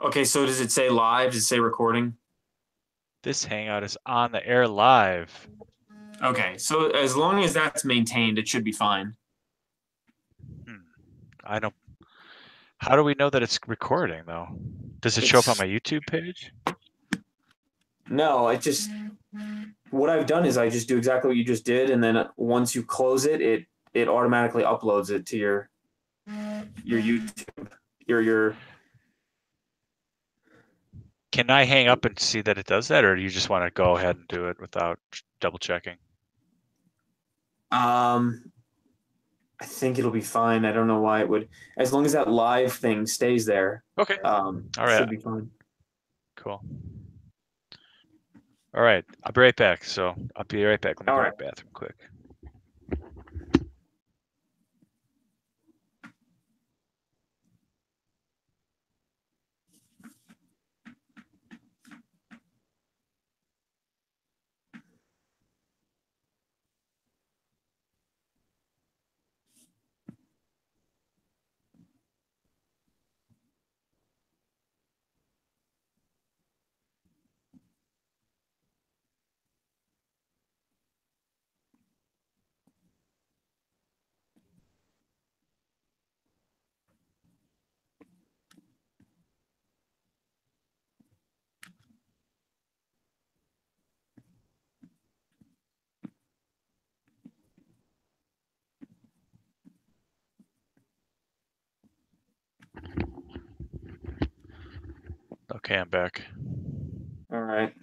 Okay, so does it say live? Does it say recording? This hangout is on the air live. Okay, so as long as that's maintained, it should be fine. Hmm. I don't. How do we know that it's recording though? Does it show up on It's my YouTube page? no, it just what I've done is I just do exactly what you just did, and then once you close it, it automatically uploads it to your YouTube, your. Can I hang up and see that it does that, or do you just want to go ahead and do it without double checking? Um, I think it'll be fine. I don't know why it would, as long as that live thing stays there. Okay. All right. Should be fine. Cool. All right. I'll be right back. So I'll be right back. Let me All go to right. the bathroom quick. Okay, I'm back. All right.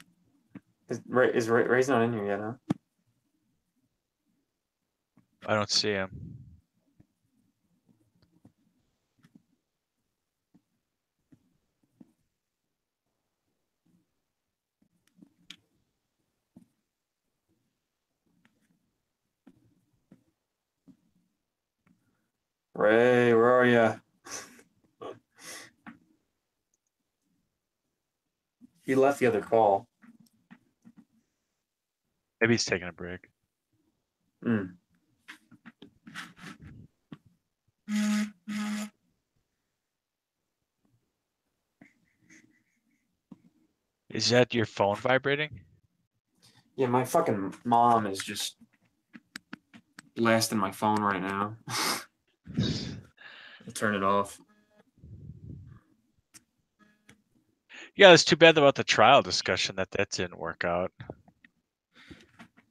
Is Ray's not in here yet, huh? I don't see him. Ray, where are you? He left the other call. Maybe he's taking a break. Hmm. Is that your phone vibrating? Yeah, my fucking mom is just blasting my phone right now. I'll turn it off. Yeah, it's too bad about the trial discussion that didn't work out.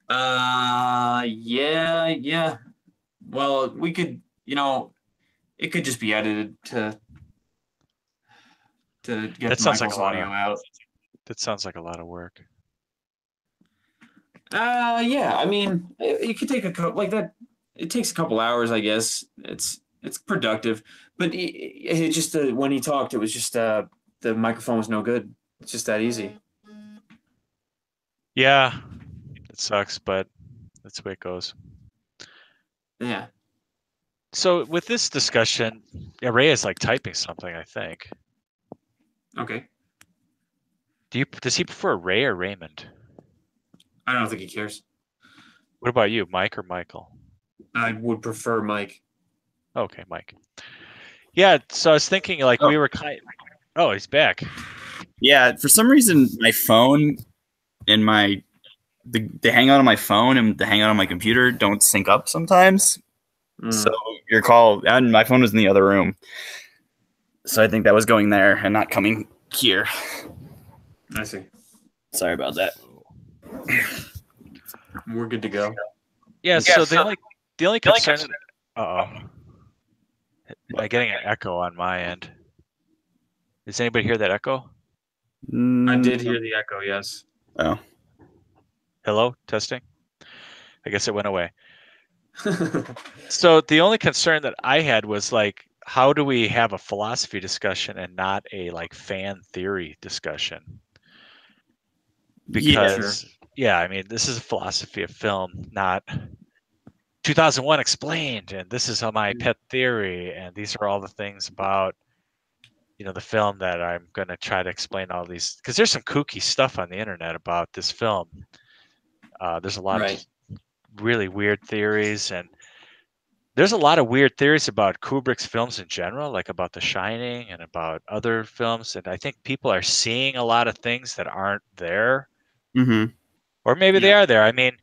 Yeah, yeah. Well, we could, it could just be edited to get That sounds like Michael's a lot audio of out. that sounds like a lot of work. Yeah. I mean, it could take a couple like that. It takes a couple hours, I guess. It's productive, but it just when he talked, it was just the microphone was no good. It's just that easy. Yeah, it sucks, but that's the way it goes. Yeah. So with this discussion, yeah, Ray is like typing something, I think. Okay. Does he prefer Ray or Raymond? I don't think he cares. What about you, Mike or Michael? I would prefer Mike. Okay, Mike. Yeah, so I was thinking like Oh, we were kind. Oh, he's back. yeah. For some reason, my phone and the hangout on my phone and the hangout on my computer don't sync up sometimes. So Mm, your call and my phone was in the other room. So I think that was going there and not coming here. I see. Sorry about that. We're good to go. Yeah, so the only concern. Uh oh, I'm What? getting an echo on my end. Does anybody hear that echo? I Mm, did hear the echo. Yes. oh, Hello, testing. I guess it went away. So the only concern that I had was like, how do we have a philosophy discussion and not a like fan theory discussion? yeah. Sure. Because yeah, I mean, this is a philosophy of film, not 2001 explained, and this is how my pet theory, and these are all the things about the film that I'm going to try to explain all these because there's some kooky stuff on the internet about this film. There's a lot of Right. just really weird theories, and there's a lot of weird theories about Kubrick's films in general, like about The Shining and about other films. And I think people are seeing a lot of things that aren't there, Mm-hmm. or maybe they Yeah. are there. I mean,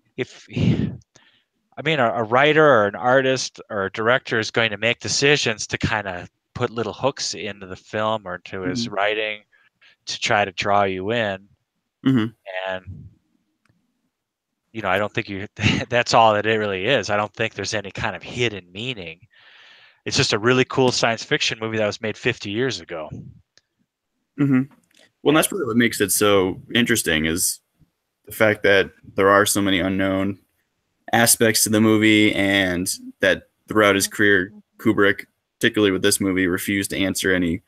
a writer or an artist or a director is going to make decisions to kind of put little hooks into the film or to his writing to try to draw you in. Mm-hmm. And I don't think that's all that it really is. I don't think there's any kind of hidden meaning. It's just a really cool science fiction movie that was made 50 years ago. Mm-hmm. Well, that's really what makes it so interesting is the fact that there are so many unknown aspects to the movie, and that throughout his career, Kubrick, particularly with this movie, refused to answer any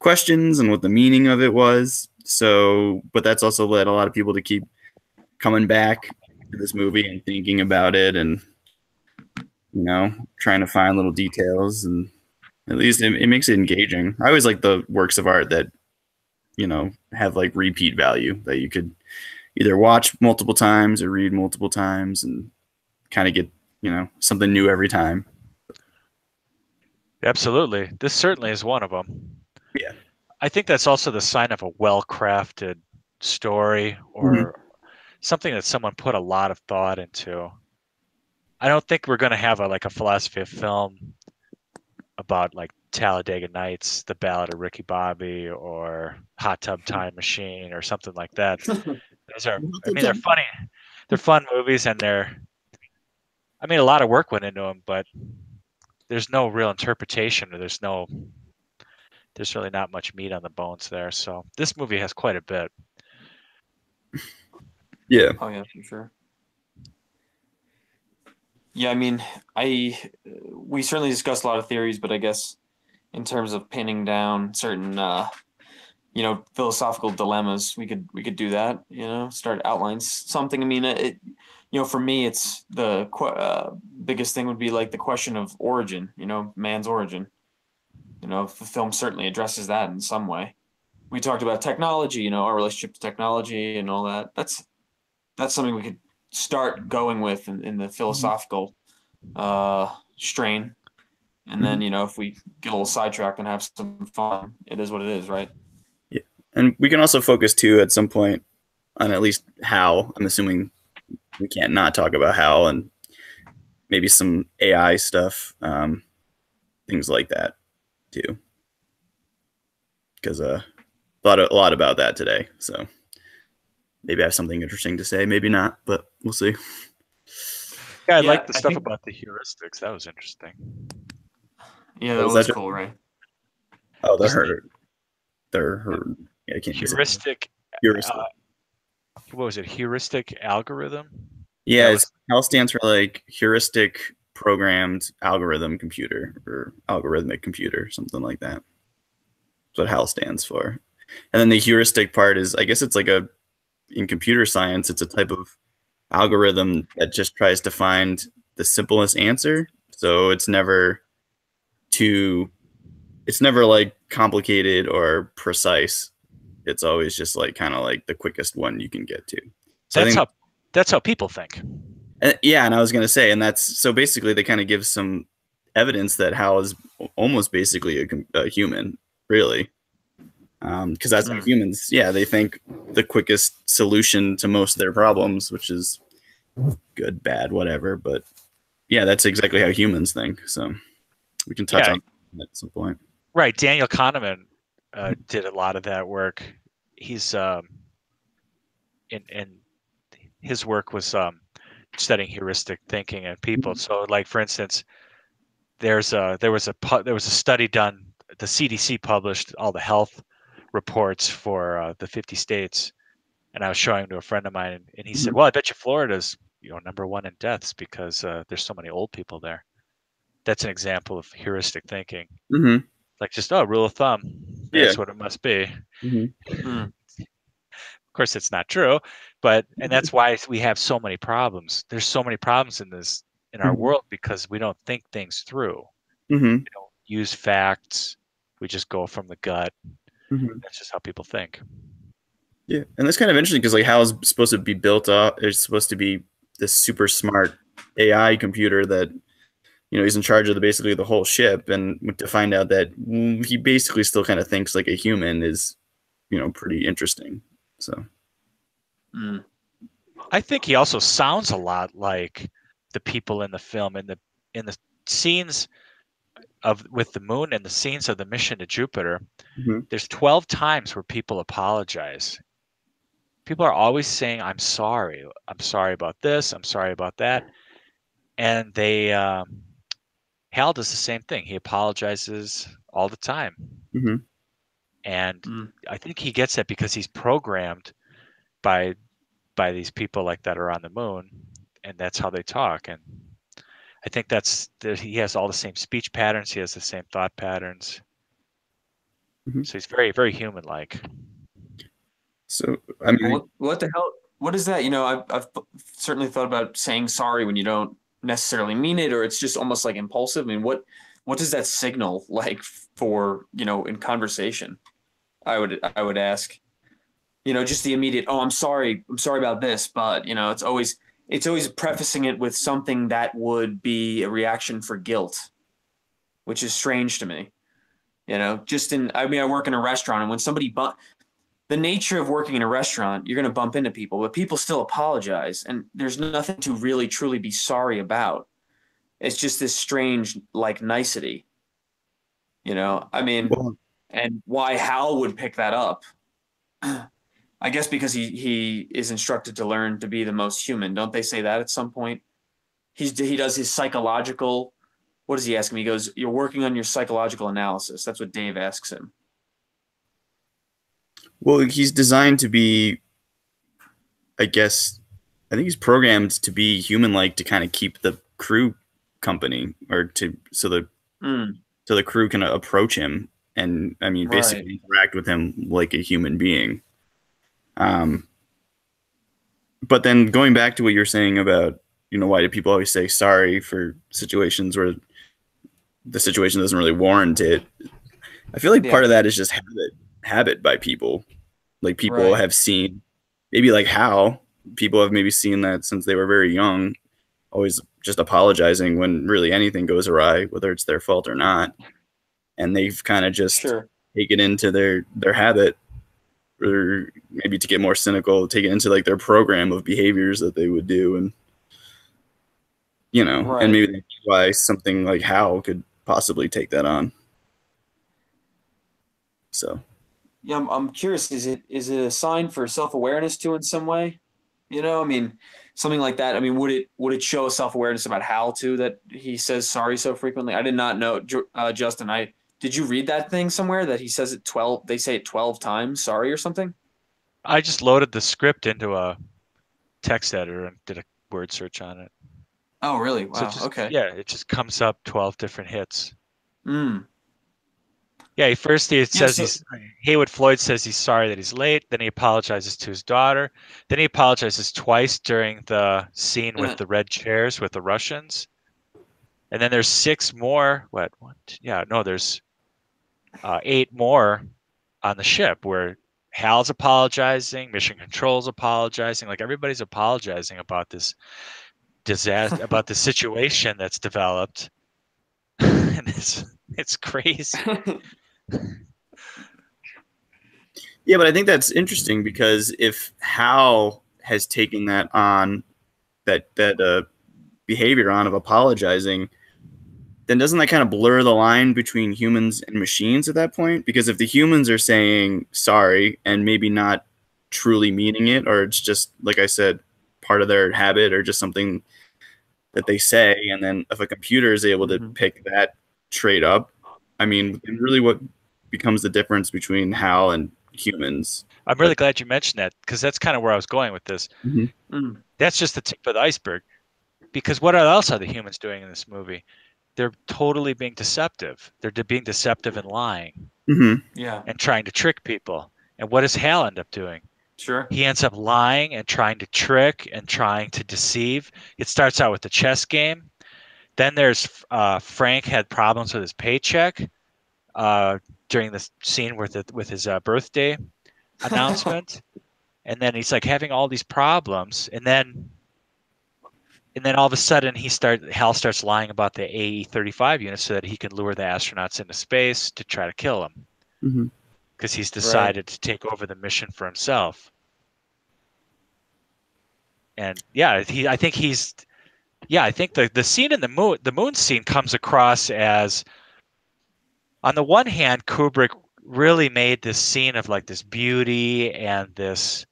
questions and what the meaning of it was. So, but that's also led a lot of people to keep coming back to this movie and thinking about it, and trying to find little details, and at least it makes it engaging. I always like the works of art that have like repeat value, that you could either watch multiple times or read multiple times and kind of get something new every time. Absolutely. This certainly is one of them. Yeah. I think that's also the sign of a well-crafted story, or something that someone put a lot of thought into. I don't think we're going to have a philosophy of film about like Talladega Nights, The Ballad of Ricky Bobby, or Hot Tub Time Machine, or something like that. Those are, they're funny. They're fun movies, and a lot of work went into them, but there's no real interpretation, or there's really not much meat on the bones there. So this movie has quite a bit. Yeah. Oh yeah, for sure. Yeah, I mean, we certainly discussed a lot of theories, but I guess in terms of pinning down certain philosophical dilemmas, we could do that. Start outline something. I mean, for me, it's the biggest thing would be like the question of origin. Man's origin. The film certainly addresses that in some way. We talked about technology. Our relationship to technology and all that. That's something we could start going with in the philosophical strain, and then if we get a little sidetracked and have some fun, it is what it is, right? Yeah, and we can also focus too at some point on at least how. I'm assuming we can't not talk about how, and maybe some AI stuff, things like that too, because thought a lot about that today. So maybe I have something interesting to say, maybe not, but we'll see. Yeah, I like the stuff about the heuristics. That was interesting. Yeah, that was cool, right? Oh, they're yeah, I can't heuristic. Heuristic. What was it? Heuristic algorithm? Yeah, HAL stands for like heuristic programmed algorithm computer, or algorithmic computer, something like that. That's what HAL stands for. And then the heuristic part is, I guess it's like in computer science, it's a type of algorithm that just tries to find the simplest answer. So it's never like complicated or precise. It's always just like kind of like the quickest one you can get to. So that's how people think. Yeah, and I was going to say, and that's so basically they kind of give some evidence that HAL is almost basically a human, really. Because that's how humans, they think the quickest solution to most of their problems, which is good, bad, whatever. But yeah, that's exactly how humans think. So we can touch on that at some point. Right. Daniel Kahneman did a lot of that work. He's in his work was studying heuristic thinking in people. So, like for instance, there was a study done. The CDC published all the health reports for the 50 states, and I was showing them to a friend of mine, and he said, "Well, I bet you Florida's number one in deaths because there's so many old people there." That's an example of heuristic thinking. Mm-hmm. Like just rule of thumb. That's what it must be. Mm-hmm. Of course, it's not true, and that's why we have so many problems. There's so many problems in our world because we don't think things through. Mm-hmm. We don't use facts. We just go from the gut. Mm-hmm. That's just how people think. Yeah, and that's kind of interesting because like how it's supposed to be built up. It's supposed to be this super smart AI computer that he's in charge of basically the whole ship, and to find out that he basically still kind of thinks like a human is, pretty interesting. So Mm. I think he also sounds a lot like the people in the film, in the scenes with the moon and the scenes of the mission to Jupiter. Mhm. There's 12 times where people apologize. People are always saying, I'm sorry about this, I'm sorry about that. And Hal does the same thing. He apologizes all the time. Mhm. And Mm. I think he gets that because he's programmed by these people like that are on the moon, and that's how they talk. And I think he has all the same speech patterns, he has the same thought patterns. Mhm. So he's very, very human like. So I mean, What the hell? What is that? I've certainly thought about saying sorry when you don't necessarily mean it, or it's just almost like impulsive. I mean, what does that signal like for in conversation? I would ask. Just the immediate. Oh, I'm sorry about this, but it's always prefacing it with something that would be a reaction for guilt, which is strange to me. I work in a restaurant, and when the nature of working in a restaurant, you're going to bump into people, but people still apologize, and there's nothing to really truly be sorry about. It's just this strange like nicety, I mean, well, and why Hal would pick that up, I guess because he is instructed to learn to be the most human. Don't they say that at some point? He does his psychological. What does he ask him? He goes, "You're working on your psychological analysis." That's what Dave asks him. he's designed to be, I guess, I think he's programmed to be human-like to kind of keep the crew company, or Mm, so the crew can approach him and, I mean, basically interact with him like a human being. But then going back to what you're saying about, why do people always say sorry for situations where the situation doesn't really warrant it? I feel like part of that is just habit by people. Like people Right. have seen, maybe like how people have maybe seen that since they were very young, always just apologizing when really anything goes awry, whether it's their fault or not. And they've kind of just Sure. take it into their habit, or maybe to get more cynical, take it into like their program of behaviors that they would do. And, and Right. maybe that's why something like Hal could possibly take that on. So Yeah, I'm curious. Is it a sign for self-awareness too in some way? I mean, something like that. I mean, would it show self-awareness about Hal too that he says sorry so frequently? I did not know, Justin. Did you read that thing somewhere that he says it 12? They say it 12 times, sorry or something. I just loaded the script into a text editor and did a word search on it. Oh, really? So Wow. Okay. it just comes up 12 different hits. Mm. Yeah, first he says so- Haywood Floyd says he's sorry that he's late. Then he apologizes to his daughter. Then he apologizes twice during the scene with the red chairs with the Russians. And then there's 6 more. There's 8 more on the ship where Hal's apologizing, Mission Control's apologizing, like everybody's apologizing about this disaster, about the situation that's developed. And it's crazy. yeah, but I think that's interesting because if Hal has taken that on, that behavior on of apologizing, then doesn't that kind of blur the line between humans and machines at that point? Because if the humans are saying sorry and maybe not truly meaning it, or it's just, like I said, part of their habit or just something that they say, and then if a computer is able to pick that trait up, I mean, really what becomes the difference between Hal and humans? I'm really glad you mentioned that, because that's kind of where I was going with this. Mm-hmm. That's just the tip of the iceberg. Because what else are the humans doing in this movie? They're totally being deceptive. They're being deceptive and lying. Mm-hmm. Yeah. And trying to trick people. And what does Hal end up doing? Sure. He ends up lying and trying to trick and trying to deceive. It starts out with the chess game. Then there's Frank had problems with his paycheck during the scene with his birthday announcement. And then he's like having all these problems. And then and then all of a sudden Hal starts lying about the AE-35 unit so that he can lure the astronauts into space to try to kill them Mm-hmm. because he's decided to take over the mission for himself. And I think the scene in the moon scene comes across as, on the one hand, Kubrick really made this scene of like this beauty and this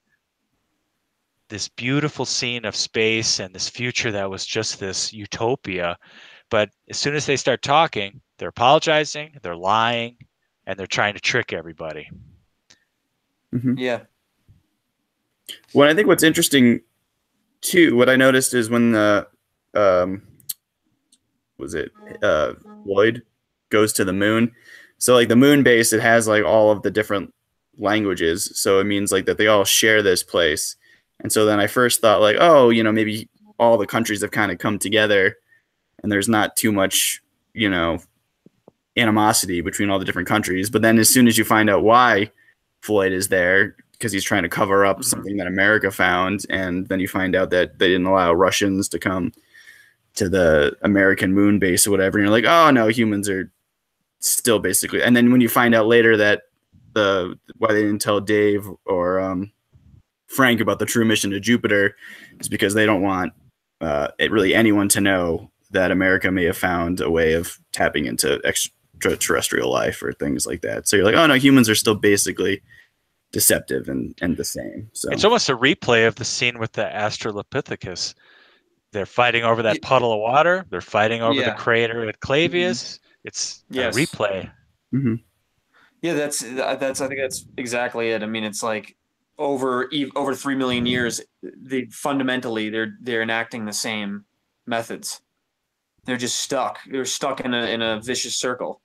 beautiful scene of space and this future that was just this utopia. But as soon as they start talking, they're apologizing, they're lying, and they're trying to trick everybody. Mm-hmm. Yeah. Well, I think what's interesting too, what I noticed is when the Lloyd goes to the moon. So like the moon base, it has like all of the different languages. So it means like that they all share this place. And so then I first thought like, oh, maybe all the countries have kind of come together and there's not too much, animosity between all the different countries. But then as soon as you find out why Floyd is there, because he's trying to cover up something that America found, and then you find out that they didn't allow Russians to come to the American moon base or whatever, and you're like, oh no, humans are still basically. And then when you find out later that why they didn't tell Dave or Frank about the true mission to Jupiter is because they don't want really anyone to know that America may have found a way of tapping into extraterrestrial life or things like that. So you're like, oh no, humans are still basically deceptive and the same. So it's almost a replay of the scene with the Australopithecus. They're fighting over that puddle of water. They're fighting over the crater at Clavius. Mm-hmm. It's a replay. Mm-hmm. Yeah, that's. I think that's exactly it. I mean, it's like over 3 million years, fundamentally they're enacting the same methods. They're just stuck. They're stuck in a vicious circle.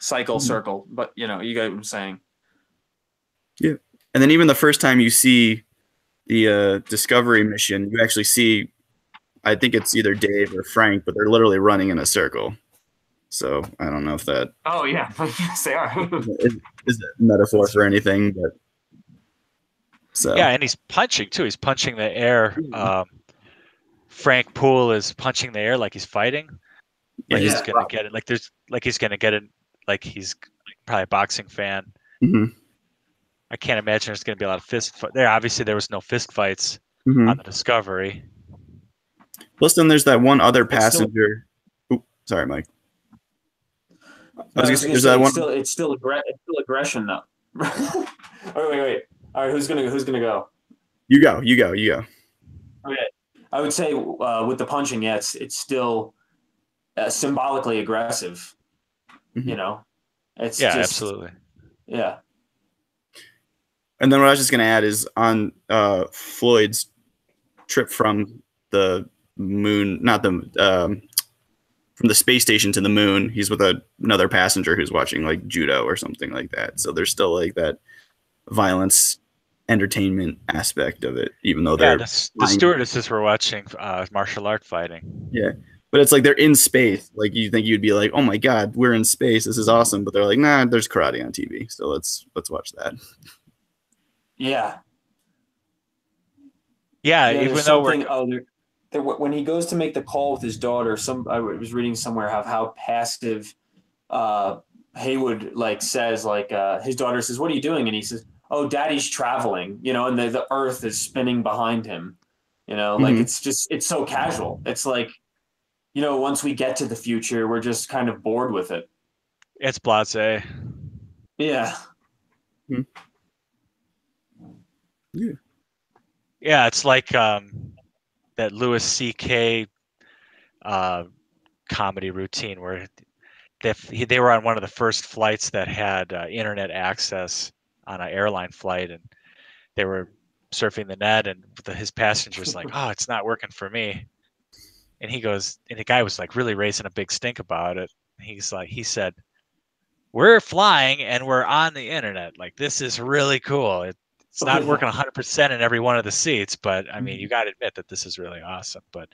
But you get what I'm saying. Yeah. And then even the first time you see the Discovery mission, you actually see, I think it's either Dave or Frank, but they're literally running in a circle. So I don't know if that. Oh yeah, yes they are. is a metaphor for anything, but. So. Yeah, and he's punching too. He's punching the air. Frank Poole is punching the air like he's fighting. Like he's gonna get it. He's gonna get it. Like he's probably a boxing fan. Mm-hmm. I can't imagine there's going to be a lot of fist fights. Obviously, there was no fist fights on the Discovery. Plus, then there's that one other passenger. Sorry, Mike. It's still aggression, though. Wait. All right, who's gonna go? You go. Okay, I would say with the punching, it's still symbolically aggressive. Mm-hmm. It's just, absolutely. Yeah. And then what I was just going to add is on Floyd's trip from the moon, from the space station to the moon, he's with another passenger who's watching like judo or something like that. So there's still like that violence entertainment aspect of it, even though they're the stewardesses were watching martial art fighting. Yeah. But it's like they're in space. Like you think you'd be like, oh my God, we're in space. This is awesome. But they're like, nah, there's karate on TV. So let's watch that. Yeah. Yeah, even though when he goes to make the call with his daughter, I was reading somewhere how passive Haywood says his daughter says, "What are you doing?" And he says, "Oh, Daddy's traveling," and the Earth is spinning behind him. It's so casual. It's like, once we get to the future, we're just kind of bored with it. It's blasé. Yeah. Mm-hmm. Yeah, it's like that Louis C.K. Comedy routine where they were on one of the first flights that had internet access on an airline flight, and they were surfing the net, and his passenger's like, "Oh, it's not working for me," and he goes, and the guy was like really raising a big stink about it. He said, "We're flying and we're on the internet. Like, this is really cool. It's not working 100% in every one of the seats, but I mean, you got to admit that this is really awesome." But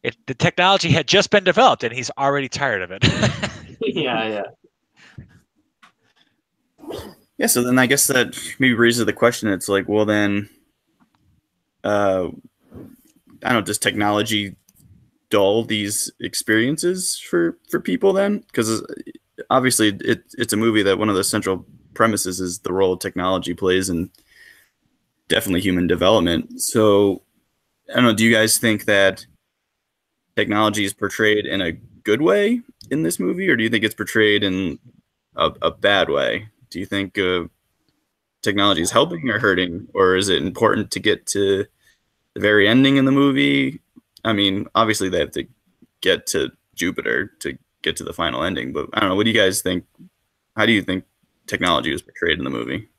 the technology had just been developed, and he's already tired of it. Yeah. Yeah. So then I guess that maybe raises the question. It's like, well, then, I don't know, does technology dull these experiences for people then? Because obviously it's a movie that one of the central premises is the role technology plays in definitely human development. So I don't know, do you guys think that technology is portrayed in a good way in this movie, or do you think it's portrayed in a bad way? Do you think technology is helping or hurting, or is it important to get to the very ending in the movie? I mean, obviously they have to get to Jupiter to get to the final ending, but I don't know. What do you guys think? How do you think technology was portrayed in the movie?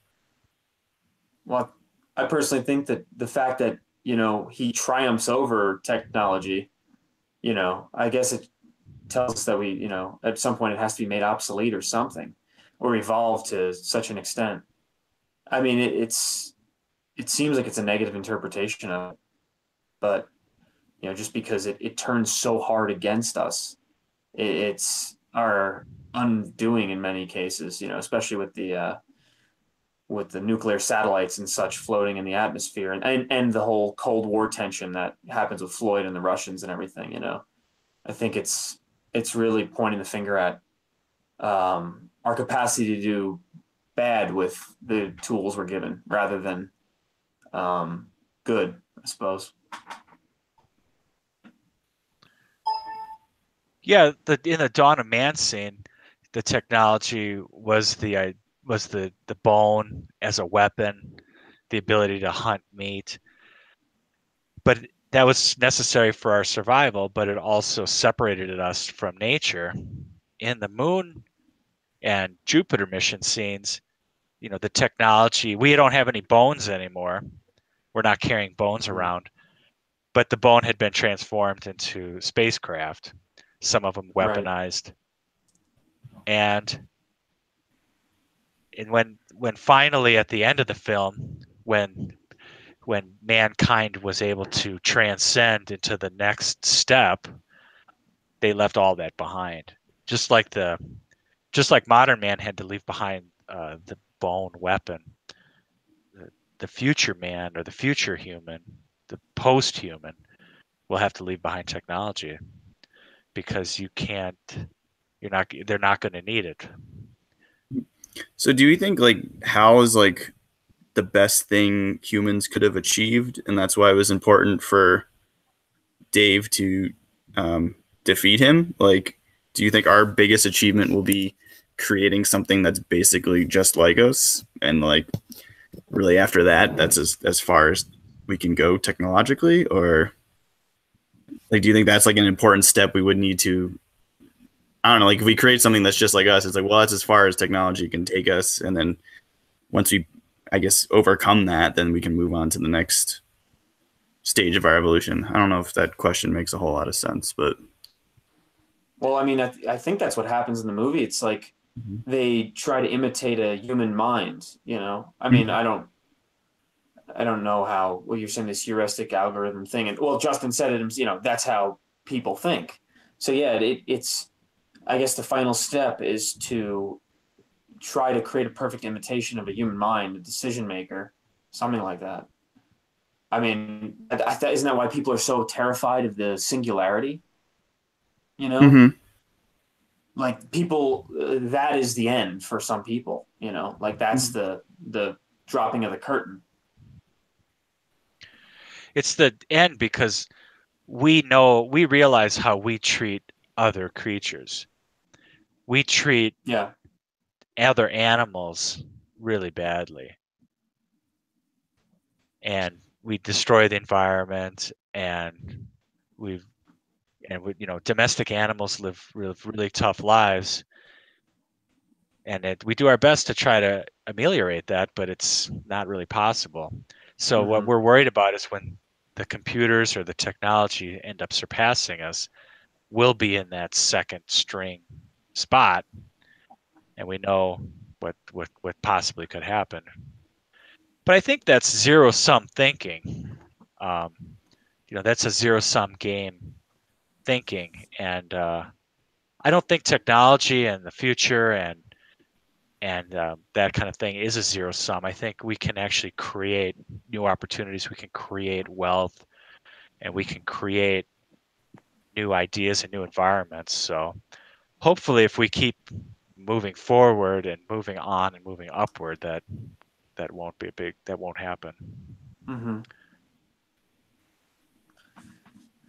Well, I personally think that the fact that, he triumphs over technology, I guess it tells us that we, at some point it has to be made obsolete or something, or evolve to such an extent. I mean, it seems like it's a negative interpretation of it, but just because it turns so hard against us, it's our undoing in many cases. Especially with the nuclear satellites and such floating in the atmosphere, and the whole Cold War tension that happens with Floyd and the Russians and everything. I think it's really pointing the finger at our capacity to do bad with the tools we're given rather than good, I suppose. Yeah, in the Dawn of Man scene, the technology was the bone as a weapon, the ability to hunt meat. But that was necessary for our survival, but it also separated us from nature. In the Moon and Jupiter mission scenes, the technology, we don't have any bones anymore. We're not carrying bones around, but the bone had been transformed into spacecraft, some of them Right. weaponized. And when finally at the end of the film, when mankind was able to transcend into the next step, they left all that behind. Just like modern man had to leave behind the bone weapon, the future man or the future human, the post-human will have to leave behind technology because they're not going to need it. So do you think like how is like the best thing humans could have achieved, and that's why it was important for Dave to defeat him? Like, do you think our biggest achievement will be creating something that's basically just like us, and like really after that, that's as far as we can go technologically, or like do you think that's like an important step we would need to? I don't know, like if we create something that's just like us, it's like, well, that's as far as technology can take us, and then once we, I guess, overcome that, then we can move on to the next stage of our evolution. I don't know if that question makes a whole lot of sense, but Well, I mean, I think that's what happens in the movie. It's like they try to imitate a human mind. I mean, I don't know how. Well, you're saying this heuristic algorithm thing, and well, Justin said it. That's how people think. So yeah, it's. I guess the final step is to try to create a perfect imitation of a human mind, a decision maker, something like that. I mean, isn't that why people are so terrified of the singularity? mm-hmm. Like people, that is the end for some people. Like that's the dropping of the curtain. It's the end because we realize how we treat other creatures. We treat Yeah. other animals really badly, and we destroy the environment, and domestic animals live really tough lives, and we do our best to try to ameliorate that, but it's not really possible. So what we're worried about is when the computers or the technology end up surpassing us, we'll be in that second string spot, and we know what possibly could happen. But I think that's zero sum thinking. Um, that's a zero sum game thinking, and I don't think technology and the future and that kind of thing is a zero sum. I think we can actually create new opportunities. We can create wealth. and we can create new ideas and new environments. So hopefully, if we keep moving forward and moving on and moving upward, that won't happen. Mm-hmm.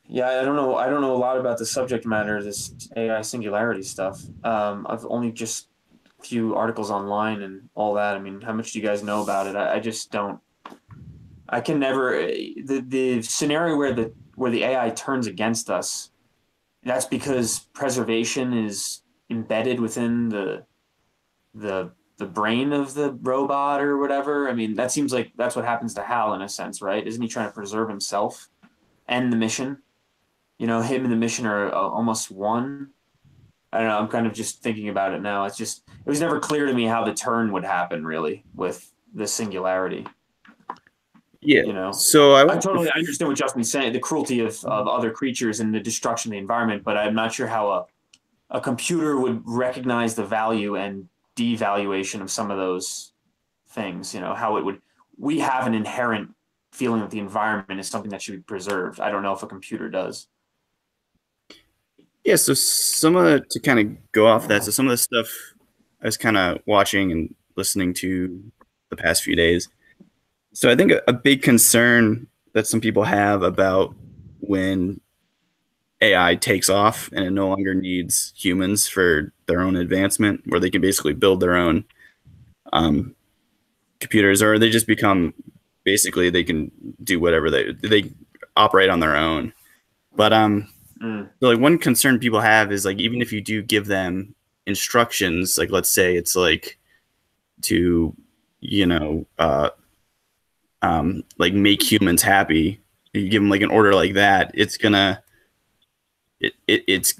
Yeah, I don't know. I don't know a lot about the subject matter, this AI singularity stuff. I've only just a few articles online and all that. I mean, how much do you guys know about it? I just don't. I can never the scenario where the AI turns against us. That's because preservation is embedded within the brain of the robot or whatever. I mean, that seems like that's what happens to Hal in a sense, right? Isn't he trying to preserve himself and the mission? You know, him and the mission are almost one. I don't know. I'm kind of just thinking about it now. It was never clear to me how the turn would happen really with the singularity. Yeah. You know, So I totally understand what Justin's saying, the cruelty of other creatures and the destruction of the environment, but I'm not sure how a computer would recognize the value and devaluation of some of those things. You know, how it would, we have an inherent feeling that the environment is something that should be preserved. I don't know if a computer does. yeah, so some of to kind of go off that. So some of the stuff I was kind of watching and listening to the past few days. So I think a big concern that some people have about when AI takes off and it no longer needs humans for their own advancement, where they can basically build their own um, computers, or they just become basically they can do whatever they operate on their own. But so like one concern people have is like even if you do give them instructions, like let's say it's like to you know like make humans happy, you give them like an order like that, it's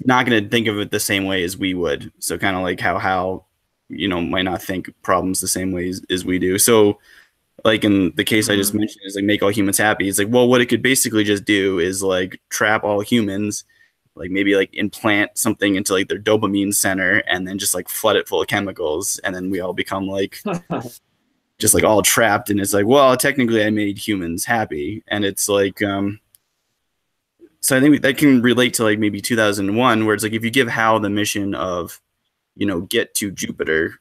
not gonna think of it the same way as we would. So kind of like how might not think problems the same way as we do. So like in the case I just mentioned is like make all humans happy. It's like, well, what it could basically just do is like trap all humans, like maybe like implant something into like their dopamine center and then just like flood it full of chemicals, and then we all become like just like all trapped. And it's like, well, technically I made humans happy. And it's like so I think that can relate to like maybe 2001, where it's like if you give Hal the mission of get to Jupiter,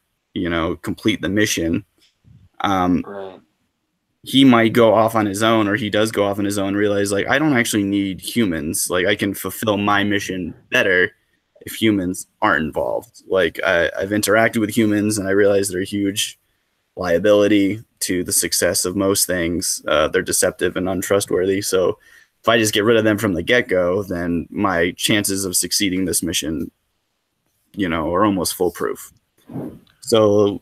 complete the mission, Right. he might go off on his own, or he does go off on his own, realize like I don't actually need humans. Like I can fulfill my mission better if humans aren't involved. Like I've interacted with humans and I realize they're a huge liability to the success of most things. They're deceptive and untrustworthy. So if I just get rid of them from the get-go, then my chances of succeeding this mission, are almost foolproof. So,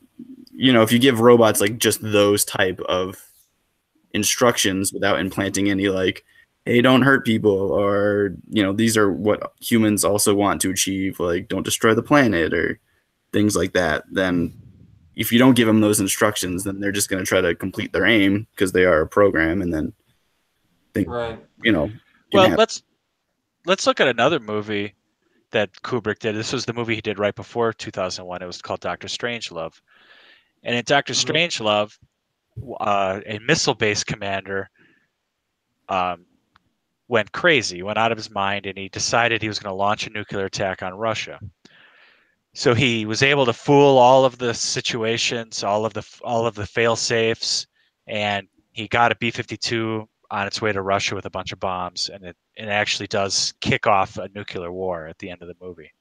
if you give robots like just those type of instructions without implanting any like, hey, don't hurt people, or these are what humans also want to achieve, like don't destroy the planet or things like that, then if you don't give them those instructions, then they're just going to try to complete their aim because they are a program, and then think, Right. Well, let's look at another movie that Kubrick did. This was the movie he did right before 2001. It was called Dr. Strangelove. And in Dr. Strangelove, a missile-based commander went crazy, went out of his mind, and he decided he was going to launch a nuclear attack on Russia. So he was able to fool all of the situations, all of the fail safes, and he got a B-52 on its way to Russia with a bunch of bombs, and it actually does kick off a nuclear war at the end of the movie.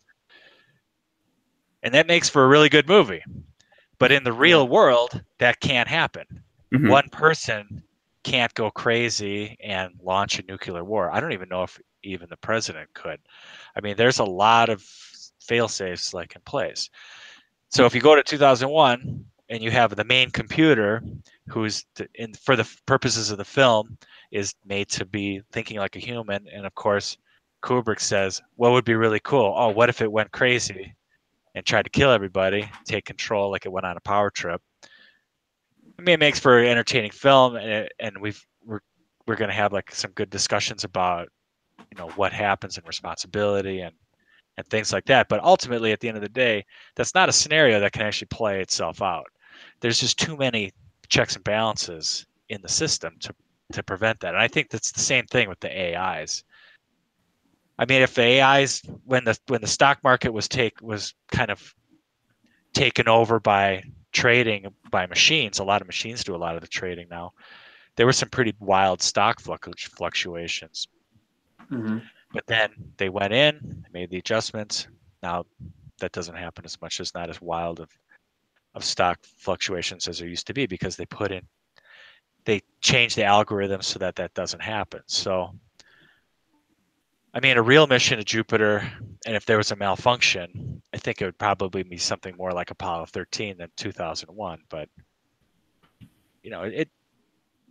And that makes for a really good movie. But in the real world, that can't happen. Mm-hmm. One person can't go crazy and launch a nuclear war. I don't even know if even the president could. I mean, there's a lot of fail-safes like in place. So if you go to 2001 and you have the main computer, who's for the purposes of the film is made to be thinking like a human, and of course Kubrick says, what would be really cool? Oh, what if it went crazy and tried to kill everybody, take control like it went on a power trip? I mean, it makes for an entertaining film, and we're going to have like some good discussions about what happens in responsibility and things like that. But ultimately, at the end of the day, that's not a scenario that can actually play itself out. There's just too many checks and balances in the system to prevent that. And I think that's the same thing with the AIs. I mean, if the AIs, when the stock market was kind of taken over by trading by machines, a lot of machines do a lot of the trading now. There were some pretty wild stock fluctuations. Mm-hmm. But then they went in, made the adjustments. Now that doesn't happen as much. It's not as wild of stock fluctuations as there used to be because they changed the algorithm so that doesn't happen. So, I mean, a real mission to Jupiter, and if there was a malfunction, I think it would probably be something more like Apollo 13 than 2001. But, you know,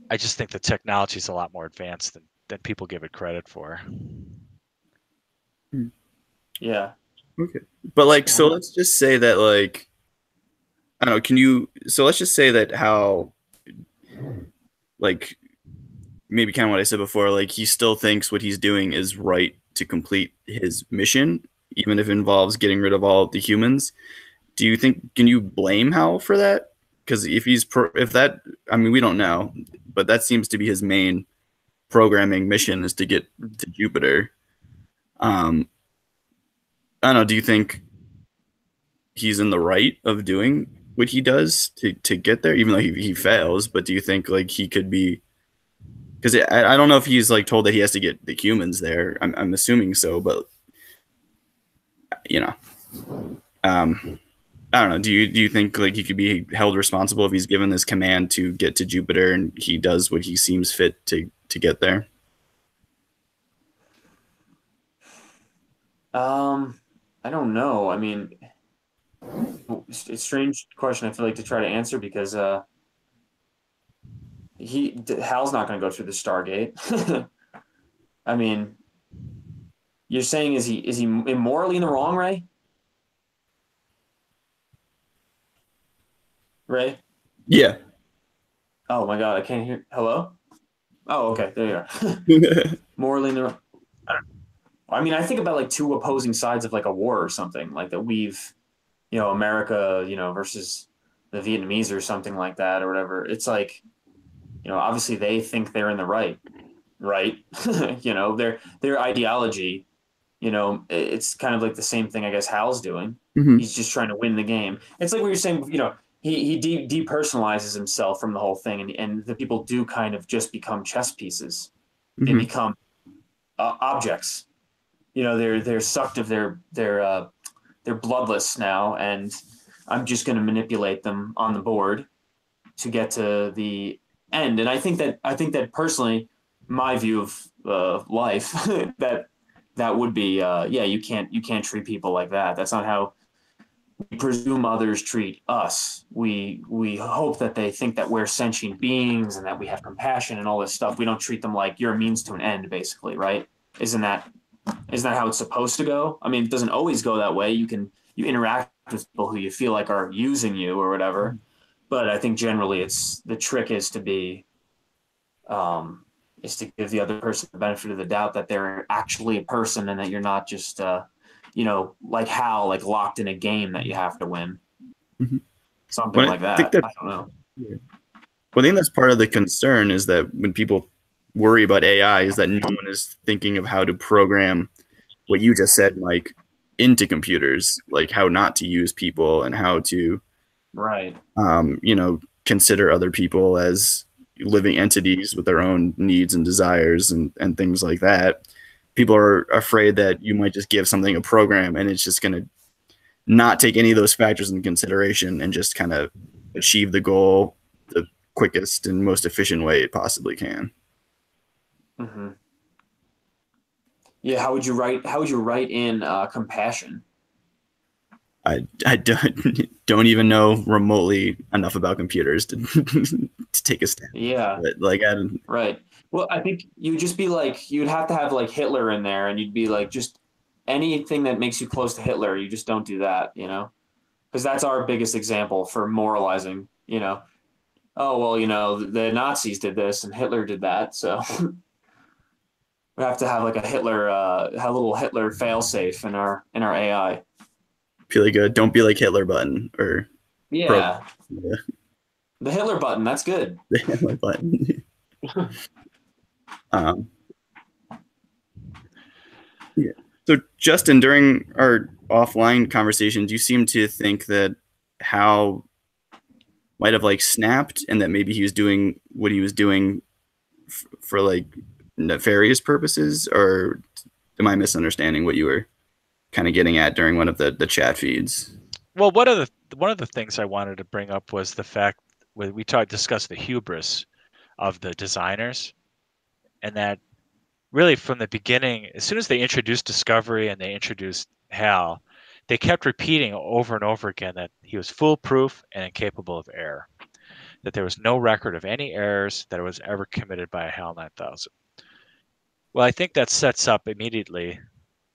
I just think the technology is a lot more advanced than people give it credit for. Yeah. Okay. But like, so let's just say that like, I don't know, so let's just say that how, like, maybe kind of what I said before, like he still thinks what he's doing is right to complete his mission, even if it involves getting rid of all the humans. Do you think, can you blame Hal for that? Because I mean, we don't know, but that seems to be his main programming mission is to get to Jupiter. I don't know. Do you think he's in the right of doing what he does to get there, even though he fails? But do you think like he could be? Because I don't know if he's like told that he has to get the humans there. I'm assuming so, but you know, I don't know. Do you think like he could be held responsible if he's given this command to get to Jupiter and he does what he seems fit to get there? I don't know. I mean, it's a strange question. I feel like to try to answer because Hal's not going to go through the Stargate. I mean, you're saying is he immorally in the wrong, Ray? Ray? Yeah. Oh my God, I can't hear. Hello? Oh, okay, there you are. Morally in the wrong. I mean, I think about like two opposing sides of like a war or something like that. America, versus the Vietnamese or something like that or whatever. It's like, obviously they think they're in the right? Their ideology, it's kind of like the same thing I guess Hal's doing. Mm-hmm. He's just trying to win the game. It's like what you're saying, he depersonalizes himself from the whole thing, and the people do kind of just become chess pieces. Mm-hmm. They become objects. They're sucked of they're bloodless now, and I'm just going to manipulate them on the board to get to the end. And I think that personally, my view of life, that would be you can't treat people like that. That's not how we presume others treat us. We hope that they think that we're sentient beings and that we have compassion and all this stuff. We don't treat them like you're a means to an end, basically, right? Isn't that how it's supposed to go? I mean, it doesn't always go that way. You interact with people who you feel like are using you or whatever. But I think generally the trick is to be, is to give the other person the benefit of the doubt that they're actually a person and that you're not just, like Hal, like locked in a game that you have to win. Mm-hmm. Something like that. I don't know. Yeah. Well, I think that's part of the concern is that when people worry about AI is that no one is thinking of how to program what you just said, Mike, into computers, like how not to use people and how to, right. Consider other people as living entities with their own needs and desires and things like that. People are afraid that you might just give something a program and it's just going to not take any of those factors into consideration and just kind of achieve the goal the quickest and most efficient way it possibly can. Mm-hmm. Yeah, how would you write in compassion? I don't even know remotely enough about computers to to take a stand. Yeah, but like I don't. Right. Well, I think you'd just be like you'd have to have like Hitler in there, and you'd be like just anything that makes you close to Hitler. You just don't do that, because that's our biggest example for moralizing. Oh well, the Nazis did this and Hitler did that, so. We have to have like a little Hitler failsafe in our AI. Feel like a don't be like Hitler button or yeah. The Hitler button, that's good. The Hitler button. Um, yeah. So Justin, during our offline conversations, you seem to think that Hal might have like snapped, and that maybe he was doing what he was doing for like nefarious purposes, or am I misunderstanding what you were kind of getting at during one of the chat feeds? Well, one of the things I wanted to bring up was the fact we discussed the hubris of the designers, and that really from the beginning, as soon as they introduced Discovery and they introduced Hal, they kept repeating over and over again that he was foolproof and incapable of error, that there was no record of any errors that was ever committed by a HAL 9000. Well, I think that sets up immediately,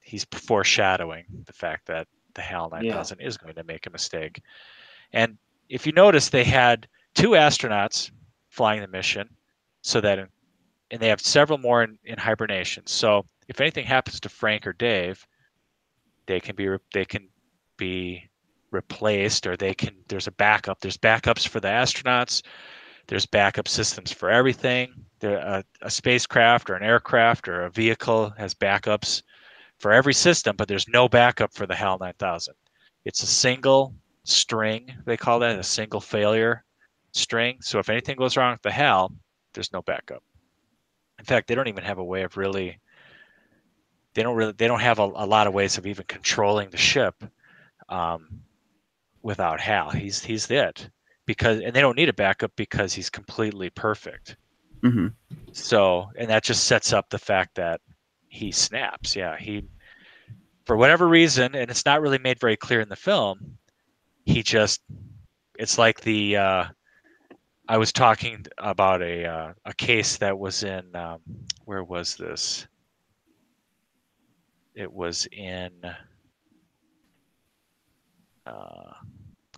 he's foreshadowing the fact that the HAL 9000 is going to make a mistake. And if you notice, they had 2 astronauts flying the mission, so that, and they have several more in hibernation. So if anything happens to Frank or Dave, they can be replaced, or there's a backup. There's backups for the astronauts. There's backup systems for everything. A spacecraft or an aircraft or a vehicle has backups for every system, but there's no backup for the HAL 9000. It's a single string, they call that, a single failure string. So if anything goes wrong with the HAL, there's no backup. In fact, they don't even have a way of they don't have a lot of ways of even controlling the ship without HAL. He's it. And they don't need a backup because he's completely perfect. Mm-hmm. So, and that just sets up the fact that he snaps. Yeah, for whatever reason, and it's not really made very clear in the film, it's like I was talking about a case that was in, where was this? It was in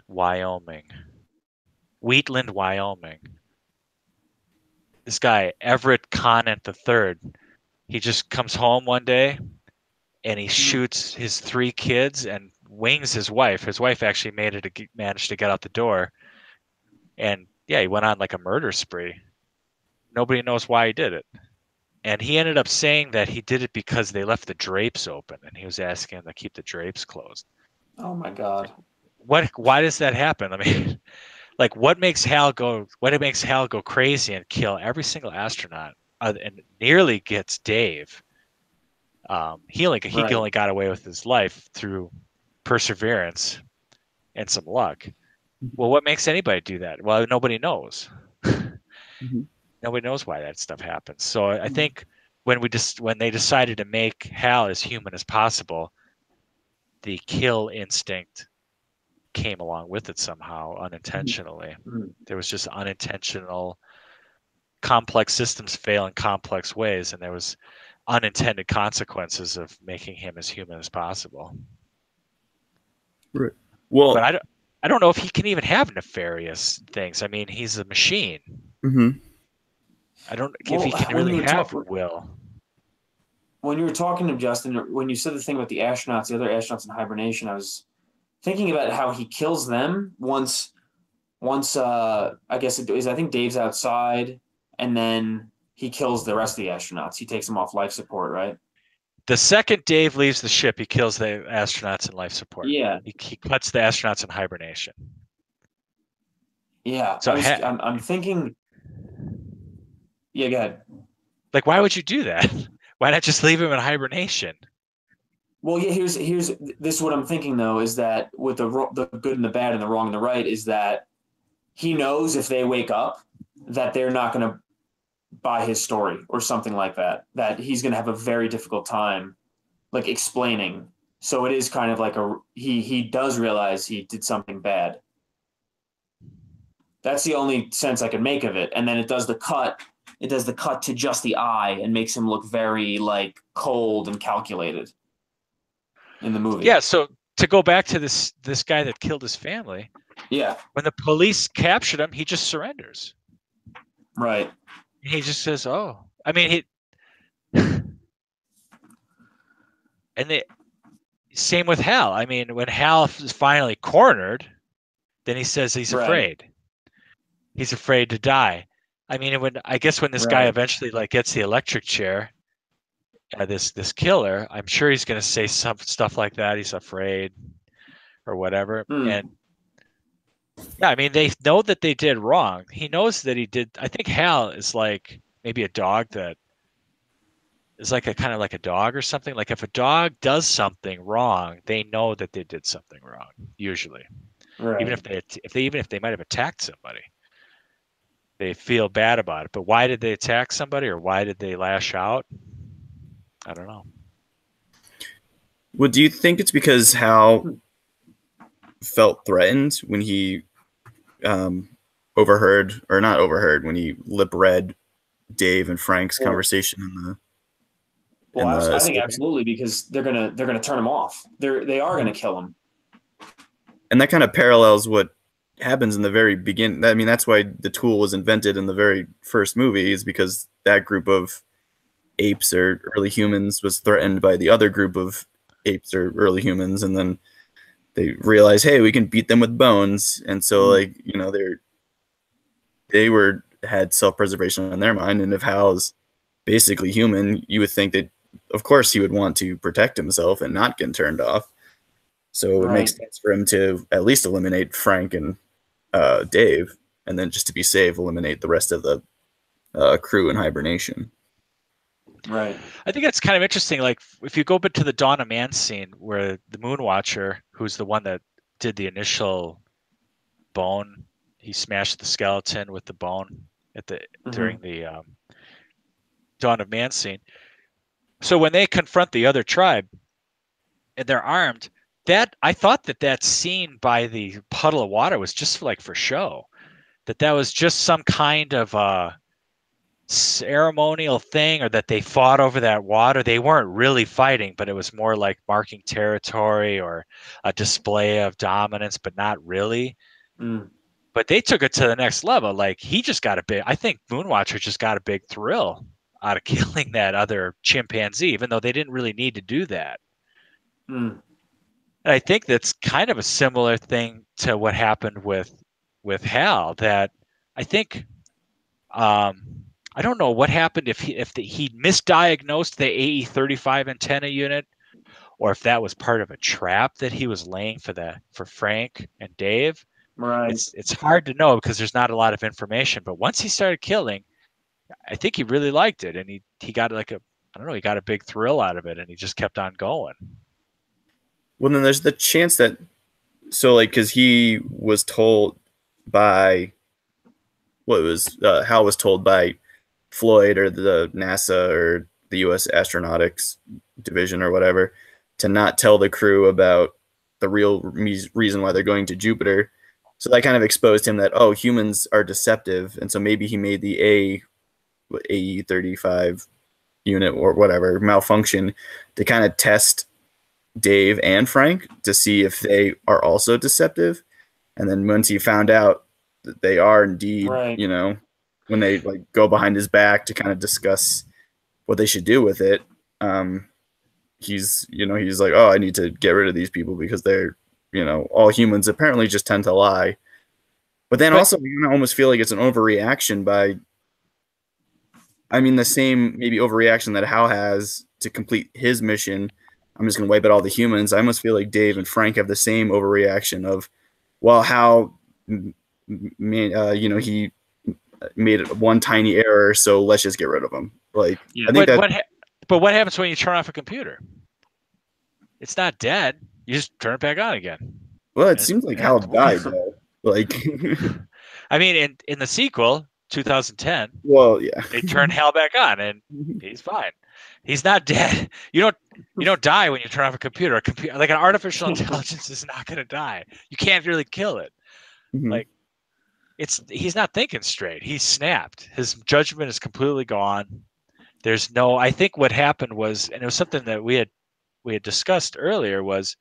Wyoming. Wheatland, Wyoming. This guy, Everett Conant III, he just comes home one day and he shoots his 3 kids and wings his wife. His wife actually managed to get out the door. And yeah, he went on like a murder spree. Nobody knows why he did it. And he ended up saying that he did it because they left the drapes open, and he was asking them to keep the drapes closed. Oh my God. Why does that happen? I mean, like what makes Hal go crazy and kill every single astronaut, and nearly gets Dave? He only got away with his life through perseverance and some luck. Well, what makes anybody do that? Well, nobody knows. Mm-hmm. Nobody knows why that stuff happens. So I think when they decided to make Hal as human as possible, the kill instinct came along with it somehow, unintentionally. Mm-hmm. There was just unintentional. Complex systems fail in complex ways, and there was unintended consequences of making him as human as possible. Right. Well, but I don't know if he can even have nefarious things. I mean, he's a machine. Mm-hmm. I don't if he can really have will. When you were talking to Justin, when you said the thing about the astronauts, the other astronauts in hibernation, I was thinking about how he kills them once I guess it is, I think Dave's outside, and then he kills the rest of the astronauts. He takes them off life support, right? The second Dave leaves the ship, he kills the astronauts in life support. Yeah. He cuts the astronauts in hibernation. Yeah. So I'm thinking. Yeah, go ahead. Like, why would you do that? Why not just leave him in hibernation? Well, yeah. Here's this is what I'm thinking though, is that with the good and the bad and the wrong and the right, is that he knows if they wake up that they're not going to buy his story or something like that. That he's going to have a very difficult time, like, explaining. So it is kind of like he does realize he did something bad. That's the only sense I can make of it. And then it does the cut. It does the cut to just the eye and makes him look very like cold and calculated in the movie. Yeah. So to go back to this guy that killed his family. Yeah. When the police captured him, he just surrenders. Right. He just says, "Oh, I mean, and same with Hal. I mean, when Hal is finally cornered, then he says he's afraid. He's afraid to die. I mean, I guess when this guy Right. eventually like gets the electric chair, this killer, I'm sure he's going to say some stuff like that. He's afraid or whatever. Hmm. And yeah, I mean, they know that they did wrong. He knows that he did. I think Hal is like maybe a dog that is like a kind of like a dog or something. Like if a dog does something wrong, they know that they did something wrong. Usually, even Right. if they might have attacked somebody, they feel bad about it. But why did they attack somebody, or why did they lash out? I don't know. Well, do you think it's because Hal felt threatened when he overheard, or not overheard, when he lip read Dave and Frank's Well, conversation in the I think escape? absolutely, because they're gonna turn him off. They are gonna kill him. And that kind of parallels what happens in the very beginning. I mean, that's why the tool was invented in the very first movie, is because that group of apes or early humans was threatened by the other group of apes or early humans, and then they realized, hey, we can beat them with bones. And so, like, you know, they were had self-preservation on their mind. And if Hal's basically human, you would think that, of course, he would want to protect himself and not get turned off. So it Right. makes sense for him to at least eliminate Frank and Dave, and then just to be safe, eliminate the rest of the crew in hibernation. Right. I think it's kind of interesting. Like if you go back to the Dawn of Man scene, where the Moon Watcher, who's the one that did the initial bone, he smashed the skeleton with the bone at the during the Dawn of Man scene. So when they confront the other tribe and they're armed, that I thought that scene by the puddle of water was just like for show. That was just some kind of ceremonial thing, or that they fought over that water. They weren't really fighting, but it was more like marking territory or a display of dominance, but not really. Mm. But they took it to the next level. Like he just got a big, I think Moonwatcher just got a big thrill out of killing that other chimpanzee, even though they didn't really need to do that. Mm. And I think that's kind of a similar thing to what happened with Hal. That I think I don't know what happened if he misdiagnosed the AE-35 antenna unit, or if that was part of a trap that he was laying for Frank and Dave. Right. It's hard to know because there's not a lot of information. But once he started killing, I think he really liked it, and he got like I don't know, he got a big thrill out of it, and he just kept on going. Well, then there's the chance that, so like, because he was told by, what was Hal was told by Floyd or the NASA or the U.S. Astronautics Division or whatever to not tell the crew about the real reason why they're going to Jupiter. So that kind of exposed him that, oh, humans are deceptive, and so maybe he made the AE-35 unit or whatever malfunction to kind of test Dave and Frank to see if they are also deceptive. And then once he found out that they are indeed, Right. you know, when they like go behind his back to kind of discuss what they should do with it, he's like, oh, I need to get rid of these people because they're, you know, all humans apparently just tend to lie. But then also you almost feel like it's an overreaction by, I mean, the same maybe overreaction that Hal has to complete his mission. I'm just going to wipe out all the humans. I almost feel like Dave and Frank have the same overreaction of, well, Hal, you know, he made one tiny error, so let's just get rid of him. Like, Yeah. I think But what happens when you turn off a computer? It's not dead. You just turn it back on again. Well, it seems like Hal died though. Like, I mean, in the sequel, 2010. Well, yeah, they turn Hal back on, and he's fine. He's not dead. You don't die when you turn off a computer. Like an artificial intelligence is not going to die. You can't really kill it. Mm-hmm. Like he's not thinking straight. He's snapped. His judgment is completely gone. There's no. I think what happened was, and it was something that we had discussed earlier, was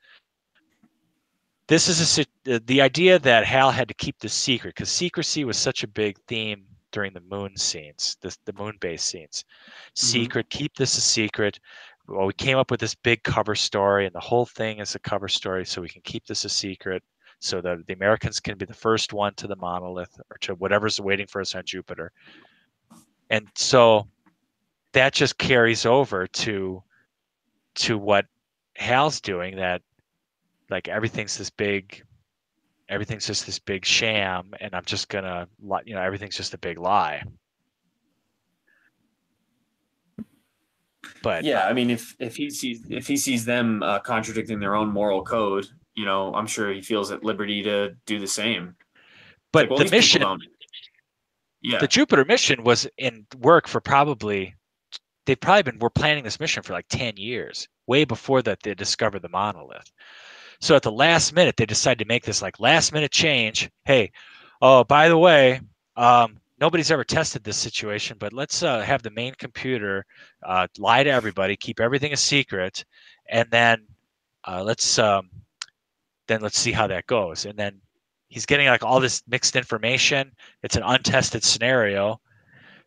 this is the idea that Hal had to keep this secret because secrecy was such a big theme during the moon scenes, the moon base scenes. Secret, keep this a secret. Well, we came up with this big cover story, and the whole thing is a cover story, so we can keep this a secret, so that the Americans can be the first one to the monolith or to whatever's waiting for us on Jupiter. And so that just carries over to what Hal's doing, that like everything's just this big sham, and I'm just gonna, everything's just a big lie. But Yeah, I mean, if he sees them contradicting their own moral code, I'm sure he feels at liberty to do the same. It's like, well, the these people mission, don't. Yeah, the Jupiter mission was in work for were planning this mission for like 10 years, way before that they discovered the monolith. So at the last minute, they decided to make this like last minute change. Hey, oh, by the way, nobody's ever tested this situation, but let's have the main computer lie to everybody, keep everything a secret, and then let's see how that goes. And then he's getting like all this mixed information. It's an untested scenario.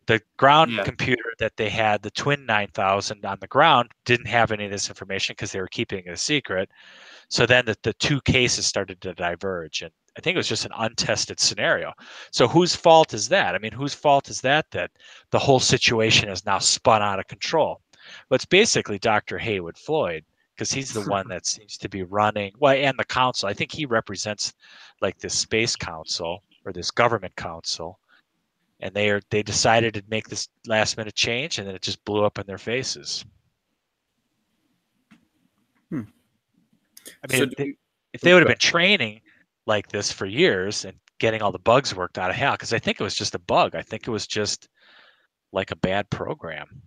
The ground yeah, computer that they had, the Twin 9000 on the ground, didn't have any of this information because they were keeping it a secret. So then the two cases started to diverge, and I think it was just an untested scenario. So whose fault is that? I mean, whose fault is that the whole situation is now spun out of control? Well, it's basically Dr. Haywood Floyd, because he's the one that seems to be running, well, and the council. I think he represents like this space council or this government council, and they decided to make this last minute change, and then it just blew up in their faces. I mean, if they would have been training like this for years and getting all the bugs worked out of Hal, because I think it was just a bug. I think it was just like a bad program.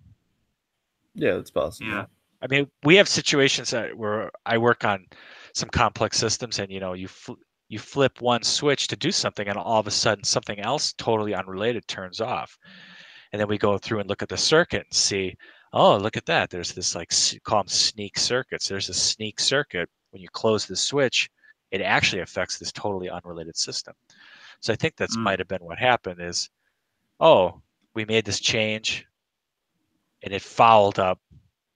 Yeah, that's possible. yeah, I mean, we have situations where I work on some complex systems, and you flip one switch to do something, and all of a sudden something else totally unrelated turns off. And then we go through and look at the circuit and see, oh, look at that. There's this call them sneak circuits. There's a sneak circuit. When you close the switch, it actually affects this totally unrelated system. So I think that's might have been what happened is, oh, we made this change and it fouled up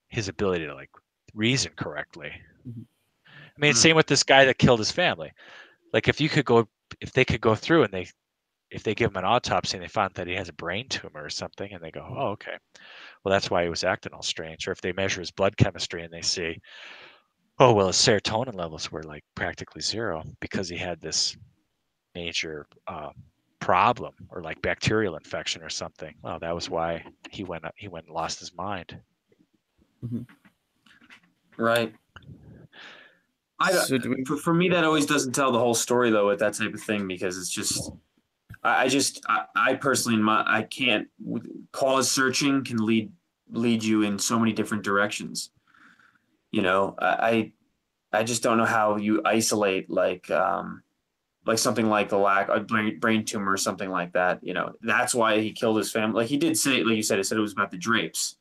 his ability to like reason correctly. I mean, same with this guy that killed his family. Like if they could go through and if they give him an autopsy and they found that he has a brain tumor or something, and they go, oh, okay, well, that's why he was acting all strange. Or if they measure his blood chemistry and they see, oh, well, his serotonin levels were like practically zero because he had this major problem or like bacterial infection or something. Well, that was why he went and lost his mind. right. For me, that always doesn't tell the whole story though with that type of thing, because it's just, I personally, I can't, cause searching can lead you in so many different directions. I just don't know how you isolate like something like the lack of brain tumor or something like that. That's why he killed his family. Like he did say, like you said, it was about the drapes.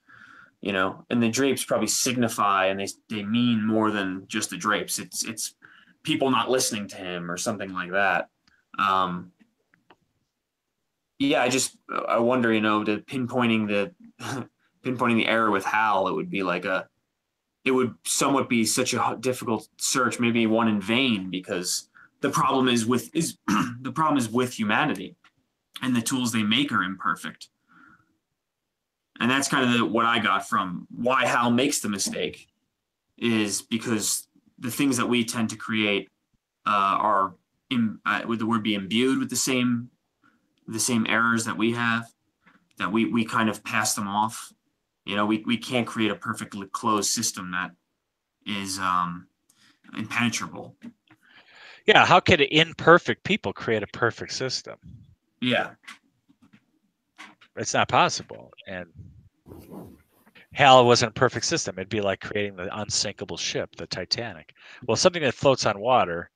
And the drapes probably signify, and they mean more than just the drapes. It's people not listening to him or something like that. Yeah, I wonder, to pinpointing the error with Hal, it would somewhat be such a difficult search, maybe one in vain, because the problem is the problem is with humanity, and the tools they make are imperfect. And that's kind of what I got from why Hal makes the mistake, is because the things that we tend to create are, would the word be imbued with the same errors that we have, that we kind of pass them off. We can't create a perfectly closed system that is impenetrable. Yeah, how could imperfect people create a perfect system? Yeah. It's not possible. And Hal wasn't a perfect system. It'd be like creating the unsinkable ship, the Titanic. Well, something that floats on water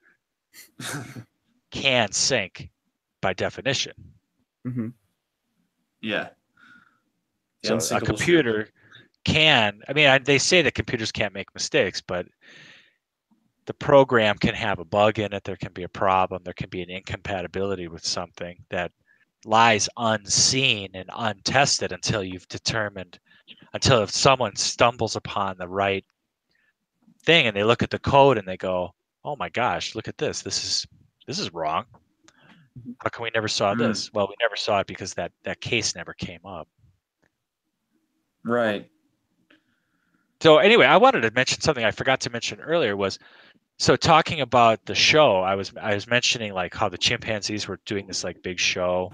can sink by definition. Yeah. So a computer can, they say that computers can't make mistakes, but the program can have a bug in it. There can be a problem. There can be an incompatibility with something that lies unseen and untested until if someone stumbles upon the right thing and they look at the code and they go, oh my gosh, look at this. This is wrong. How come we never saw this? Well, we never saw it because that case never came up. Right. So anyway, I wanted to mention something I forgot to mention earlier was, so talking about the show, I was mentioning like how the chimpanzees were doing this like big show,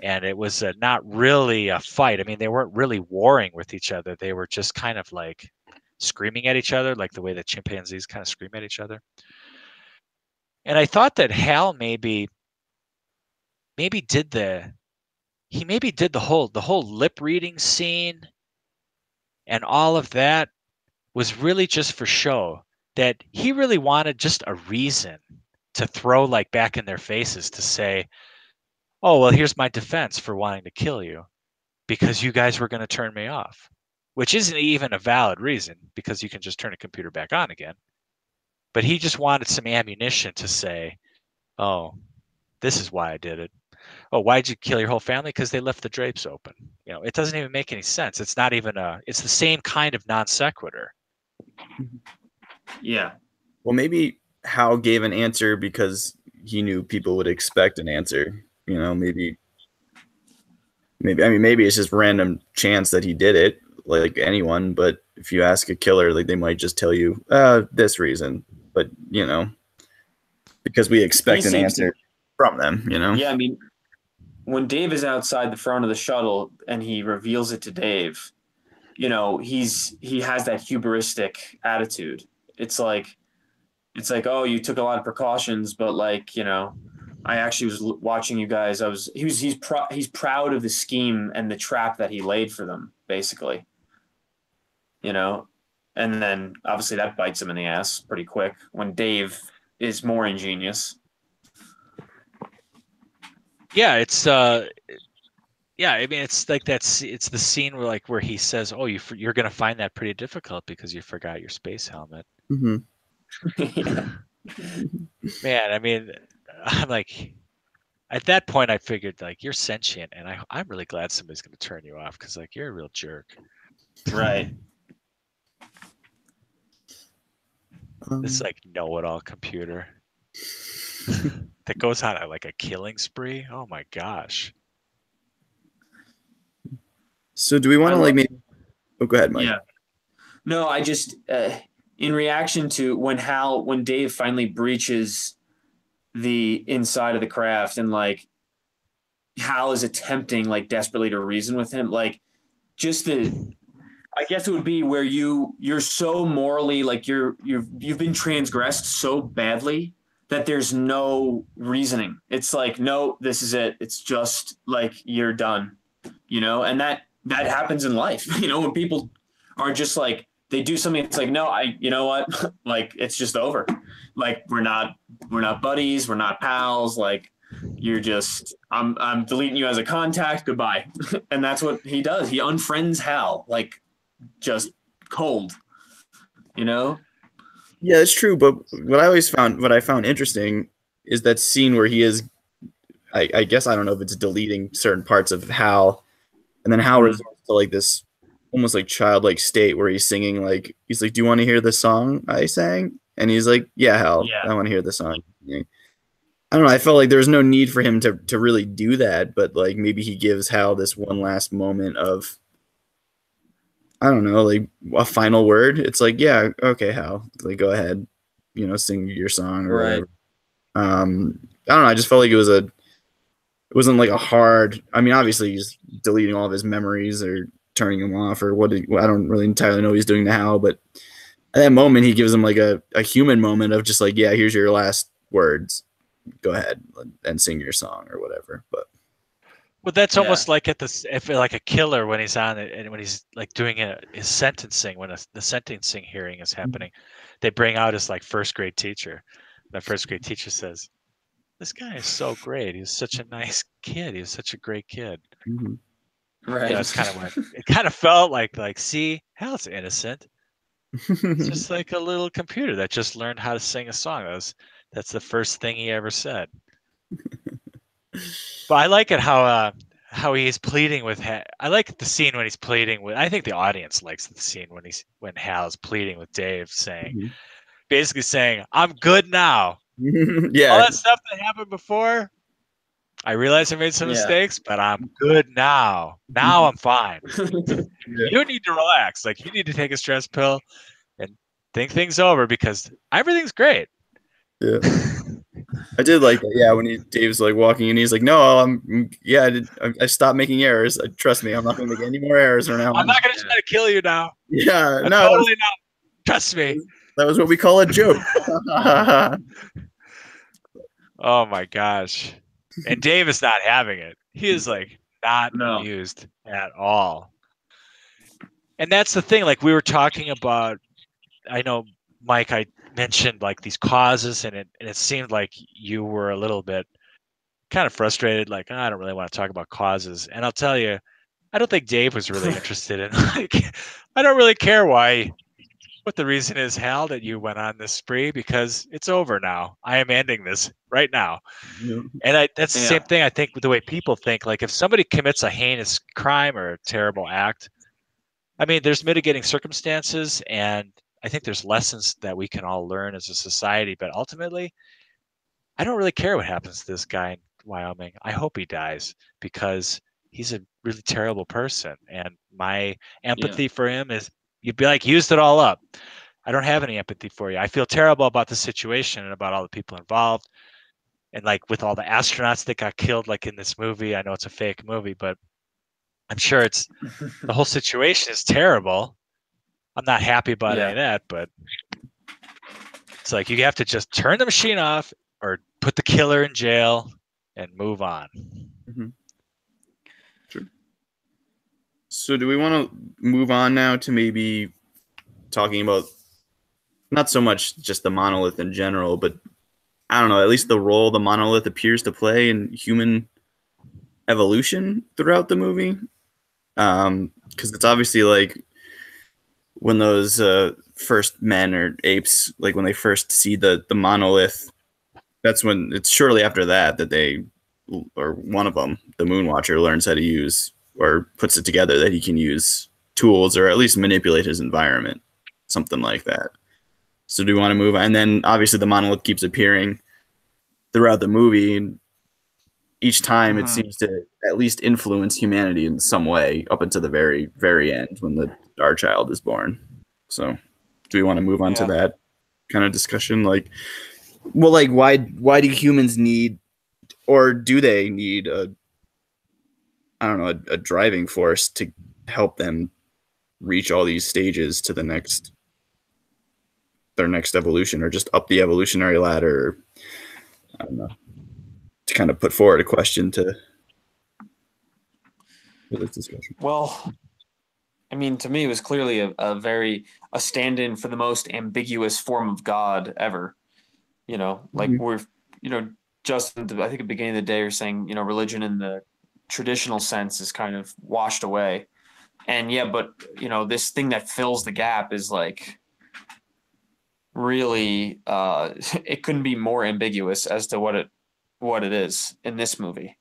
and it was not really a fight. I mean, they weren't really warring with each other. They were just kind of like screaming at each other, like the way that chimpanzees kind of scream at each other. And I thought that Hal maybe did the whole lip reading scene and all of that was really just for show, that he really wanted just a reason to throw like back in their faces to say, oh, well, here's my defense for wanting to kill you because you guys were going to turn me off, which isn't even a valid reason because you can just turn a computer back on again. But he just wanted some ammunition to say, oh, this is why I did it. Oh, why'd you kill your whole family? Because they left the drapes open. You know, it doesn't even make any sense. It's not even it's the same kind of non sequitur. Yeah. Well, maybe Hal gave an answer because he knew people would expect an answer. You know, maybe it's just random chance that he did it, like anyone. But if you ask a killer, like they might just tell you this reason. But you know, because we expect an answer from them. You know. Yeah, I mean, when Dave is outside the front of the shuttle and he reveals it to Dave, you know, he has that hubristic attitude. It's like, oh, you took a lot of precautions, but like, you know, I actually was watching you guys. He's proud of the scheme and the trap that he laid for them, basically. You know, and then obviously that bites him in the ass pretty quick when Dave is more ingenious. Yeah, it's yeah, I mean, it's like it's the scene where he says, "Oh, you're gonna find that pretty difficult because you forgot your space helmet." Mm-hmm. Man, I mean, I'm like, at that point, I figured like you're sentient, and I'm really glad somebody's gonna turn you off because like you're a real jerk. Right. This like know-it-all computer that goes on like a killing spree. Oh my gosh. So do we want to like maybe? Oh, go ahead, Mike. Yeah. No, I just in reaction to when Dave finally breaches the inside of the craft and like Hal is attempting like desperately to reason with him, like just I guess it would be where you're so morally like you've been transgressed so badly that there's no reasoning. It's like, no, this is it. It's just like you're done, you know, and that happens in life, you know, when people are just like they do something. It's like, no, you know what, like it's just over. Like we're not buddies, we're not pals. Like you're just I'm deleting you as a contact. Goodbye, and that's what he does. He unfriends Hal, like just cold, you know. Yeah, it's true. But what I found interesting is that scene where he is, I guess I don't know if it's deleting certain parts of Hal, and then Hal resorts to like this almost like childlike state where he's singing like he's like, "Do you want to hear the song I sang?" And he's like, "Yeah, Hal, Yeah. I want to hear the song." I don't know. I felt like there was no need for him to really do that, but like maybe he gives Hal this one last moment of, I don't know, like a final word. It's like, yeah, okay, Hal, like go ahead, you know, sing your song or whatever. I don't know. I just felt like it wasn't like a hard. I mean, obviously he's deleting all of his memories or turning him off or what. I don't really entirely know what he's doing to Hal, but at that moment he gives him like a human moment of just like, yeah, here's your last words. Go ahead and sing your song or whatever. But that's almost like if like a killer when he's on it and when he's like doing his sentencing, when the sentencing hearing is happening, they bring out his like first grade teacher. The first grade teacher says, "This guy is so great. He's such a nice kid. He's such a great kid." Right. That's kind of what it kind of felt like. Like, see, Hal's innocent. It's just like a little computer that just learned how to sing a song. That's the first thing he ever said. But I like it how he's pleading with. I like the scene when he's pleading with. I think the audience likes the scene when Hal's pleading with Dave, basically saying, "I'm good now." Yeah, All that stuff that happened before, I realize I made some Yeah. mistakes, but I'm good now. Now I'm fine. Yeah. You need to relax. Like you need to take a stress pill and think things over because everything's great. Yeah. I did like that. Yeah, when Dave's like walking and he's like, "No, I stopped making errors. Trust me, I'm not going to make any more errors from now I'm on." not gonna try to kill you now. Yeah, I'm no, totally not. Trust me. that was what we call a joke. Oh my gosh. And Dave is not having it. He is like not No. amused at all. And that's the thing. Like we were talking about, I know, Mike, I mentioned like these causes, and it seemed like you were a little bit kind of frustrated, like, I don't really want to talk about causes. And I'll tell you, I don't think Dave was really interested in like I don't really care what the reason is, Hal, that you went on this spree, because it's over now. I am ending this right now. Yeah. And that's the Yeah. same thing I think with the way people think. Like if somebody commits a heinous crime or a terrible act, I mean, there's mitigating circumstances, and I think there's lessons that we can all learn as a society. But ultimately, I don't really care what happens to this guy in Wyoming. I hope he dies because he's a really terrible person. And my empathy for him is, you'd be like, used it all up. I don't have any empathy for you. I feel terrible about the situation and about all the people involved. And like with all the astronauts that got killed, like in this movie, I know it's a fake movie, but I'm sure it's the whole situation is terrible. I'm not happy about any of that, but it's like you have to just turn the machine off or put the killer in jail and move on. Mhm. Sure. So do we want to move on now to maybe talking about not so much just the monolith in general, but I don't know, at least the role the monolith appears to play in human evolution throughout the movie? Because it's obviously like when those first men or apes, like when they first see the monolith, that's when it's shortly after that they, or one of them, the Moonwatcher, learns how to use or puts it together that he can use tools or at least manipulate his environment, something like that. So do we want to move on? And then obviously the monolith keeps appearing throughout the movie, and each time it seems to at least influence humanity in some way up until the very, very end when the Star Child is born. So do we want to move on to that kind of discussion? Like, well, like why do humans need, or do they need a driving force to help them reach all these stages to their next evolution, or just up the evolutionary ladder? I don't know, to kind of put forward a question for this discussion. Well, I mean, to me, it was clearly a stand-in for the most ambiguous form of God ever. You know, like Justin, I think at the beginning of the day, you're saying, religion in the traditional sense is kind of washed away. And but, this thing that fills the gap is like really, it couldn't be more ambiguous as to what it is in this movie.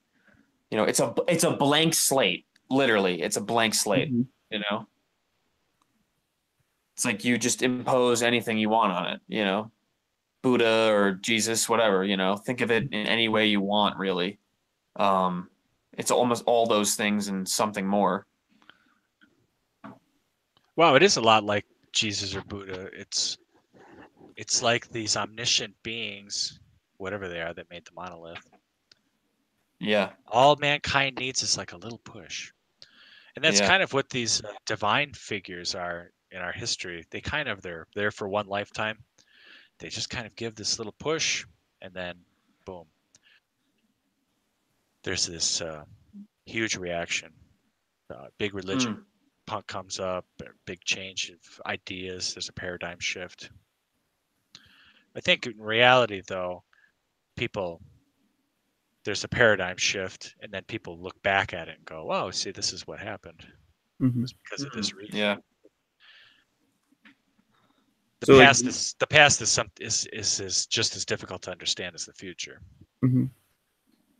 It's a blank slate. Literally, it's a blank slate. It's like you just impose anything you want on it. Buddha or Jesus, whatever. Think of it in any way you want, really. It's almost all those things and something more. Wow, it is a lot like Jesus or Buddha. It's like these omniscient beings, whatever they are, that made the monolith. Yeah. All mankind needs is like a little push. And that's kind of what these divine figures are in our history. They kind of, they're there for one lifetime. They just kind of give this little push, and then boom. There's this huge reaction. Big religion punk comes up, a big change of ideas. There's a paradigm shift. I think in reality, though, there's a paradigm shift, and then people look back at it and go, "Oh, see, this is what happened. It was because of this reason." Yeah. The past is just as difficult to understand as the future. Mm-hmm. Yeah,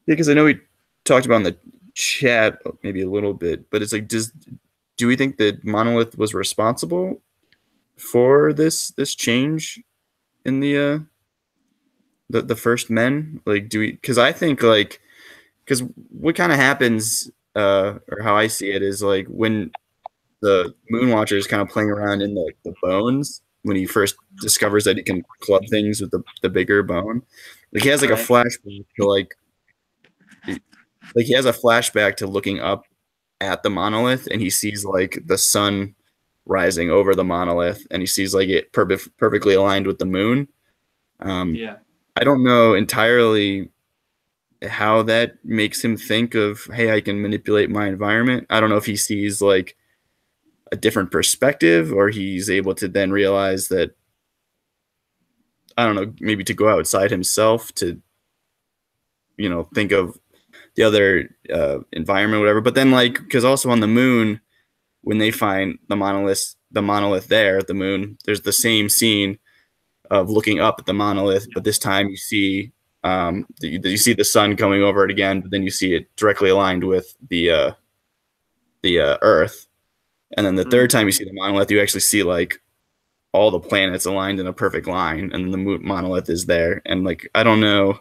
because I know we talked about in the chat maybe a little bit, but it's like, do we think that Monolith was responsible for this change in the first men? Like, do we? Because I think like because what kind of happens, or how I see it is like when the Moonwatcher is kind of playing around in the bones when he first discovers that he can club things with the bigger bone. Like he has like a Right. flashback to like he has a flashback to looking up at the monolith, and he sees like the sun rising over the monolith, and he sees like it perfectly aligned with the moon. Yeah. I don't know entirely how that makes him think of, hey, I can manipulate my environment. I don't know if he sees like a different perspective, or he's able to then realize that, I don't know, maybe to go outside himself to, think of the other environment, whatever. But then, like, because also on the moon, when they find the monolith there at the moon, there's the same scene of looking up at the monolith, but this time you see you see the sun coming over it again, but then you see it directly aligned with the Earth. And then the third time you see the monolith, you actually see like all the planets aligned in a perfect line, and the monolith is there. And like I don't know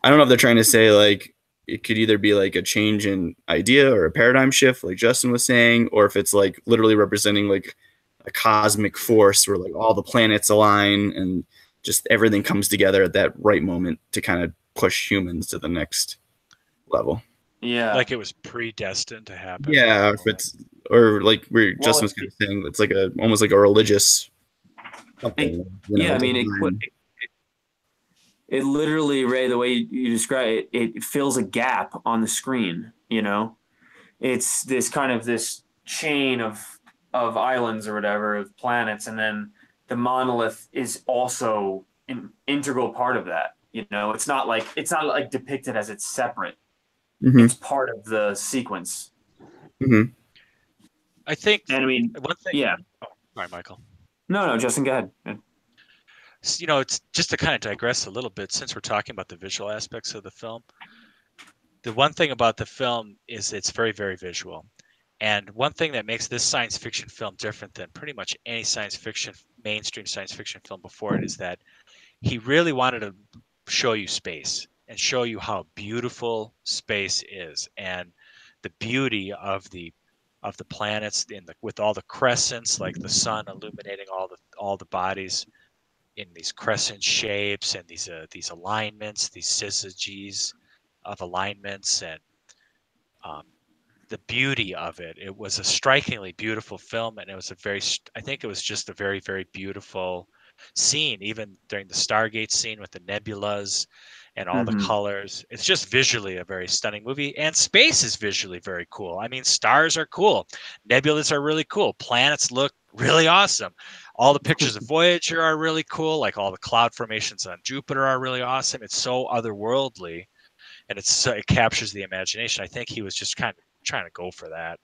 if they're trying to say like it could either be like a change in idea or a paradigm shift, like Justin was saying, or if it's like literally representing like a cosmic force where like all the planets align and just everything comes together at that right moment to kind of push humans to the next level. Yeah. Like it was predestined to happen. Yeah, if it's, or like Justin was kind of saying, it's like almost like a religious something. I mean, it literally, Ray, the way you describe it, it fills a gap on the screen. It's this kind of this chain of islands or whatever, of planets, and then the monolith is also an integral part of that. It's not like depicted as it's separate. Mm-hmm. It's part of the sequence. Mm-hmm. I think. And I mean, one thing. Yeah. Oh, sorry, Michael. No, Justin, go ahead. It's just to kind of digress a little bit, since we're talking about the visual aspects of the film. The one thing about the film is it's very, very visual. And one thing that makes this science fiction film different than pretty much any mainstream science fiction film before it is that he really wanted to show you space and show you how beautiful space is, and the beauty of the planets with all the crescents, like the sun illuminating all the bodies in these crescent shapes, and these alignments, these syzygies of alignments, and the beauty of it. It was a strikingly beautiful film, and I think it was just a very, very beautiful scene, even during the Stargate scene with the nebulas and all the colors. It's just visually a very stunning movie, and space is visually very cool. I mean, stars are cool, nebulas are really cool, planets look really awesome. All the pictures of Voyager are really cool, like all the cloud formations on Jupiter are really awesome. It's so otherworldly, and it captures the imagination. I think he was just kind of trying to go for that.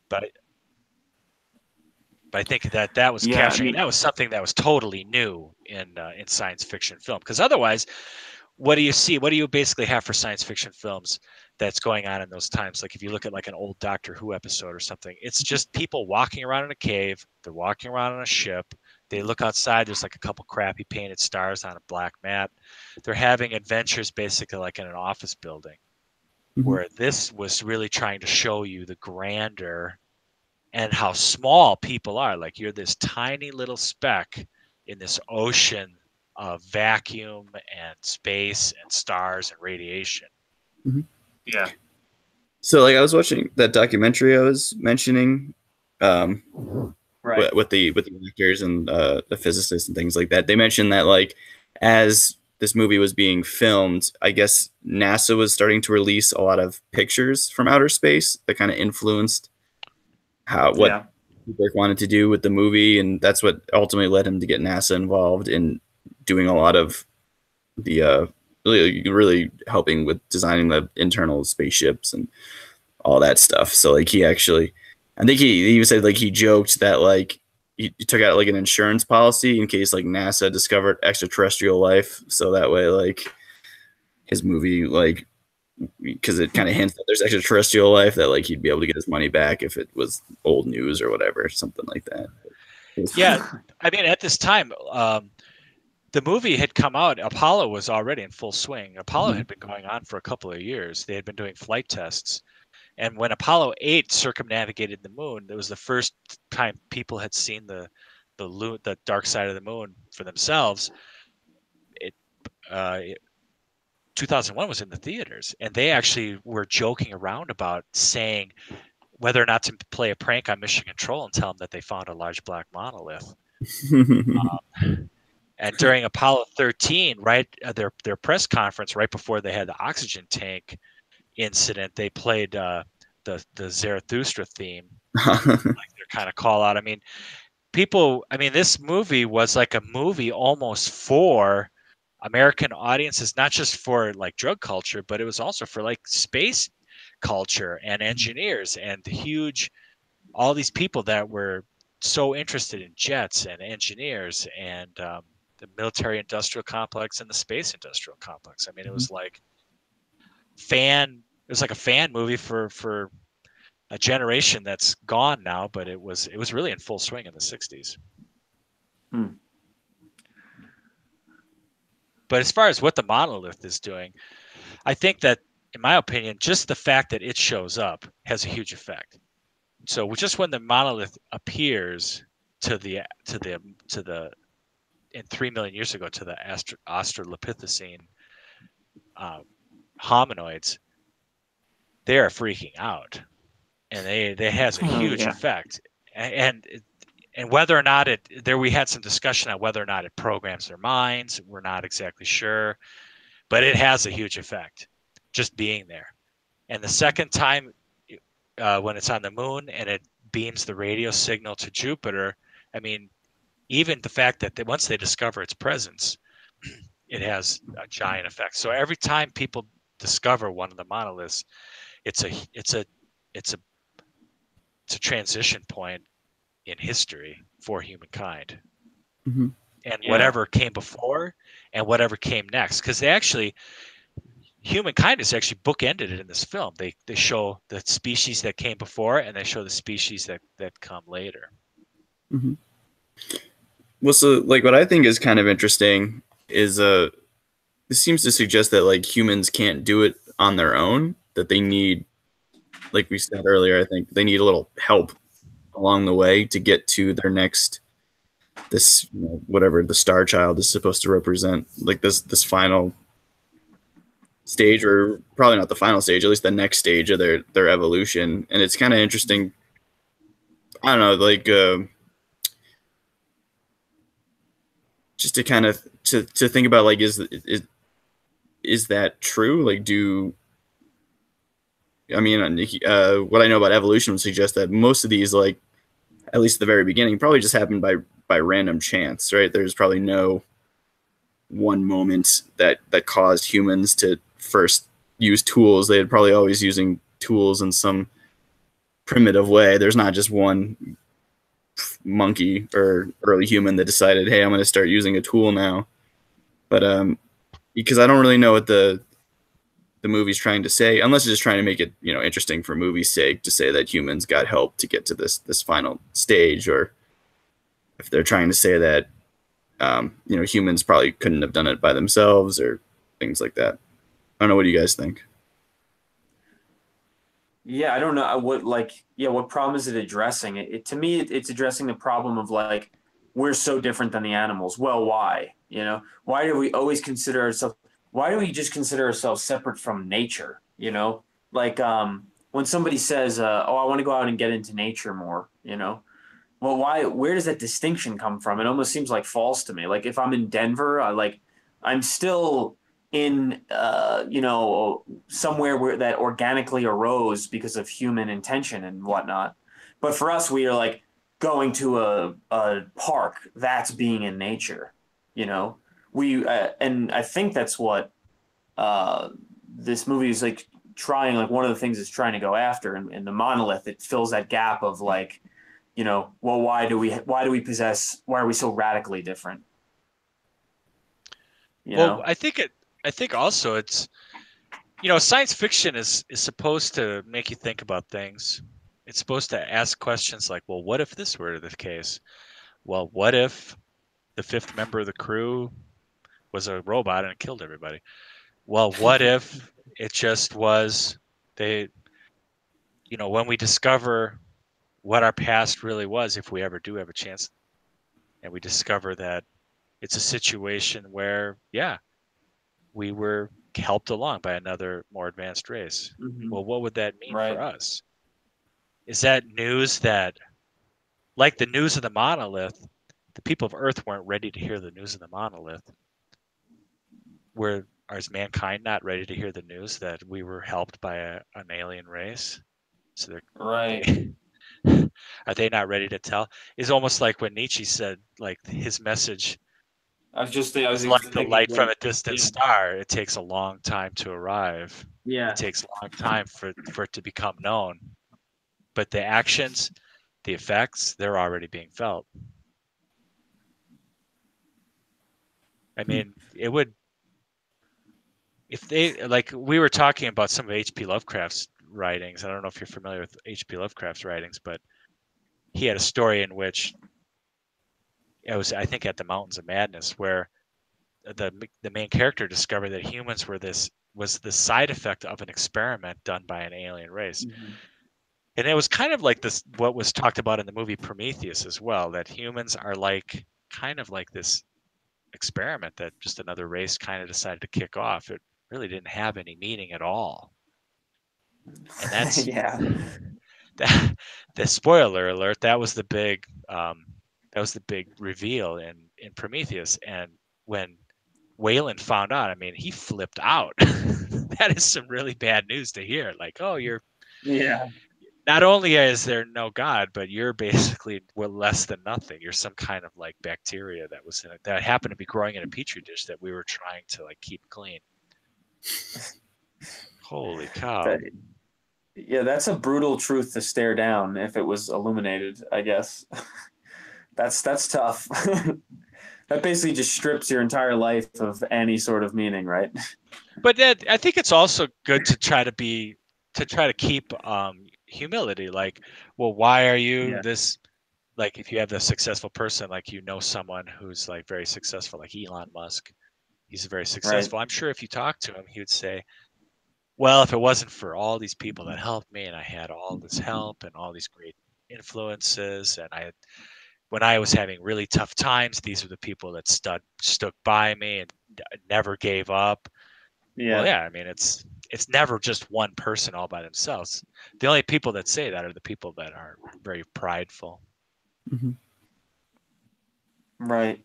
But I think that was capturing. I mean, that was something that was totally new in science fiction film. Because otherwise, what do you see? What do you basically have for science fiction films that's going on in those times? Like if you look at like an old Doctor Who episode or something, it's just people walking around in a cave. They're walking around on a ship. They look outside. There's like a couple crappy painted stars on a black mat. They're having adventures basically like in an office building. Where this was really trying to show you the grandeur and how small people are. Like you're this tiny little speck in this ocean of vacuum and space and stars and radiation. Mm-hmm. Yeah. So like I was watching that documentary I was mentioning, right, with the actors and the physicists and things like that. They mentioned that like as this movie was being filmed, I guess NASA was starting to release a lot of pictures from outer space that kind of influenced what Kubrick wanted to do with the movie, and that's what ultimately led him to get NASA involved in doing a lot of the really helping with designing the internal spaceships and all that stuff. So like he actually, I think he said like he joked that like he took out like an insurance policy in case like NASA discovered extraterrestrial life, so that way like his movie, like, because it kind of hints that there's extraterrestrial life, that like he'd be able to get his money back if it was old news or whatever, something like that. Yeah, I mean at this time the movie had come out. Apollo was already in full swing. Apollo had been going on for a couple of years. They had been doing flight tests. And when Apollo 8 circumnavigated the moon, it was the first time people had seen the dark side of the moon for themselves. It, 2001 was in the theaters, and they actually were joking around about saying whether or not to play a prank on Mission Control and tell them that they found a large black monolith. And during Apollo 13, right, their press conference right before they had the oxygen tank incident, they played the Zarathustra theme, like their kind of call out. I mean, this movie was like a movie almost for American audiences, not just for like drug culture, but it was also for like space culture and engineers and all these people that were so interested in jets and engineers and the military industrial complex and the space industrial complex. I mean, it was like a fan movie for a generation that's gone now, but it was really in full swing in the 60s. But as far as what the monolith is doing, I think that, in my opinion, just the fact that it shows up has a huge effect. So just when the monolith appears in 3 million years ago to the Australopithecine hominoids, they are freaking out, and it has a huge effect. And whether or not we had some discussion on whether or not it programs their minds. We're not exactly sure, but it has a huge effect just being there. And the second time, when it's on the moon and it beams the radio signal to Jupiter, I mean, even the fact that once they discover its presence, it has a giant effect. So every time people discover one of the monoliths, it's a transition point in history for humankind. Mm-hmm. And whatever came before and whatever came next, because humankind is actually bookended in this film. They show the species that came before and they show the species that come later. Mm-hmm. Well, so like what I think is kind of interesting is this seems to suggest that like humans can't do it on their own, that they need, like we said earlier, I think they need a little help along the way to get to their next, whatever the Star Child is supposed to represent, like this final stage, or probably not the final stage, at least the next stage of their evolution. And it's kind of interesting. I don't know, like just to kind of to think about, like, is that true? Like, what I know about evolution would suggest that most of these, like, at least at the very beginning, probably just happened by random chance, right? There's probably no one moment that caused humans to first use tools. They had probably always using tools in some primitive way. There's not just one monkey or early human that decided, hey, I'm going to start using a tool now. But because I don't really know what the movie's trying to say, unless it's just trying to make it, interesting for movie's sake, to say that humans got help to get to this final stage, or if they're trying to say that humans probably couldn't have done it by themselves or things like that. I don't know. What do you guys think? Yeah, I don't know what problem is it addressing? To me, it's addressing the problem of, like, we're so different than the animals. Well, why? Why do we always consider ourselves? Why do we just consider ourselves separate from nature? Like when somebody says, "Oh, I want to go out and get into nature more," well, why? Where does that distinction come from? It almost seems like false to me. Like if I'm in Denver, I'm still in somewhere where that organically arose because of human intention and whatnot. But for us, we are like going to a park. That's being in nature. We and I think that's what this movie is like trying. Like one of the things it's trying to go after, and the monolith, it fills that gap of like, well, why do we why are we so radically different? I think also it's, science fiction is supposed to make you think about things. It's supposed to ask questions like, well, what if this were the case? Well, what if the fifth member of the crew was a robot and it killed everybody. Well, what if it just was they, when we discover what our past really was, if we ever do have a chance, and we discover that it's a situation where, yeah, we were helped along by another more advanced race. Well, what would that mean for us? Is that news that, like the news of the monolith, the people of Earth weren't ready to hear the news of the monolith? Is mankind not ready to hear the news that we were helped by an alien race? So are they not ready to tell? It's almost like when Nietzsche said, like, his message, I was like the light from a distant star. It takes a long time to arrive. Yeah. It takes a long time for it to become known. But the actions, the effects, they're already being felt. I mean, it would, if they, like, we were talking about some of H.P. Lovecraft's writings. I don't know if you're familiar with H.P. Lovecraft's writings, but he had a story in which it was, I think, at the Mountains of Madness, where the main character discovered that humans was the side effect of an experiment done by an alien race. And it was kind of like this, what was talked about in the movie Prometheus as well, that humans are like kind of like this experiment that just another race kind of decided to kick off. It really didn't have any meaning at all. And that's the spoiler alert. That was the big reveal in Prometheus. And when Wayland found out, I mean, he flipped out. That is some really bad news to hear. Like, oh, not only is there no God, but you're basically less than nothing. You're some kind of like bacteria that was in it that happened to be growing in a petri dish that we were trying to like keep clean. Holy cow. That's a brutal truth to stare down if it was illuminated, I guess. That's tough. That basically just strips your entire life of any sort of meaning, right? But I think it's also good to try to keep humility. Like, well, why are you this? Like, if you have a successful person, like, someone who's like very successful, like Elon Musk, he's very successful. I'm sure if you talk to him, he would say, well, if it wasn't for all these people that helped me, and I had all this help and all these great influences, and when I was having really tough times, these are the people that stuck by me and never gave up. Well, I mean, it's never just one person all by themselves. The only people that say that are the people that are very prideful. Right.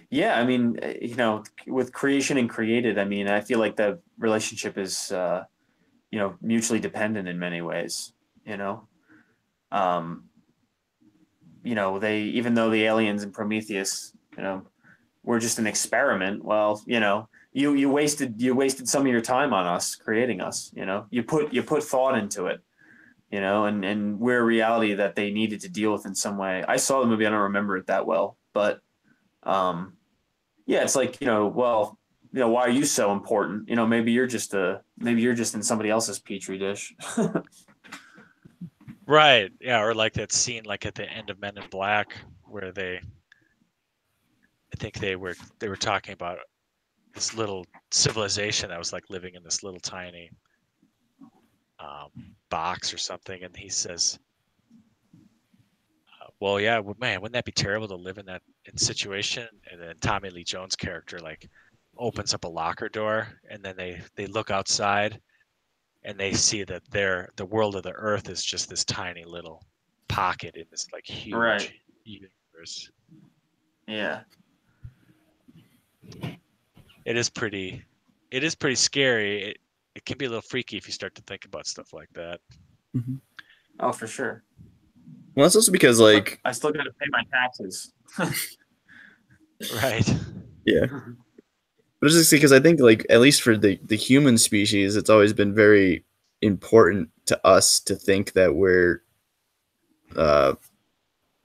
Yeah, I mean, with creation and created, I mean, I feel like the relationship is, mutually dependent in many ways. They, even though the aliens in Prometheus, were just an experiment. Well, you wasted some of your time on us, creating us. You put thought into it. And we're a reality that they needed to deal with in some way. I saw the movie, I don't remember it that well, but it's like, why are you so important? Maybe you're just in somebody else's petri dish. Right. Yeah. Or like that scene, like at the end of Men in Black, where I think they were talking about this little civilization that was like living in this little tiny box or something. And he says, well, yeah, man, wouldn't that be terrible to live in that situation? And then Tommy Lee Jones' character like opens up a locker door, and then they look outside, and they see that the world of the Earth is just this tiny little pocket in this like huge universe. Yeah. It is pretty scary. It can be a little freaky if you start to think about stuff like that. Oh, for sure. Well, that's also because, like, I still got to pay my taxes. Right. Yeah. But it's just because I think, like, at least for the human species, it's always been very important to us to think that we're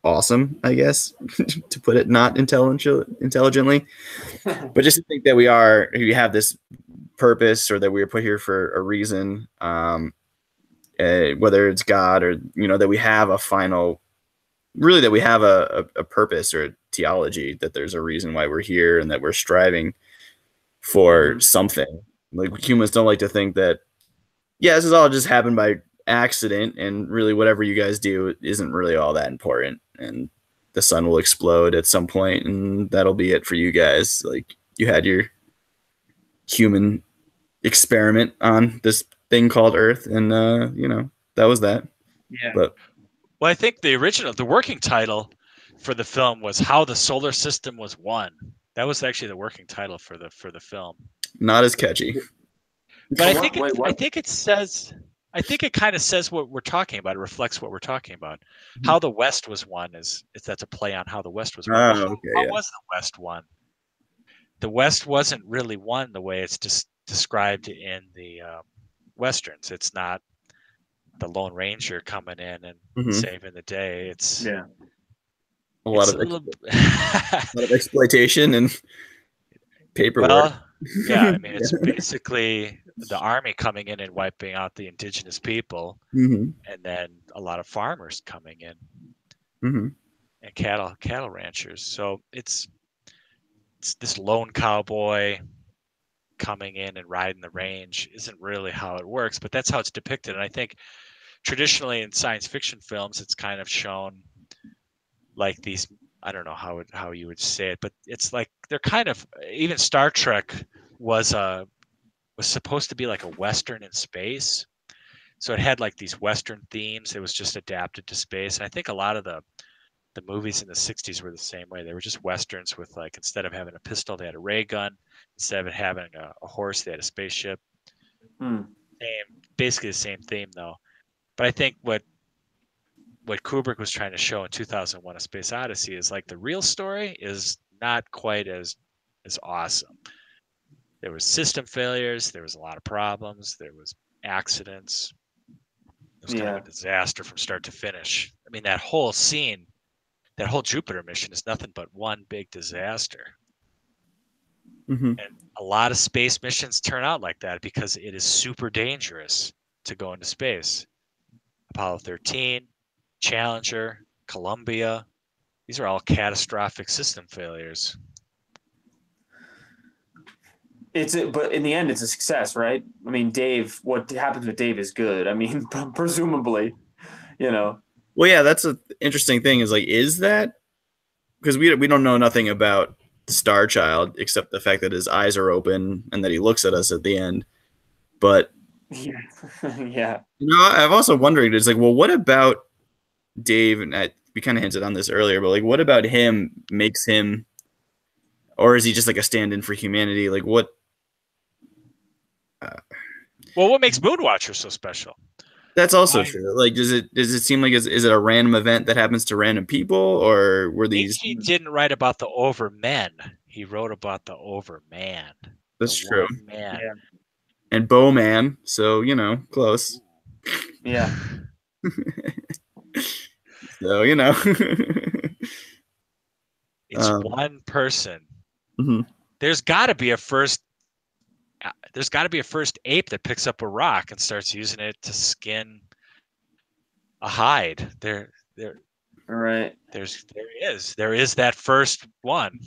awesome, I guess, to put it not intelligently. But just to think that we have this purpose, or that we were put here for a reason, whether it's God or, that we have a final, really, that we have a purpose or theology, that there's a reason why we're here and that we're striving for something. Like humans don't like to think that, yeah, this has all just happened by accident, and really whatever you guys do isn't really all that important, and the sun will explode at some point and that'll be it for you guys. Like you had your human experiment on this thing called Earth, and that was that. Yeah. But Well, I think the working title for the film was "How the Solar System Was Won." That was actually the working title for the film. not as catchy. But I think it kind of says what we're talking about. It reflects what we're talking about. How the West was won is that's a play on how the West was won. How was the West won? The West wasn't really won the way it's described in the Westerns. It's not the Lone Ranger coming in and saving the day. It's a lot of exploitation and paperwork. Well, yeah, I mean, it's basically the army coming in and wiping out the indigenous people, and then a lot of farmers coming in, and cattle ranchers. So it's this lone cowboy coming in and riding the range isn't really how it works, but that's how it's depicted. And I think traditionally in science fiction films, it's kind of shown like these. I don't know how you would say it, but it's like they're kind of, even Star Trek was supposed to be like a Western in space. So it had like these Western themes. It was just adapted to space. And I think a lot of the movies in the 60s were the same way. They were just Westerns with, like, instead of having a pistol, they had a ray gun. Instead of having a horse, they had a spaceship. Basically the same theme though. But I think what Kubrick was trying to show in 2001: A Space Odyssey is like the real story is not quite as awesome. There was system failures. There was a lot of problems. There was accidents. It was kind of a disaster from start to finish. I mean, that whole scene, that whole Jupiter mission is nothing but one big disaster. And a lot of space missions turn out like that because it is super dangerous to go into space. Apollo 13, Challenger, Columbia, these are all catastrophic system failures. But in the end, it's a success, right? I mean, Dave, what happens with Dave is good. I mean, presumably, Well, yeah, that's an interesting thing. Is that because we don't know nothing about Star Child except the fact that his eyes are open and that he looks at us at the end. But yeah. I've also wondered, it's like, well, what about Dave? And we kind of hinted on this earlier, but like, what about him makes him, or is he just like a stand-in for humanity? Like what? Well, what makes Moonwatcher so special? That's also true. Like, does it seem like is it a random event that happens to random people, or were these? He didn't write about the Overmen. He wrote about the Overman. That's true. Man. Yeah. And Bowman, so close. Yeah. So it's one person. There's got to be a first. There's got to be a first ape that picks up a rock and starts using it to skin a hide. There Right. There is that first one.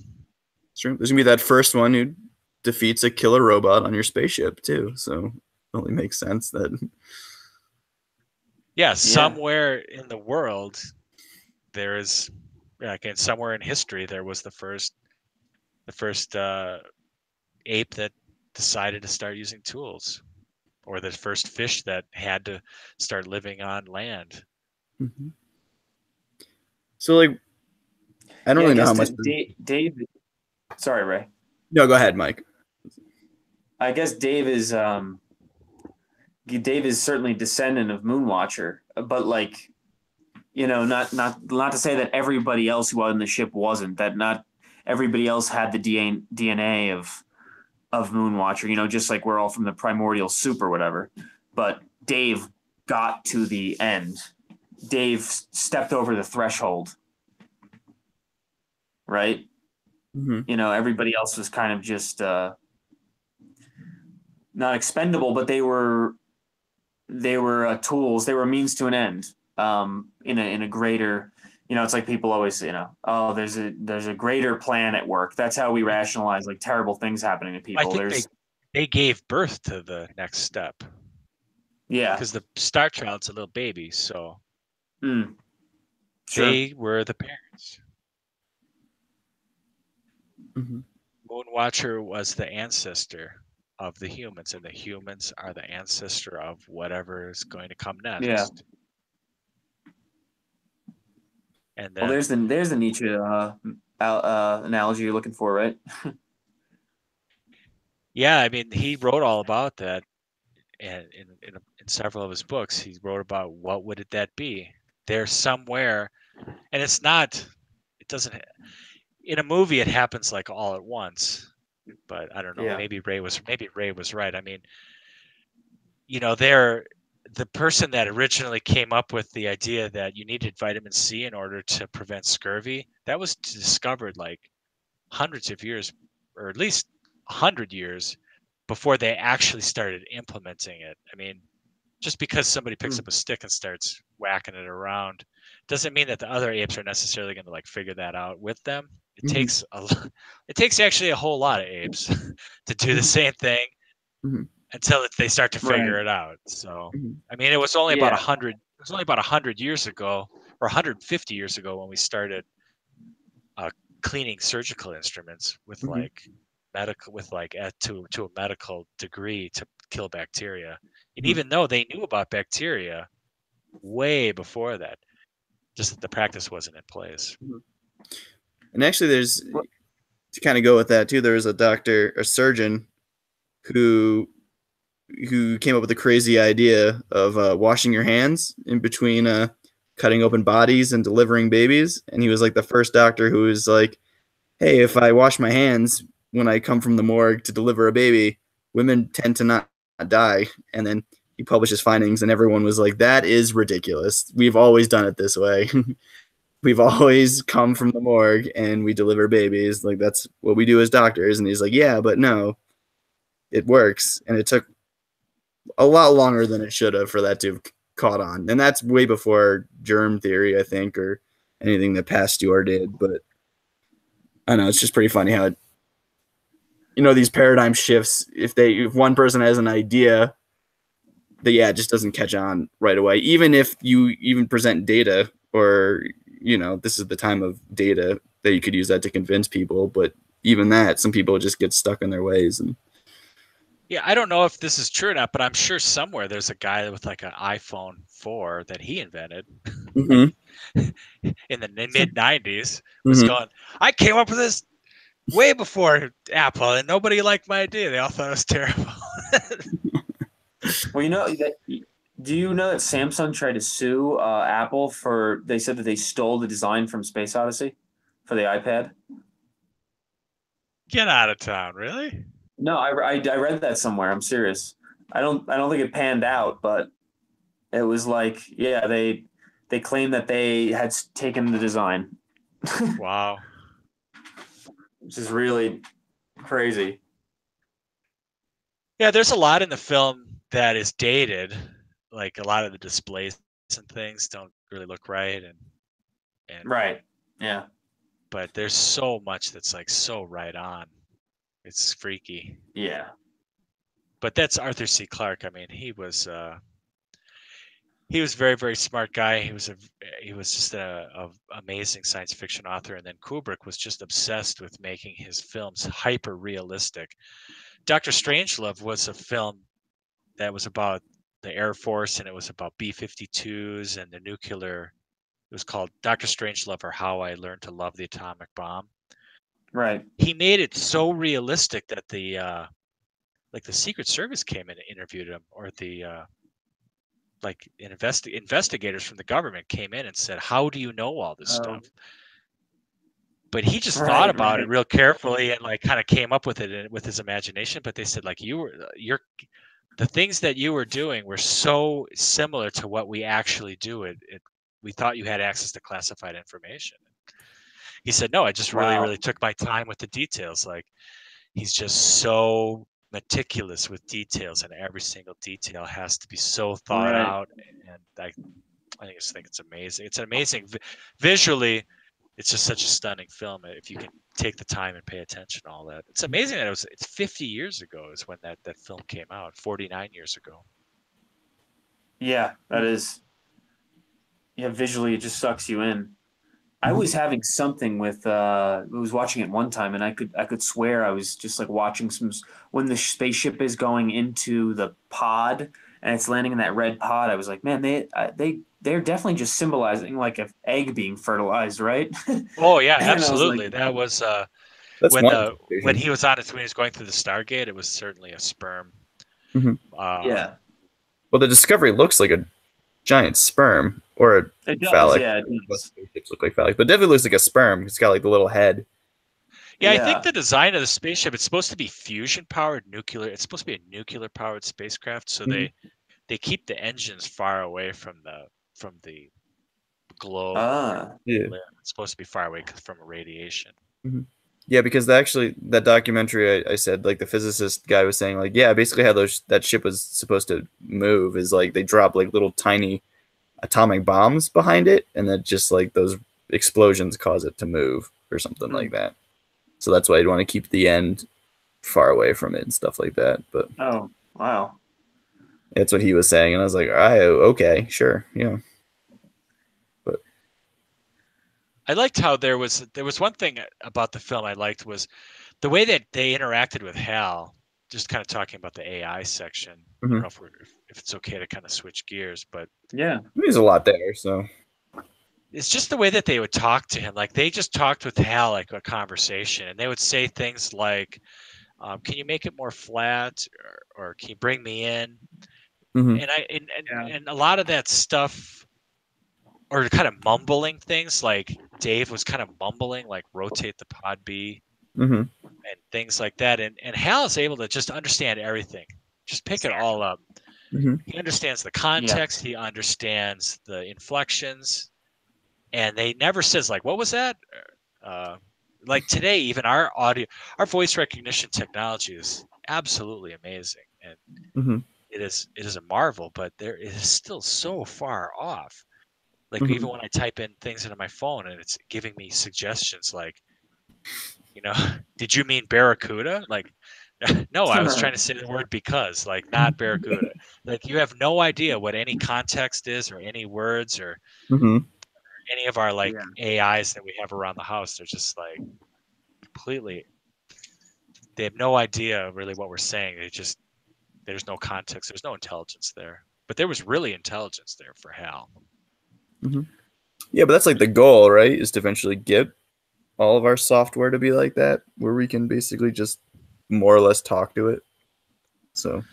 It's true. There's gonna be that first one who defeats a killer robot on your spaceship too. So it only makes sense that. Yeah, somewhere in the world, there is, somewhere in history, there was the first ape that decided to start using tools, or the first fish that had to start living on land. So, like, I don't really know how much. Dave. Sorry, Ray. No, go ahead, Mike. I guess Dave is certainly descendant of Moonwatcher, but like, not to say that everybody else who was on the ship wasn't. That not everybody else had the DNA of Moonwatcher. Just like we're all from the primordial soup or whatever. But Dave got to the end. Dave stepped over the threshold. Right? Everybody else was kind of just not expendable, but they were tools. They were a means to an end in a greater It's like people always, oh, there's a greater plan at work. That's how we rationalize like terrible things happening to I people. think they gave birth to the next step. Yeah. Because the Star Child's a little baby, so Sure. they were the parents. Mhm. Moonwatcher was the ancestor of the humans, and the humans are the ancestor of whatever is going to come next. Yeah. And Well, then there's the Nietzsche analogy you're looking for, right? yeah, I mean, he wrote all about that, and in several of his books, he wrote about what would that be. There's somewhere, and it's not. It doesn't. In a movie, it happens like all at once. But I don't know. Yeah. Maybe Ray was right. I mean, the person that originally came up with the idea that you needed vitamin C in order to prevent scurvy, that was discovered like hundreds of years, or at least 100 years before they actually started implementing it. I mean, just because somebody picks up a stick and starts whacking it around doesn't mean that the other apes are necessarily going to like figure that out with them. It takes actually a whole lot of apes to do the same thing until they start to figure it out. So, I mean, it was only about 100. It was only about 100 years ago, or 150 years ago, when we started cleaning surgical instruments with like medical, with like to a medical degree to kill bacteria. And even though they knew about bacteria way before that, just that the practice wasn't in place. And actually, there's to kind of go with that too. There was a surgeon who came up with the crazy idea of washing your hands in between cutting open bodies and delivering babies. And he was like the first doctor who was like, hey, if I wash my hands when I come from the morgue to deliver a baby, women tend to not die. And then he published his findings, and everyone was like, that is ridiculous. We've always done it this way. We've always come from the morgue and we deliver babies. Like, that's what we do as doctors. And he's like, yeah, but no, it works. And it took a lot longer than it should have for that to have caught on. And that's way before germ theory, I think, or anything that Pasteur did. But I know it's just pretty funny how these paradigm shifts, if one person has an idea that it just doesn't catch on right away, even if you even present data, or this is the time of data that you could use that to convince people, but even that, some people just get stuck in their ways. And yeah, I don't know if this is true or not, but I'm sure somewhere there's a guy with like an iPhone 4 that he invented in the mid 90s was going, I came up with this way before Apple, and nobody liked my idea. They all thought it was terrible. Well, do you know that Samsung tried to sue Apple they said that they stole the design from Space Odyssey for the iPad? Get out of town, really? No, I read that somewhere. I'm serious. I don't think it panned out, but it was like, yeah, they claimed that they had taken the design. Wow. Which is really crazy. Yeah, there's a lot in the film that is dated. Like a lot of the displays and things don't really look right, and right. Yeah. But there's so much that's like so right on. It's freaky. Yeah. But that's Arthur C. Clarke. I mean, he was a very, very smart guy. He was just a amazing science fiction author. And then Kubrick was just obsessed with making his films hyper realistic. Dr. Strangelove was a film that was about the Air Force, and it was about B-52s and the nuclear. It was called Dr. Strangelove, or How I Learned to Love the Atomic Bomb. Right. He made it so realistic that the Secret Service came in and interviewed him, or the investigators from the government came in and said, how do you know all this stuff? But he just thought about it real carefully and like kind of came up with it with his imagination. But they said, like, the things that you were doing were so similar to what we actually do. We thought you had access to classified information. He said, no, I just really took my time with the details. Like, he's just so meticulous with details, and every single detail has to be so thought out. And I just think it's amazing. It's an amazing visually. It's just such a stunning film. If you can take the time and pay attention to all that, it's amazing that it's 50 years ago is when that film came out. 49 years ago. Yeah, that is. Yeah, visually it just sucks you in. I was having something with I was watching it one time and I could swear I was just like watching when the spaceship is going into the pod and it's landing in that red pod. I was like, man, they're definitely just symbolizing like an egg being fertilized, right? Oh yeah, And I was absolutely. like, That was That's when one when he was on it, when he was going through the Stargate, it was certainly a sperm. Mhm. yeah, Well, the Discovery looks like a giant sperm or a it does. phallic. Yeah, it Most does. spaceships look like phallic, but it definitely looks like a sperm. It's got like the little head. Yeah, I Yeah. think the design of the spaceship, it's supposed to be fusion powered nuclear. It's supposed to be a nuclear powered spacecraft, so Mhm. they keep the engines far away from the globe. Ah, Yeah. It's supposed to be far away from radiation. Yeah, because that documentary I said, like the physicist guy was saying, like, yeah, basically how that ship was supposed to move is like they drop like little tiny atomic bombs behind it, and then just like those explosions cause it to move or something like that. So that's why you'd want to keep the end far away from it and stuff like that. But oh, wow. that's what he was saying, and I was like, okay, sure, yeah. I liked how there was one thing about the film I liked was the way that they interacted with Hal. Just kind of talking about the AI section. I don't know if it's okay to kind of switch gears, but Yeah. There's a lot there, so it's just the way that they would talk to him. Like they just talked with Hal like a conversation, and they would say things like, "Can you make it more flat?" or "Can you bring me in?" Mhm. And a lot of that stuff, or kind of mumbling things, like Dave was kind of mumbling, like rotate the pod B Mhm. and things like that. And Hal is able to just understand everything, just pick it all up. Mhm. He understands the context, he understands the inflections, and they never says like, "What was that?" Like today, even our voice recognition technology is absolutely amazing, and Mhm. it is a marvel. But it is still so far off. Like Mhm. even when I type in things into my phone and it's giving me suggestions like, did you mean barracuda? Like, no, I was trying to say the word because, like, not barracuda. Like you have no idea what any context is or any words or Mhm. any of our like Yeah. AIs that we have around the house. They're just like completely, they have no idea really what we're saying. There's no context. There's no intelligence there. But there was really intelligence there for Hal. Yeah, but that's like the goal, right? Is to eventually get all of our software to be like that, where we can basically just more or less talk to it. So,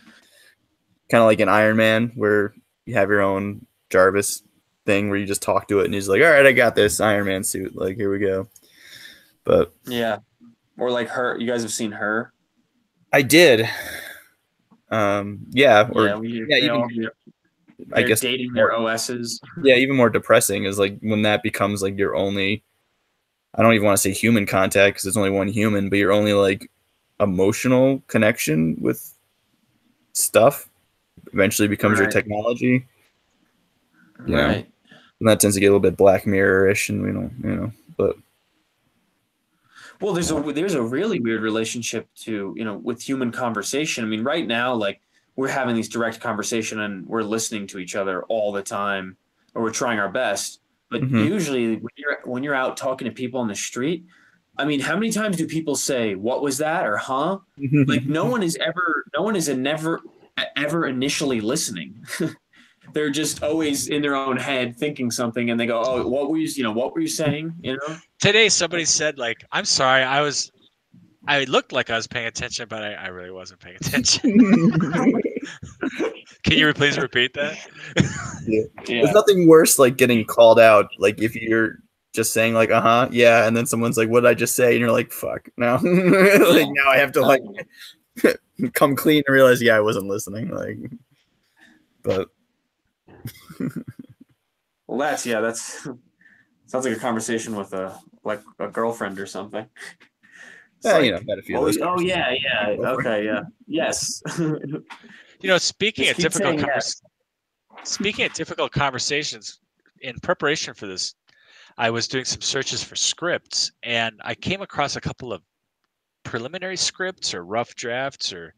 kind of like in Iron Man, where you have your own Jarvis thing where you just talk to it, and he's like, "All right, I got this Iron Man suit. Like, here we go." But Yeah. Or like Her. You guys have seen Her? I did. Yeah, or Yeah. even I They're guess dating more, their OSs. yeah, even more depressing is like when that becomes like your only. I don't even want to say human contact because it's only one human, but your only like emotional connection with stuff eventually becomes your Right. technology. You know, Right. and that tends to get a little bit Black Mirror-ish, and but Well, there's a really weird relationship to, with human conversation. I mean, right now, like we're having these direct conversation and we're listening to each other all the time, or we're trying our best. But Mhm. usually when you're out talking to people on the street, I mean, how many times do people say, "What was that?" or "Huh?" Like no one is never ever initially listening. They're just always in their own head thinking something, and they go, "Oh, what were you saying?" Today, somebody said, like, "I'm sorry, I looked like I was paying attention, but I really wasn't paying attention." Can you please repeat that? Yeah. Yeah. There's nothing worse like getting called out. Like if you're just saying like yeah, and then someone's like, "What did I just say?" and you're like, "Fuck, no." Like now I have to like come clean and realize, yeah, I wasn't listening. Like, but Well, that's sounds like a conversation with a girlfriend or something. It's yeah, like, I've had a few of those. yeah, okay, yeah, yes. Speaking Just of keep saying yes. speaking of difficult conversations, in preparation for this, I was doing some searches for scripts, and I came across a couple of preliminary scripts or rough drafts or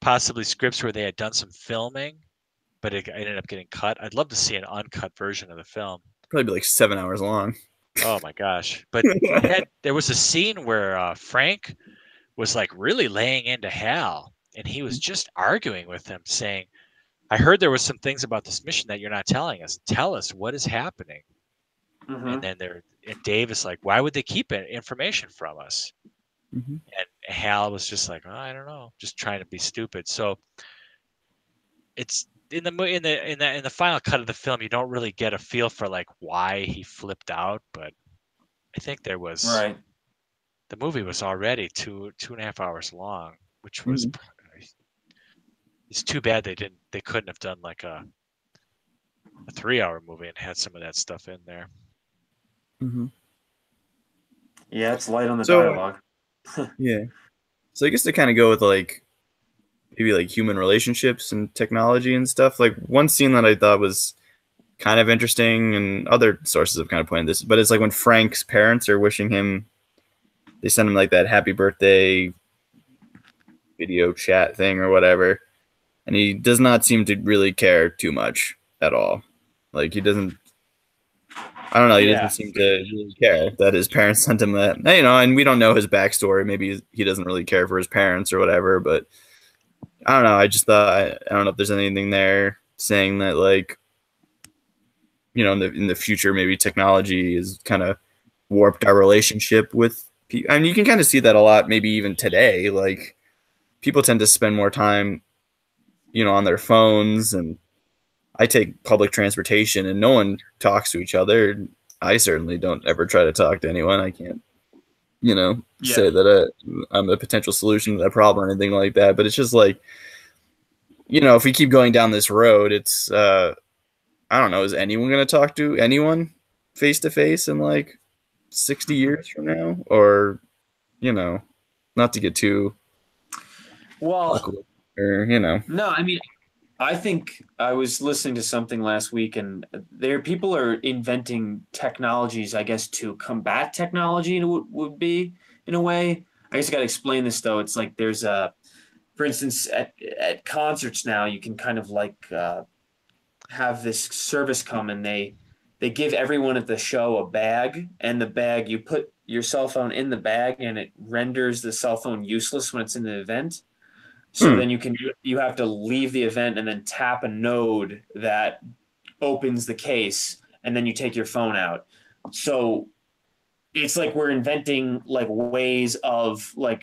possibly scripts where they had done some filming, but it ended up getting cut. I'd love to see an uncut version of the film. Probably be like 7 hours long. Oh my gosh. But there was a scene where Frank was like really laying into Hal, and he was just arguing with him, saying, I heard there was some things about this mission that you're not telling us. Tell us what is happening. And then and Dave is like, why would they keep information from us? And Hal was just like, oh, I don't know, just trying to be stupid. So it's in the final cut of the film, you don't really get a feel for like why he flipped out, but I think there was the movie was already 2.5 hours long, which was it's too bad they couldn't have done like a 3-hour movie and had some of that stuff in there. Yeah, it's light on the dialogue. Yeah. So I guess to kind of go with like maybe like human relationships and technology and stuff, like one scene that I thought was kind of interesting, and other sources have kind of pointed this, but it's like when Frank's parents are wishing him, they send him like that happy birthday video chat thing or whatever, and he does not seem to really care too much at all. Like he doesn't, I don't know, he doesn't seem to really care that his parents sent him that, you know, and we don't know his backstory. Maybe he doesn't really care for his parents or whatever, but I don't know. I just thought, I don't know if there's anything there saying that, like, you know, in the future, maybe technology has kind of warped our relationship with people. I mean, you can kind of see that a lot, maybe even today. Like, people tend to spend more time, you know, on their phones, and I take public transportation and no one talks to each other. I certainly don't ever try to talk to anyone. I can't, you know, say that I'm a potential solution to that problem or anything like that. But it's just like, you know, if we keep going down this road, it's, I don't know, is anyone going to talk to anyone face to face in like 60 years from now? Or, you know, not to get too, well, or, you know. No, I mean, I think I was listening to something last week, and people are inventing technologies, I guess, to combat technology. Would be in a way. I guess I got to explain this though. It's like there's for instance, at concerts now, you can kind of like have this service come, and they give everyone at the show a bag, and the bag, you put your cell phone in the bag, and it renders the cell phone useless when it's in the event. So then you have to leave the event and then tap a node that opens the case, and then you take your phone out. So it's like we're inventing like ways of like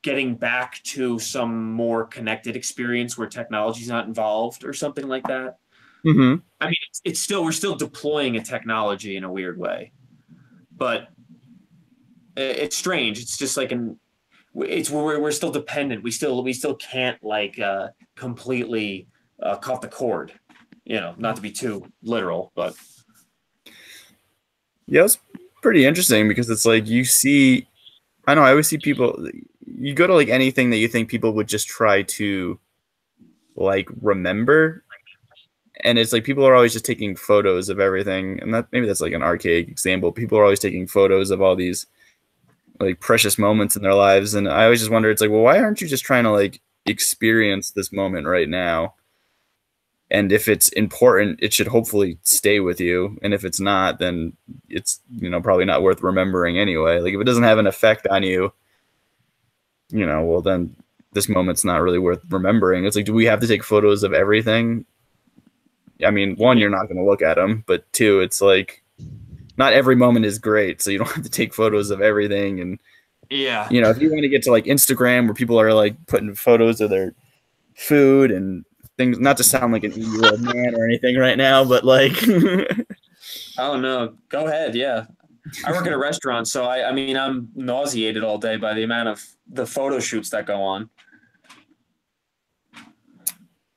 getting back to some more connected experience where technology is not involved or something like that. I mean, we're still deploying a technology in a weird way, but it's strange. It's just like we're still dependent. We still can't like completely cut the cord, you know, not to be too literal, but yeah, it's pretty interesting because it's like you see, I know I always see people, you go to like anything that you think people would just try to like remember, and it's like people are always just taking photos of everything, and that maybe that's like an archaic example. People are always taking photos of all these like precious moments in their lives, and I always just wonder, it's like, well, why aren't you just trying to like experience this moment right now? And if it's important, it should hopefully stay with you, and if it's not, then it's, you know, probably not worth remembering anyway. Like if it doesn't have an effect on you, you know, well then this moment's not really worth remembering. It's like, do we have to take photos of everything? I mean, one, you're not going to look at them, but two, it's like, not every moment is great, so you don't have to take photos of everything. And yeah, you know, if you want to get to like Instagram where people are like putting photos of their food and things, not to sound like an 80-year-old man or anything right now, but like oh no, go ahead. Yeah, I work at a restaurant, so I mean, I'm nauseated all day by the amount of the photo shoots that go on.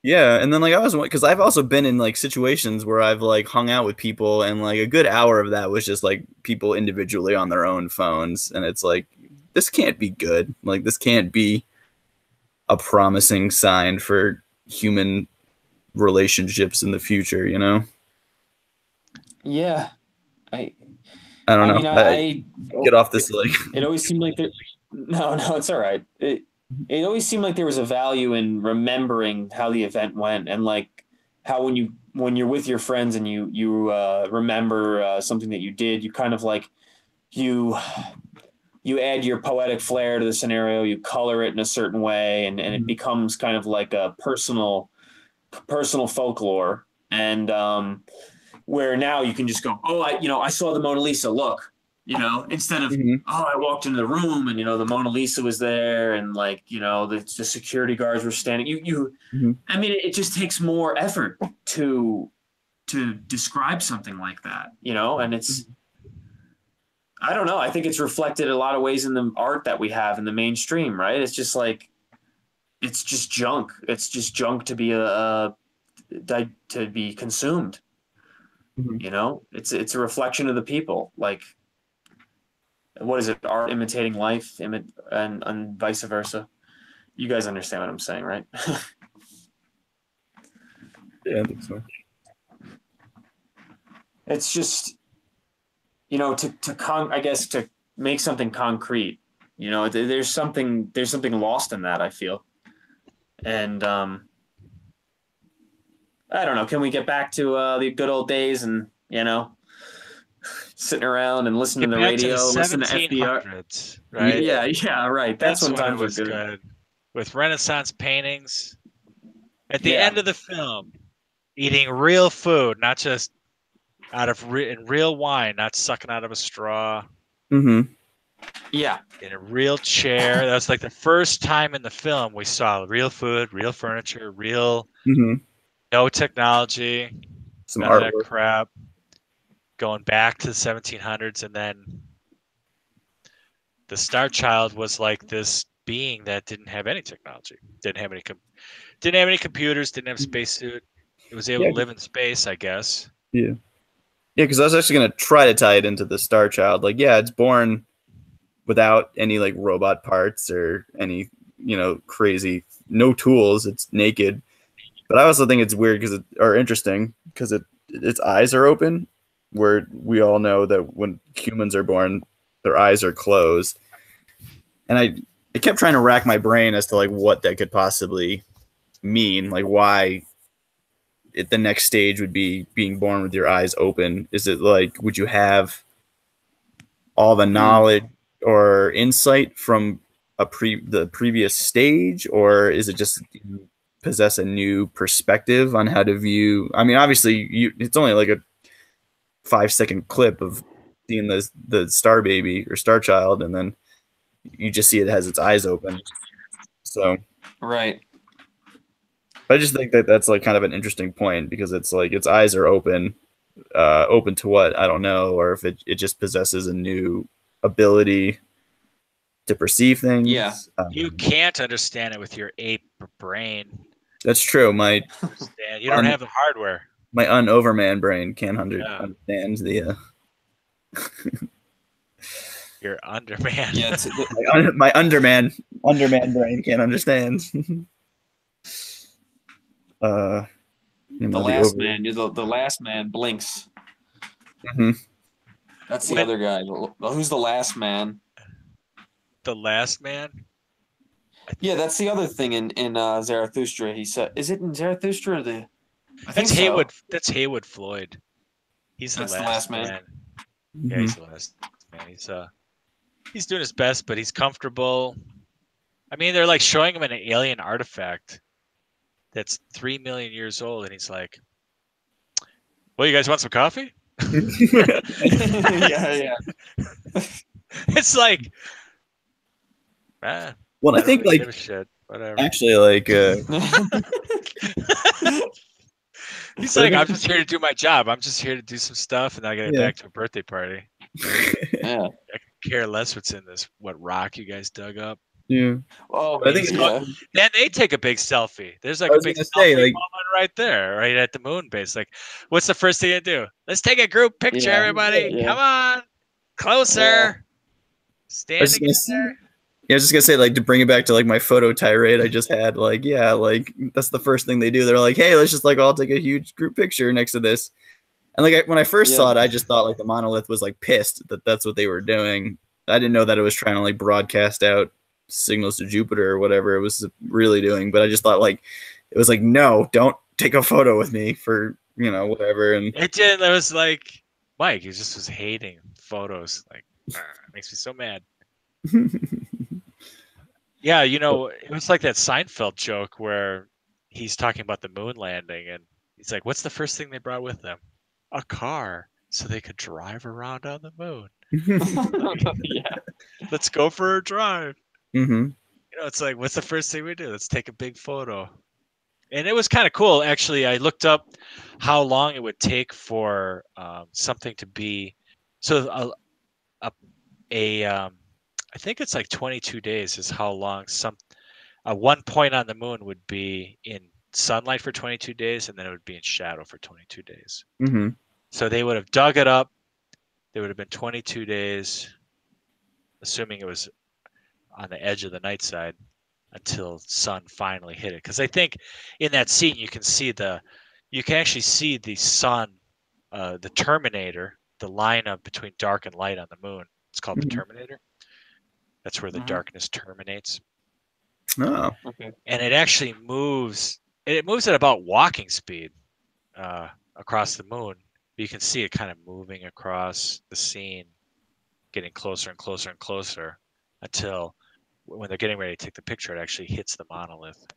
Yeah, and then like I was, because I've also been in like situations where I've like hung out with people, and like a good hour of that was just like people individually on their own phones, and it's like, this can't be good. Like this can't be a promising sign for human relationships in the future, you know? Yeah, I I don't I know. mean I get off this like it always seemed like there. No, it's all right. It always seemed like there was a value in remembering how the event went, and like how when you're with your friends and you remember something that you did, you kind of like you you add your poetic flair to the scenario, you color it in a certain way, and it becomes kind of like a personal folklore. And where now you can just go, oh, I saw the Mona Lisa. Look, instead of Mhm. oh, I walked into the room and the Mona Lisa was there, and like the security guards were standing. Mhm. I mean, it just takes more effort to describe something like that, and it's. I don't know. I think it's reflected in a lot of ways in the art that we have in the mainstream, right? It's just like it's just junk. It's just junk to be to be consumed. Mhm. It's a reflection of the people. Like, what is it? Art imitating life, and vice versa. You guys understand what I'm saying, right? Yeah, I think so. It's just I guess to make something concrete. There's something lost in that, I feel. And I don't know. Can we get back to the good old days and sitting around and listening Get to the back to the radio, listen to FDR? 1700s, right? Yeah, yeah, right. That's That's when when it times were was good. good. With Renaissance paintings. At the Yeah, end of the film, eating real food, not just out of real wine, not sucking out of a straw, Mm-hmm. yeah, in a real chair. That was like the first time in the film we saw real food, real furniture, real Mm-hmm. no technology, Some none of that artwork. crap. Going back to the 1700s, and then the Star Child was like this being that didn't have any technology, didn't have any computers, didn't have a spacesuit. It was able Yeah. to live in space, I guess. Yeah. Yeah, because I was actually gonna try to tie it into the Star Child. Like, yeah, it's born without any like robot parts or any, crazy no tools. It's naked. But I also think it's weird or interesting because its eyes are open, where we all know that when humans are born, their eyes are closed. And I kept trying to rack my brain as to like what that could possibly mean, like why the next stage would be being born with your eyes open. Is it like would you have all the knowledge or insight from the previous stage, or is it just you possess a new perspective on how to view? I mean, obviously, it's only like a 5-second clip of seeing the star baby or star child, and then you just see it has its eyes open. So, right. I just think that that's like kind of an interesting point because it's like its eyes are open, open to what I don't know, or if it just possesses a new ability to perceive things. Yeah. You can't understand it with your ape brain. That's true. You don't have the hardware. My un-overman brain can't Yeah. understand the. Your underman. Yeah, my underman brain can't understand. the last man. The last man blinks. Mm-hmm. That's the other guy. Who's the last man? The last man? Yeah, that's the other thing in Zarathustra. He said, "Is it in Zarathustra or the?" I think That's so. Haywood. That's Haywood Floyd. He's the last man. Mm-hmm. Yeah, he's the last man. He's doing his best, but he's comfortable. I mean, they're like showing him an alien artifact that's 3 million years old, and he's like, "Well, you guys want some coffee?" yeah. It's like, well, I think really like give a shit. Whatever. actually like He's like, I'm just here to do my job. I'm just here to do some stuff, and then I gotta get Yeah. back to a birthday party. Yeah. I could care less what's in this. What rock you guys dug up? yeah. Oh, I think it's yeah. Then they take a big selfie. There's like I a was big gonna selfie say, like- moment right there, right at the moon base. Like, what's the first thing you do? Let's take a group picture, Yeah. everybody. Yeah. Come on, closer. Yeah. Standing in there. Yeah, I was just gonna say, like, to bring it back to like my photo tirade I just had, like, yeah, like that's the first thing they do. They're like, hey, let's just like all take a huge group picture next to this. And like when I first Yeah. saw it, I just thought like the monolith was like pissed that that's what they were doing. I didn't know that it was trying to like broadcast out signals to Jupiter or whatever it was really doing. But I just thought like it was like, no, don't take a photo with me for whatever. And It did. It was like Mike. He just was hating photos. Like, it makes me so mad. Yeah, it was like that Seinfeld joke where he's talking about the moon landing, and he's like, "What's the first thing they brought with them? A car, so they could drive around on the moon. Yeah. Let's go for a drive." hmm It's like, what's the first thing we do? Let's take a big photo. And it was kind of cool, actually. I looked up how long it would take for something to be. So I think it's like 22 days is how long one point on the moon would be in sunlight for 22 days, and then it would be in shadow for 22 days. hmm So they would have dug it up. There would have been 22 days, assuming it was on the edge of the night side, until sun finally hit it. Because I think in that scene you can actually see the sun, the Terminator, the line of between dark and light on the moon. It's called the Terminator. That's where the darkness terminates. Oh. Okay. And it actually moves. It moves at about walking speed across the moon. You can see it kind of moving across the scene, getting closer and closer and closer until when they're getting ready to take the picture, it actually hits the monolith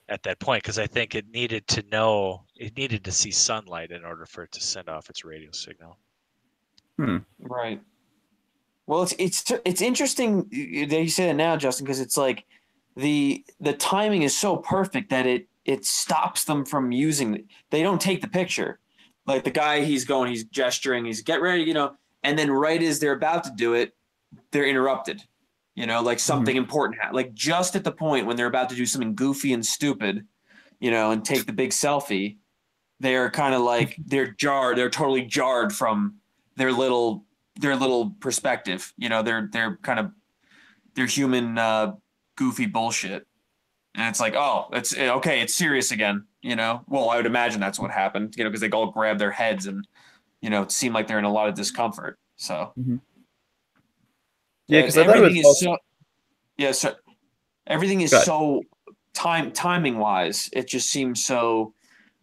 at that point. Because I think it needed to see sunlight in order for it to send off its radio signal. Right. Well, it's interesting that you say that now, Justin, because it's like the timing is so perfect that it stops them from using. They don't take the picture. Like the guy, he's gesturing, he's get ready, and then right as they're about to do it, they're interrupted. Like something important like just at the point when they're about to do something goofy and stupid, and take the big selfie, they're kind of like they're totally jarred from their little perspective. They're kind of their human goofy bullshit. And it's like, oh, it's okay, it's serious again, Well, I would imagine that's what happened, because they all grab their heads and, it seemed like they're in a lot of discomfort. So yeah, because everything is so everything is so timing wise, it just seems so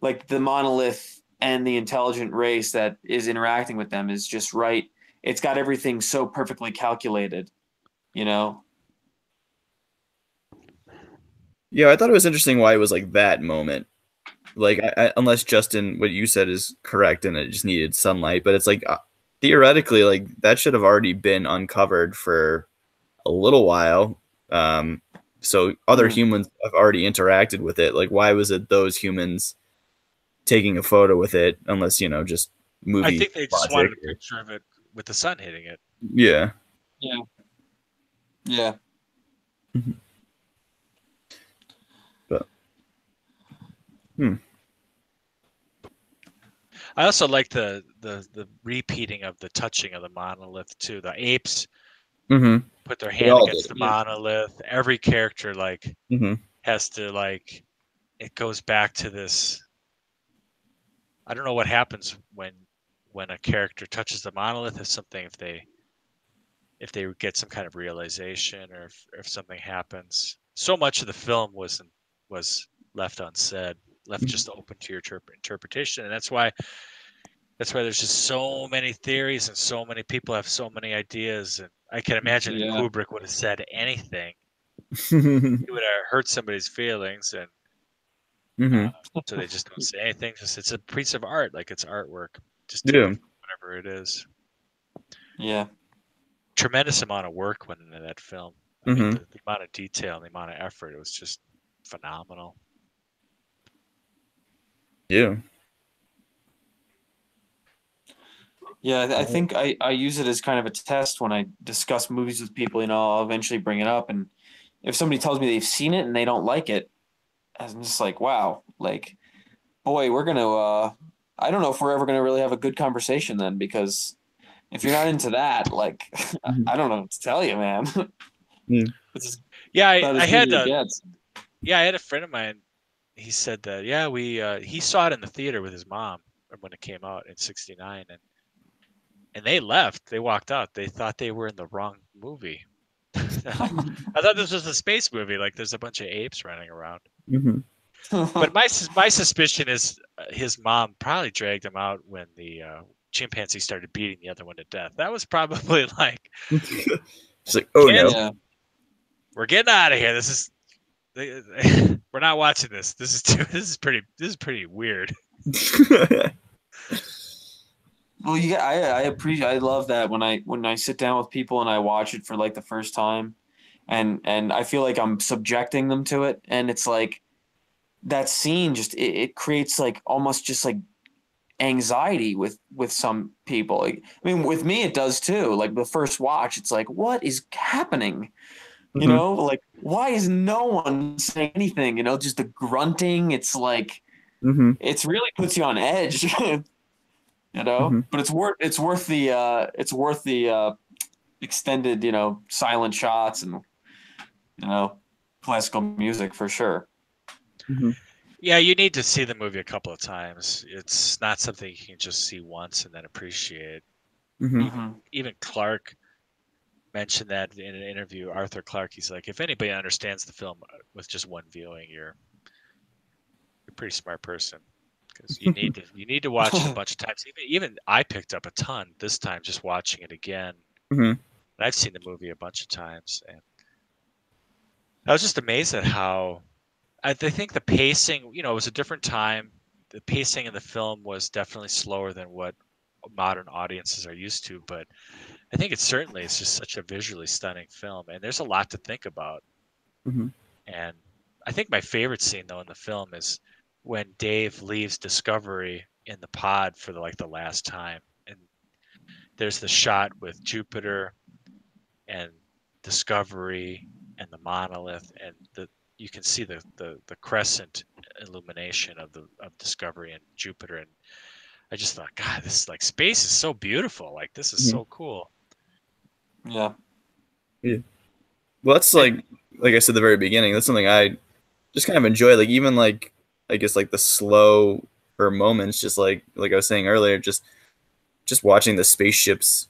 like the monolith and the intelligent race that is interacting with them is just right. It's got everything so perfectly calculated, Yeah, I thought it was interesting why it was like that moment. Like, unless Justin, what you said is correct, and it just needed sunlight, but it's like theoretically, like that should have already been uncovered for a little while. So other humans have already interacted with it. Like, why was it those humans taking a photo with it? Unless just movie. I think they just wanted a picture of it with the sun hitting it. Yeah. Yeah. But I also like the repeating of the touching of the monolith too. The apes put their hand against the monolith. Every character has to it goes back to this. I don't know what happens when a character touches the monolith. If they get some kind of realization, or if something happens. So much of the film was left unsaid, left just open to your interpretation, and that's why there's just so many theories and so many people have so many ideas. And I can imagine if Kubrick would have said anything, he would have hurt somebody's feelings, and so they just don't say anything. Just it's a piece of art, like it's artwork. Just do whatever it is. Yeah. Tremendous amount of work went into that film. I mean, the amount of detail and the amount of effort, it was just phenomenal. Yeah, I think I use it as kind of a test when I discuss movies with people. I'll eventually bring it up, and if somebody tells me they've seen it and they don't like it, I'm just like, wow, like, boy, we're gonna. I don't know if we're ever gonna really have a good conversation then, because if you're not into that, like, I don't know what to tell you, man. I had a friend of mine. He said that he saw it in the theater with his mom, when it came out in '69, and they left. They walked out. They thought they were in the wrong movie. I thought this was a space movie. Like there's a bunch of apes running around. Mm-hmm. But my suspicion is his mom probably dragged him out when the chimpanzee started beating the other one to death. That was probably like, It's like, oh Kids, no. Yeah. we're getting out of here. This is we're not watching this. This is pretty weird. Well, I appreciate. I love that when I sit down with people and I watch it for like the first time, and I feel like I'm subjecting them to it, and it's like that scene just it creates like almost just like anxiety with some people. Like, I mean, with me it does too. Like the first watch, it's like, what is happening? You Mhm. know, like why is no one saying anything? You know, just the grunting. It's like Mm-hmm. it's really puts you on edge. You know, Mhm. but it's worth the extended, you know, silent shots and, you know, classical music for sure. Mm-hmm. Yeah, you need to see the movie a couple of times. It's not something you can just see once and then appreciate. Mm-hmm. Even Clark mentioned that in an interview. Arthur Clark, he's like, if anybody understands the film with just one viewing, you're a pretty smart person, because you need to watch it a bunch of times. Even I picked up a ton this time just watching it again. Mhm. And I've seen the movie a bunch of times, and I was just amazed at how I think the pacing. You know, it was a different time. The pacing in the film was definitely slower than what modern audiences are used to, but I think it's just such a visually stunning film, and there's a lot to think about. Mhm. And I think my favorite scene though in the film is when Dave leaves Discovery in the pod for the last time, and there's the shot with Jupiter and Discovery and the monolith, and you can see the crescent illumination of Discovery and Jupiter, and I just thought, God, this like space is so beautiful. Like this is Mhm. so cool. Yeah. Well, that's like I said at the very beginning. That's something I just kind of enjoy. Like even like I guess like the slow or moments, just like I was saying earlier, just watching the spaceships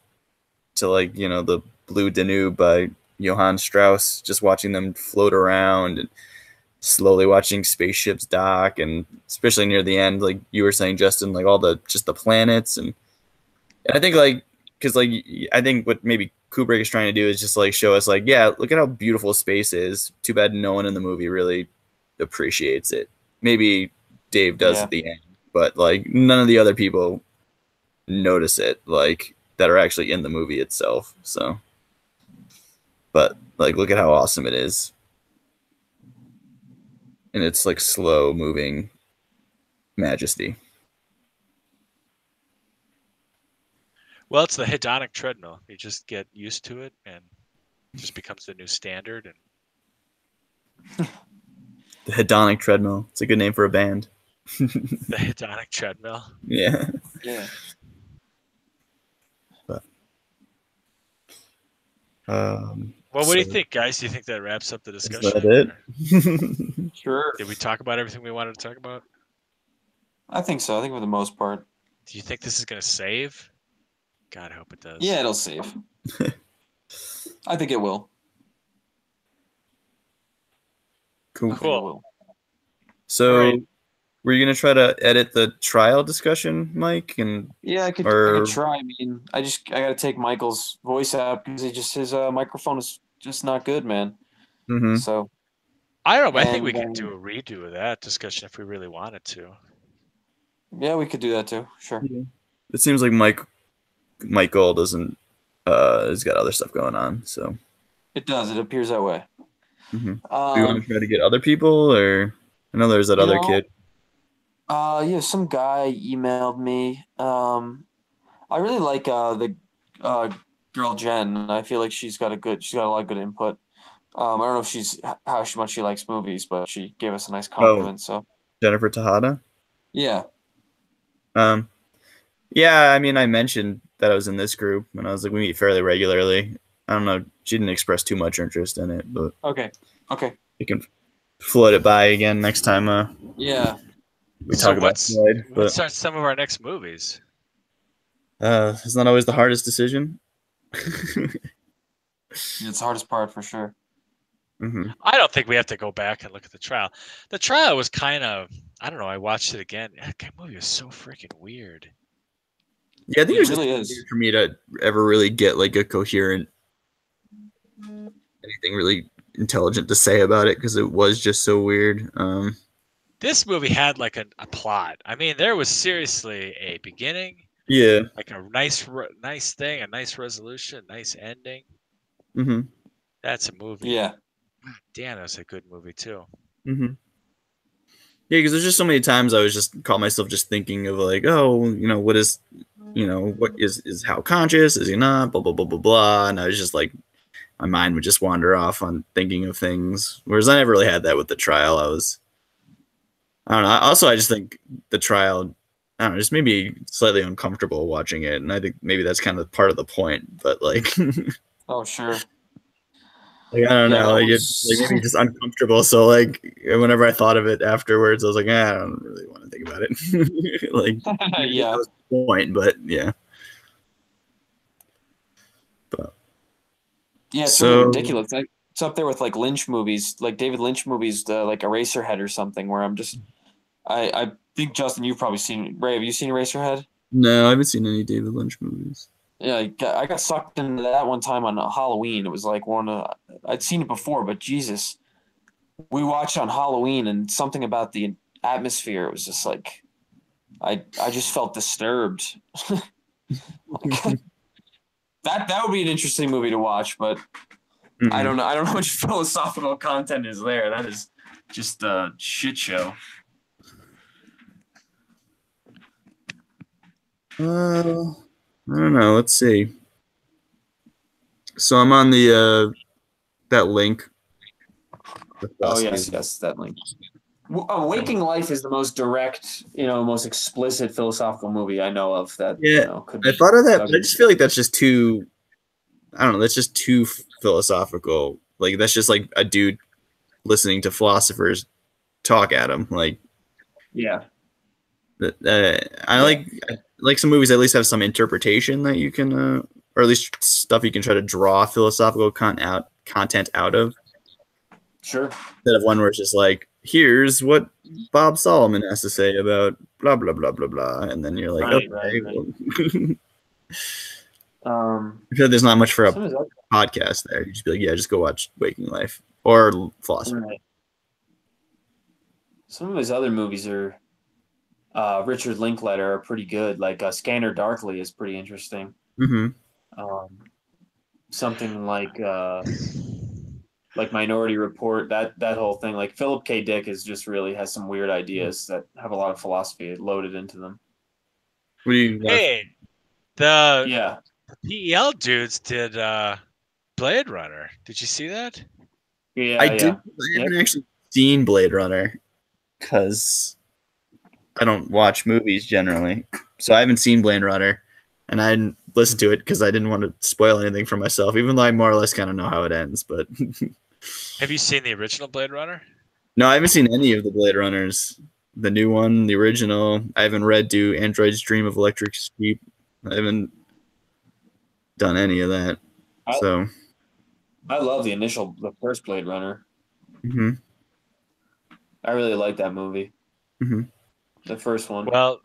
to like the Blue Danube by Johann Strauss, just watching them float around and slowly watching spaceships dock, and especially near the end, like you were saying, Justin, like all the planets, and I think like because like I think what maybe Kubrick is trying to do is just like show us like, yeah, look at how beautiful space is. Too bad no one in the movie really appreciates it. Maybe Dave does Yeah. at the end, but like none of the other people notice it, like that are actually in the movie itself. So, but like look at how awesome it is, and it's like slow moving majesty. Well, it's the hedonic treadmill. You just get used to it, and it just becomes the new standard. And The hedonic treadmill. It's a good name for a band. the hedonic treadmill. Yeah. Yeah. But, Well, what do you so think, guys? Do you think that wraps up the is discussion? that it? Sure. Did we talk about everything we wanted to talk about? I think so. I think for the most part. Do you think this is going to save? God, I hope it does. Yeah, it'll save. I think it will. Cool. I think it will. So, Alright. were you gonna try to edit the trial discussion, Mike? And Yeah, I could try. I mean, I gotta take Michael's voice out because his microphone is just not good, man. Mhm. So I don't know, but I think we And, could do a redo of that discussion if we really wanted to. yeah, we could do that too. Sure. it seems like Michael doesn't has got other stuff going on. So, It does. It appears that way. do you want Um, to try to get other people, or I know there's that You other know, kid. yeah, some guy emailed me. I really like the girl Jen. I feel like she's got a lot of good input. I don't know if how much she likes movies, but she gave us a nice compliment. So Jennifer Tejada. yeah, Yeah, I mean, I mentioned that I was in this group, and I was like, we meet fairly regularly. I don't know, she didn't express too much interest in it, but okay, you can float it by again next time. yeah. we So talk about what's Floyd, what's but some of our next movies? it's not always the hardest decision. It's the hardest part for sure. Hmm. I don't think we have to go back and look at the trial. The trial was kind of, I don't know. I watched it again. That movie was so freaking weird. Yeah, I think It it was really just is. weird for me to ever really get like a coherent anything really intelligent to say about it because it was just so weird. This movie had like a plot. I mean, there was seriously a beginning, Yeah. like a nice thing, a nice resolution, nice ending. Hmm. That's a movie. Yeah. Damn, that's a good movie too. Hmm. Yeah, because there's just so many times I was just caught myself just thinking of like, oh, what is, what is how conscious is he not? Blah blah blah blah blah, and I was just like, my mind would just wander off on thinking of things. Whereas I never really had that with the trial. I don't know. Also, I just think the trial, I don't know, just made me slightly uncomfortable watching it, and I think maybe that's kind of part of the point. But like, Oh, sure. like I don't Yeah, know, that like it was. like maybe just uncomfortable. So like, whenever I thought of it afterwards, I was like, I don't really want to think about it. Like, maybe that Yeah. was the point, but yeah. But Yeah, it's really so ridiculous. Like, it's up there with like Lynch movies, like David Lynch movies, like Eraserhead or something, where I think Justin, you've probably seen. Ray, have you seen Eraserhead? no, I haven't seen any David Lynch movies. Yeah, I got sucked into that one time on Halloween. It was like I'd seen it before, but Jesus, we watched on Halloween, and something about the atmosphere, it was just like I just felt disturbed. Like, that would be an interesting movie to watch, but I Mhm. don't know. I don't know how much philosophical content is there. That is just a shit show. I don't know. Let's see. So I'm on the that link. The Oh philosophy. yes, that link. Waking Life is the most direct, most explicit philosophical movie I know of that Yeah, could I be thought of that, dug but I into. just feel like that's just too. I don't know. That's just too philosophical. Like that's just like a dude listening to philosophers talk at him. Like Yeah, I like some movies that at least have some interpretation that you can, or at least stuff you can try to draw philosophical content out of. sure. Instead of one where it's just like, here's what Bob Solomon has to say about blah blah blah blah blah, and then you're like, Right, okay, right. well, Um, I feel like there's not much for a some of his other, podcast there. You just be like, yeah, just go watch Waking Life or Philosophy. right. Some of his other movies are Richard Linklater are pretty good. Like Scanner Darkly is pretty interesting. Mm-hmm. Um, something like Minority Report, that whole thing. Like Philip K. Dick is just really has some weird ideas that have a lot of philosophy loaded into them. What do you? Hey, the Yeah, PEL dudes did Blade Runner. Did you see that? yeah, I yeah. did. I haven't actually seen Blade Runner because I don't watch movies generally, so I haven't seen Blade Runner, and I didn't listen to it because I didn't want to spoil anything for myself, even though I more or less kind of know how it ends. But Have you seen the original Blade Runner? no, I haven't seen any of the Blade Runners. The new one, the original. I haven't read Do Androids Dream of Electric Sheep. I haven't done any of that. So I love the first Blade Runner. mhm, I really like that movie. mhm. The first one. Well,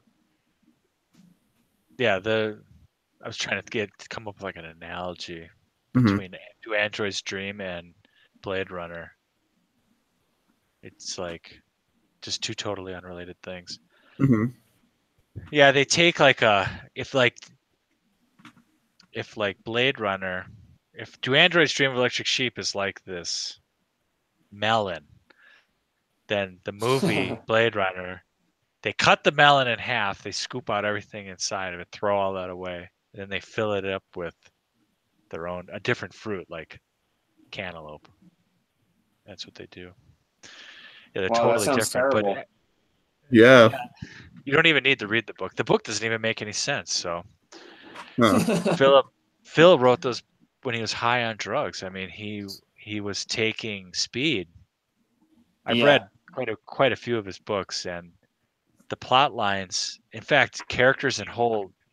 yeah. I was trying to come up with like an analogy Mhm. between Do Androids Dream and Blade Runner. It's like just two totally unrelated things. Mhm. Yeah, they take like if Blade Runner, if Do Androids Dream of Electric Sheep is like this melon, then the movie Blade Runner, they cut the melon in half, they scoop out everything inside of it, throw all that away, and then they fill it up with a different fruit like cantaloupe. That's what they do. Yeah, they're Wow, that totally sounds different, but terrible. Yeah. you don't even need to read the book. The book doesn't even make any sense. So Huh. Phil wrote those when he was high on drugs. I mean, he was taking speed. I've Yeah. read quite a few of his books, and the plot lines. In fact, characters and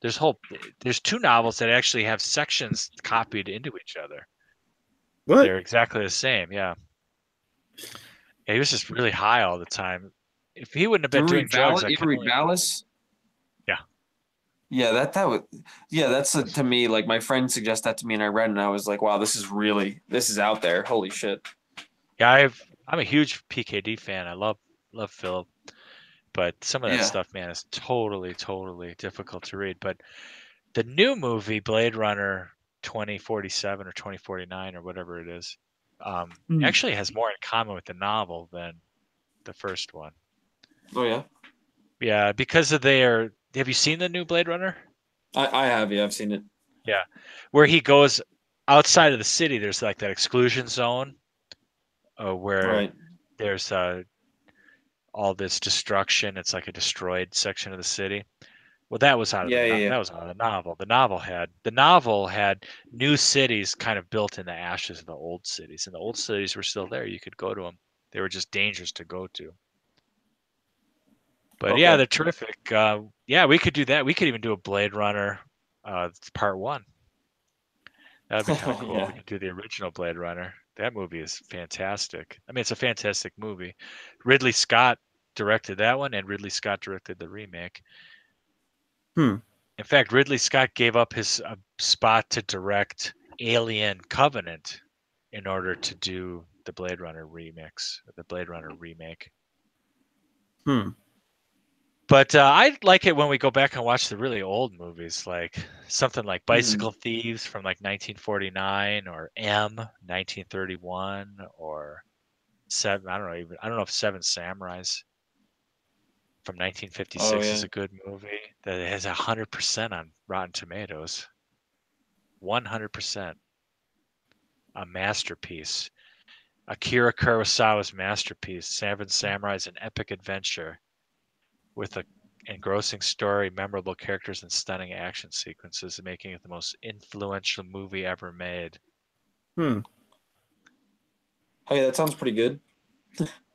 there's two novels that actually have sections copied into each other. What? They're exactly the same. Yeah. Yeah, he was just really high all the time. If he wouldn't have been doing drugs, I You can read only. Valis? Yeah. Yeah, that would. Yeah, that's to me. Like my friend suggested that to me, and I read, it and I was like, "Wow, this is out there. Holy shit!" Yeah, I'm a huge PKD fan. I love Philip, but some of that Yeah. stuff, man, is totally difficult to read. But the new movie, Blade Runner 2047 or 2049 or whatever it is, actually has more in common with the novel than the first one. Oh yeah. Yeah, because of their. Have you seen the new Blade Runner? I have. Yeah, I've seen it. Yeah, where he goes outside of the city. There's like that exclusion zone, where Right. there's all this destruction. It's like a destroyed section of the city. Well, that was out of Yeah. that was out of the novel. The novel had new cities kind of built in the ashes of the old cities, and the old cities were still there. You could go to them. They were just dangerous to go to. But yeah, Okay. they're terrific. Yeah, we could do that. We could even do a Blade Runner, part one. That'd be kind of cool. Yeah. We could do the original Blade Runner. That movie is fantastic. I mean, it's a fantastic movie. Ridley Scott directed that one, and Ridley Scott directed the remake. Hmm. In fact, Ridley Scott gave up his spot to direct Alien Covenant in order to do the Blade Runner remix, the Blade Runner remake. Hmm. But I like it when we go back and watch the really old movies, like something like Bicycle Thieves from like 1949, or M 1931, or Seven. I don't know if Seven Samurais from 1956 is a good movie. That it has 100% on Rotten Tomatoes. 100%. A masterpiece. Akira Kurosawa's masterpiece. Seven Samurai is an epic adventure with a engrossing story, memorable characters, and stunning action sequences, making it the most influential movie ever made. Hmm. Oh yeah, that sounds pretty good.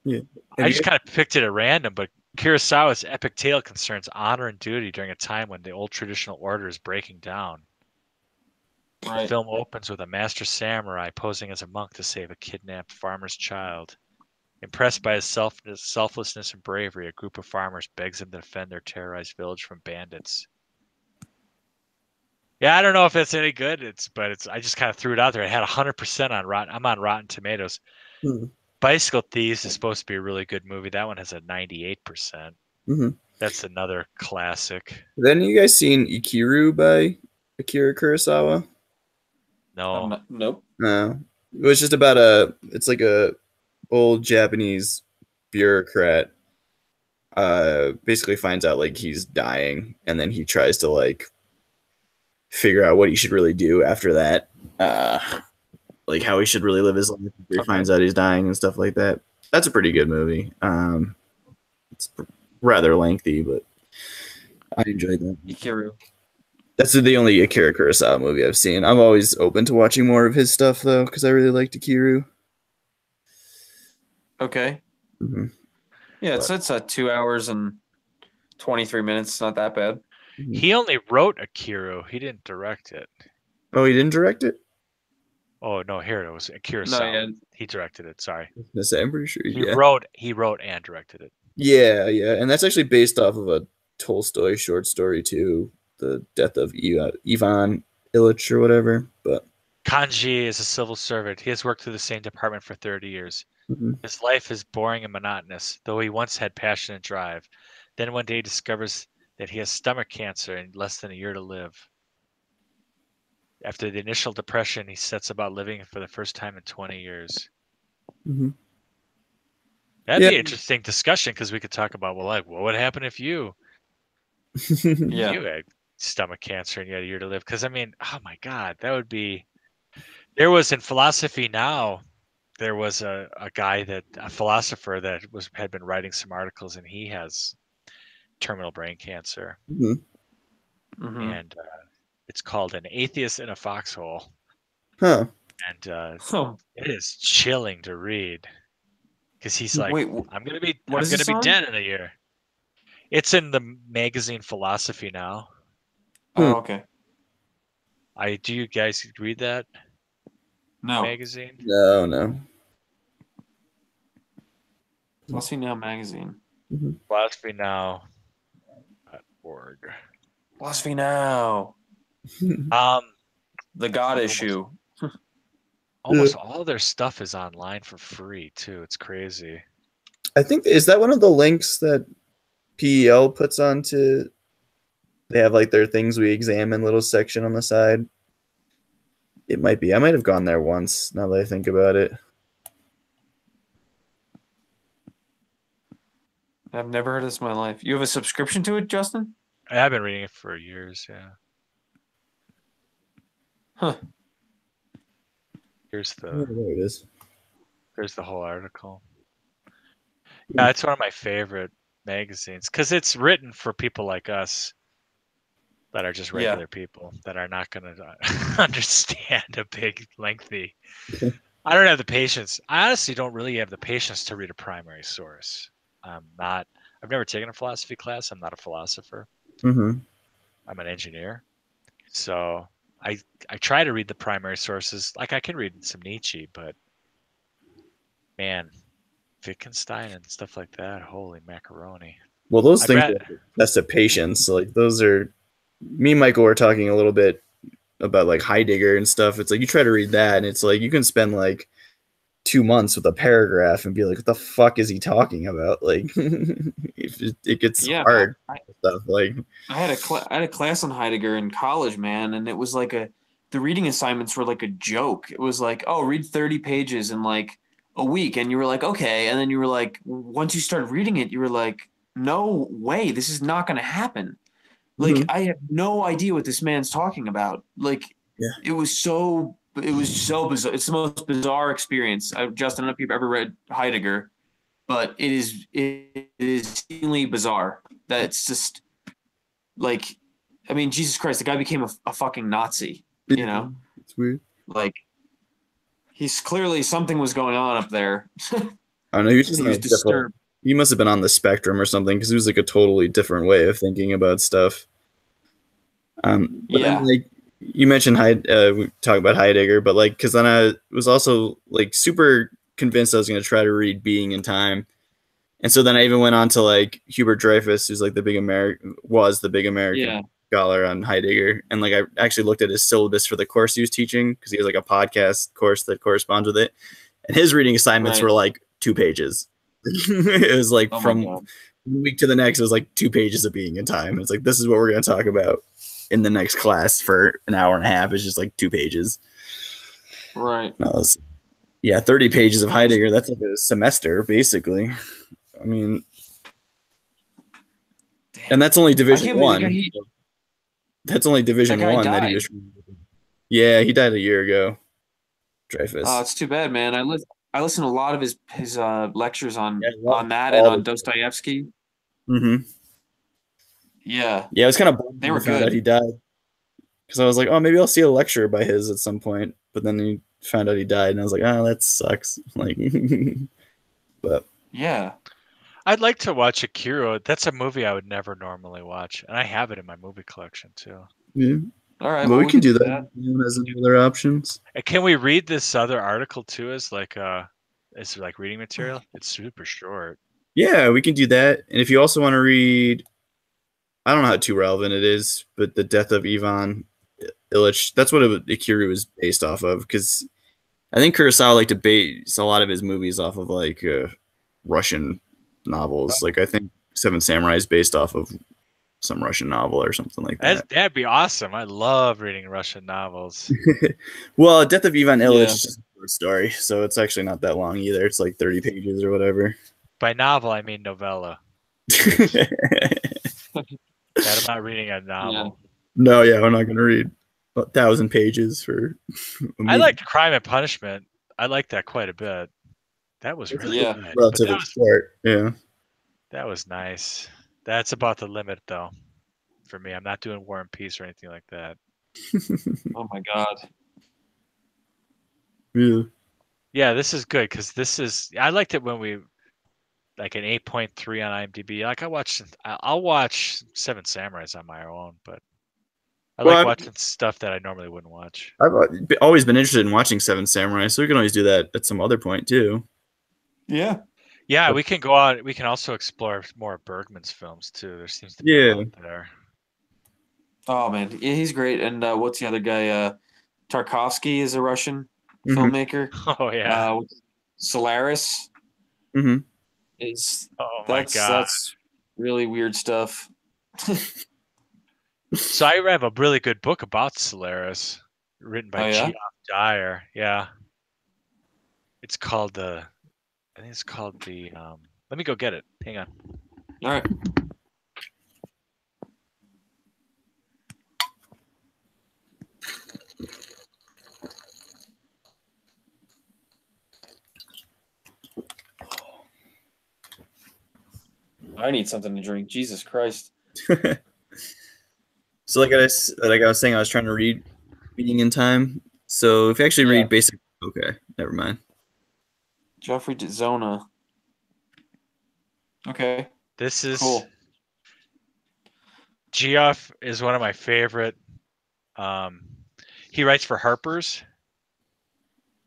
Yeah. I just kind of picked it at random, but Kurosawa's epic tale concerns honor and duty during a time when the old traditional order is breaking down. The film opens with a master samurai posing as a monk to save a kidnapped farmer's child. Impressed by his selflessness and bravery, a group of farmers begs him to defend their terrorized village from bandits. Yeah, I don't know if it's any good. I just kind of threw it out there. It had 100% on Rotten. I'm on Rotten Tomatoes. Hmm. Bicycle Thieves is supposed to be a really good movie. That one has a 98%. Mm-hmm. That's another classic. Then you guys seen Ikiru by Akira Kurosawa? No. Nope. No. It was just about it's like a old Japanese bureaucrat basically finds out like he's dying, and then he tries to like figure out what he should really do after that. Like how he should really live his life after he finds out he's dying and stuff like that. That's a pretty good movie. It's rather lengthy, but I enjoyed that. Ikiru. That's the only Akira Kurosawa movie I've seen. I'm always open to watching more of his stuff, though, because I really liked Ikiru. Okay. Mm-hmm. Yeah, it's 2 hours and 23 minutes. It's not that bad. He only wrote Akira. He didn't direct it. Oh, he didn't direct it? Oh no, here it was. Akira. No, yeah. He directed it. Sorry. I'm pretty sure. He wrote and directed it. Yeah, and that's actually based off of a Tolstoy short story too, The Death of Ivan Ilyich or whatever. But Kanji is a civil servant. He has worked through the same department for 30 years. mm-hmm. His life is boring and monotonous, though he once had passion and drive. Then one day he discovers that he has stomach cancer and less than a year to live. After the initial depression, he sets about living for the first time in 20 years. Mm-hmm. That'd be an interesting discussion, because we could talk about, well, like, what would happen if you had stomach cancer and you had a year to live? Because I mean, oh my God, that would be. There was in Philosophy Now, there was a philosopher that had been writing some articles, and he has terminal brain cancer, and it's called An Atheist in a Foxhole. Huh. And it is chilling to read, because he's like, I'm gonna be dead in a year. It's in the magazine Philosophy now. Oh, okay. Do you guys read that No. magazine? No. Philosophy Now magazine. Philosophy Now .org. Philosophy Now. The God issue. Almost all their stuff is online for free too. It's crazy. I think, is that one of the links that PEL puts onto? They have like their things we examine little section on the side. It might be. I might have gone there once. Now that I think about it. I've never heard of this in my life. You have a subscription to it, Justin? I have been reading it for years. Yeah. Huh. Here's Oh, there it is. There's the whole article. Yeah, it's one of my favorite magazines because it's written for people like us that are just regular people that are not going to understand a big, lengthy. I don't have the patience. I honestly don't really have the patience to read a primary source. I've never taken a philosophy class. I'm not a philosopher. Mm-hmm. I'm an engineer. So I try to read the primary sources. Like I can read some Nietzsche, but man, Wittgenstein and stuff like that. Holy macaroni. Well, those things are that's a patience. Like those are, me and Michael were talking a little bit about like Heidegger and stuff. It's like you try to read that and it's like you can spend like 2 months with a paragraph and be like, what the fuck is he talking about? Like it gets hard stuff. Like I had a class on Heidegger in college, man, and it was like the reading assignments were like a joke. It was like, oh, read 30 pages in like a week, and you were like, okay, and then you were like, once you started reading it, you were like, no way, this is not going to happen. Like I have no idea what this man's talking about. Like it was so bizarre. It's the most bizarre experience. Justin, I don't know if you've ever read Heidegger, but it is extremely bizarre. That's just like, I mean, Jesus Christ, the guy became a fucking Nazi. You know, it's weird. Like he's clearly something was going on up there. I don't know. He was disturbed. He must have been on the spectrum or something because it was like a totally different way of thinking about stuff. But then, like you mentioned, we talk about Heidegger, but like because then I was also like super convinced I was going to try to read Being and Time, and so then I even went on to like Hubert Dreyfus, who's like the big American scholar on Heidegger, and like I actually looked at his syllabus for the course he was teaching because he has like a podcast course that corresponds with it, and his reading assignments were like 2 pages. It was like from one week to the next, it was like 2 pages of Being in Time. It's like, this is what we're going to talk about in the next class for an hour and a half. It's just like 2 pages. Right. 30 pages of Heidegger. That's like a semester, basically. I mean, and that's only division 1. That's only division 1 that he was. Yeah, he died a year ago. Dreyfus. Oh, it's too bad, man. I listened to a lot of his lectures on that and on Dostoevsky. Mm-hmm. Yeah. Yeah, it was kind of bummed they were good that he died because I was like, oh, maybe I'll see a lecture by his at some point. But then he found out he died, and I was like, oh, that sucks. Like, but yeah, I'd like to watch Akira. That's a movie I would never normally watch, and I have it in my movie collection too. Yeah. All right. Well, we can do that. Anyone has any other options? And can we read this other article too as like reading material? It's super short. Yeah, we can do that. And if you also want to read, I don't know how too relevant it is, but The Death of Ivan Ilyich, that's what Akira was based off of, because I think Kurosawa liked to base a lot of his movies off of like Russian novels. Like I think Seven Samurai is based off of some Russian novel or something like that. That'd be awesome. I love reading Russian novels. Well, Death of Ivan Ilyich is just a short story, so it's actually not that long either. It's like 30 pages or whatever. By novel, I mean novella. I'm not reading a novel. No, we're not going to read 1,000 pages for I liked Crime and Punishment. I liked that quite a bit. That was really good. Relatively short. Yeah. That was nice. That's about the limit, though, for me. I'm not doing War and Peace or anything like that. Oh, my God. Yeah. Yeah, this is good because this is... I liked it when we... like an 8.3 on IMDb. Like I'll watch Seven Samurais on my own, but I like watching stuff that I normally wouldn't watch. I've always been interested in watching Seven Samurai, so we can always do that at some other point too. Yeah. Yeah, we can go out. We can also explore more of Bergman's films too. There seems to be a lot there. Oh man, yeah, he's great. And what's the other guy? Tarkovsky is a Russian filmmaker. Oh yeah. Solaris. Mm-hmm. My God. That's really weird stuff. So I have a really good book about Solaris, written by Geoff Dyer. Yeah. It's called I think it's called the. Let me go get it. Hang on. All right. I need something to drink. Jesus Christ. So like I was saying, I was trying to read Being in Time. So if you actually read basic, okay, never mind. Jeffrey Zona. Okay. This is cool. Geoff is one of my favorite. He writes for Harper's.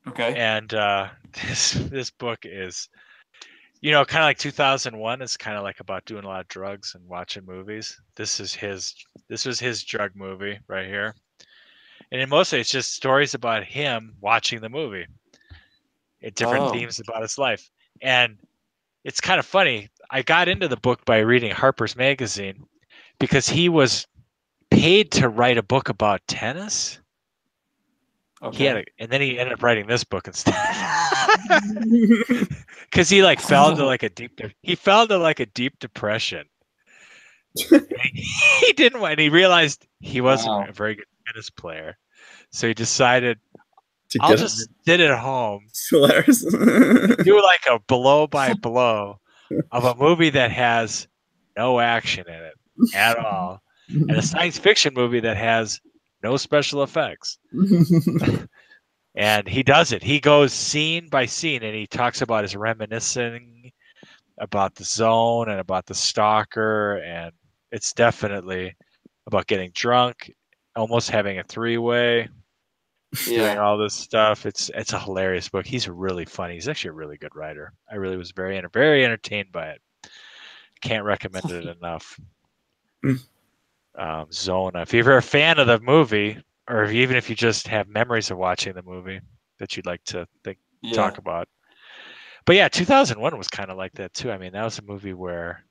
Okay. And this book is, kind of like 2001. It's kind of like about doing a lot of drugs and watching movies. This was his drug movie right here. And mostly it's just stories about him watching the movie. Different themes about his life. And it's kind of funny. I got into the book by reading Harper's Magazine because he was paid to write a book about tennis. Okay. And then he ended up writing this book instead. Because he fell into a deep depression. He didn't want, and he realized he wasn't a very good tennis player. So he decided, I'll just sit at home, do like a blow by blow of a movie that has no action in it at all, and a science fiction movie that has no special effects. And he does it. He goes scene by scene, and he talks about his reminiscing about the zone and about the stalker, and it's definitely about getting drunk, almost having a three-way, doing all this stuff. It's a hilarious book. He's really funny. He's actually a really good writer. I really was very entertained by it. Can't recommend it enough. Zona. If you're a fan of the movie, or even if you just have memories of watching the movie that you'd like to talk about. But yeah, 2001 was kind of like that too. I mean, that was a movie where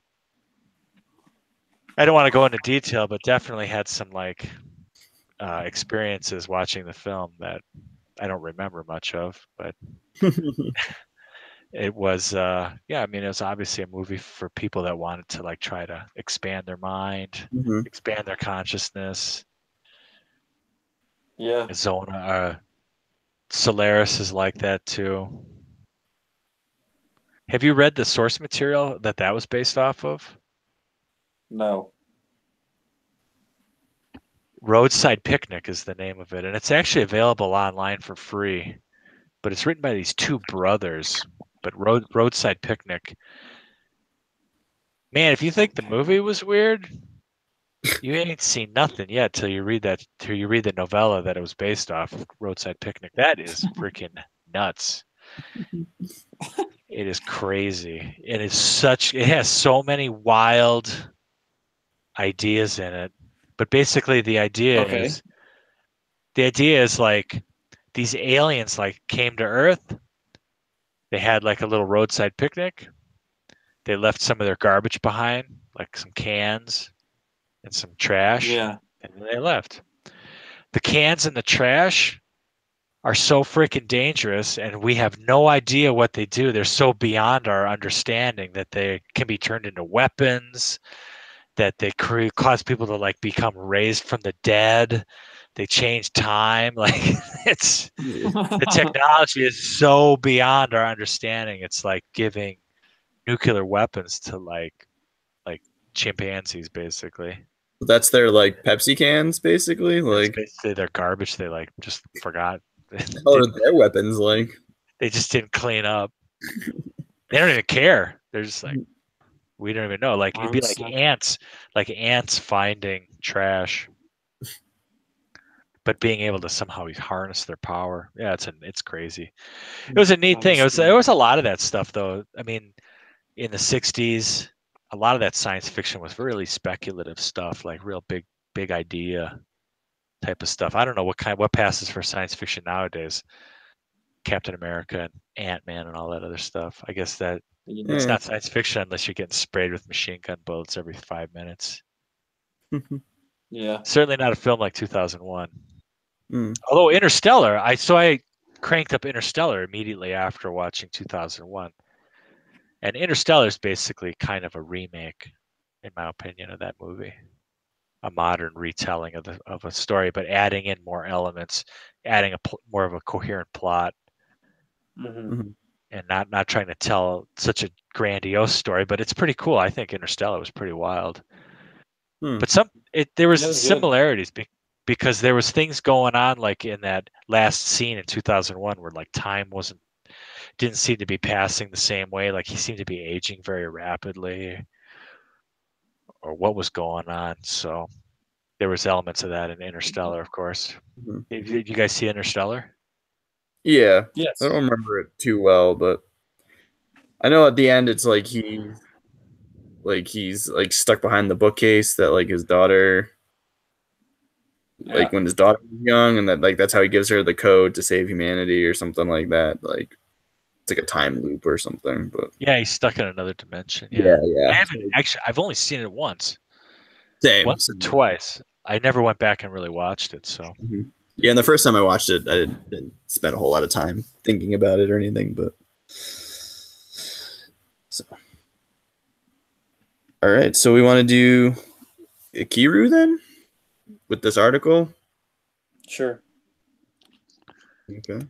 I don't want to go into detail, but definitely had some experiences watching the film that I don't remember much of, but it was I mean, it was obviously a movie for people that wanted to try to expand their mind, expand their consciousness. Yeah. Zona, Solaris is like that too. Have you read the source material that was based off of? No. Roadside Picnic is the name of it, and it's actually available online for free. But it's written by these two brothers. But Roadside Picnic. Man, if you think the movie was weird, you ain't seen nothing yet till you read the novella that it was based off of, Roadside Picnic. That is freaking nuts. It is crazy. It has so many wild ideas in it. But basically the idea is these aliens came to Earth. They had a little roadside picnic. They left some of their garbage behind, like some cans and some trash. Yeah. And then they left. The cans and the trash are so freaking dangerous, and we have no idea what they do. They're so beyond our understanding that they can be turned into weapons, that they cause people to become raised from the dead. They change time. It's the technology is so beyond our understanding. It's like giving nuclear weapons to like chimpanzees, basically. That's their Pepsi cans, basically. It's basically their garbage. They just forgot. How are their weapons They just didn't clean up. They don't even care. They're just like, we don't even know. Like it'd be like ants finding trash, but being able to somehow harness their power. Yeah, it's crazy. It was a neat thing. There was a lot of that stuff though. I mean, in the '60s, a lot of that science fiction was really speculative stuff, like real big idea type of stuff. I don't know what passes for science fiction nowadays. Captain America and Ant-Man and all that other stuff. I guess that it's not science fiction unless you're getting sprayed with machine gun bullets every 5 minutes. Yeah. Certainly not a film like 2001. Although Interstellar, I cranked up Interstellar immediately after watching 2001. And Interstellar is basically kind of a remake, in my opinion, of that movie. A modern retelling of a story, but adding in more elements, adding more of a coherent plot. And not trying to tell such a grandiose story, but it's pretty cool. I think Interstellar was pretty wild. But there was similarities because there was things going on like in that last scene in 2001 where like time didn't seem to be passing the same way. Like he seemed to be aging very rapidly, or what was going on. So there was elements of that in Interstellar, of course. Did you guys see Interstellar? Yeah. Yes. I don't remember it too well, but I know at the end it's like he's like stuck behind the bookcase that like his daughter like when his daughter was young, and that like that's how he gives her the code to save humanity or something like that. Like it's like a time loop or something. But yeah, he's stuck in another dimension. Yeah. I've only seen it once. Same. Once or twice. I never went back and really watched it. So yeah, and the first time I watched it, I didn't spend a whole lot of time thinking about it or anything. But so, all right, so we want to do Ikiru then with this article. Sure. Okay.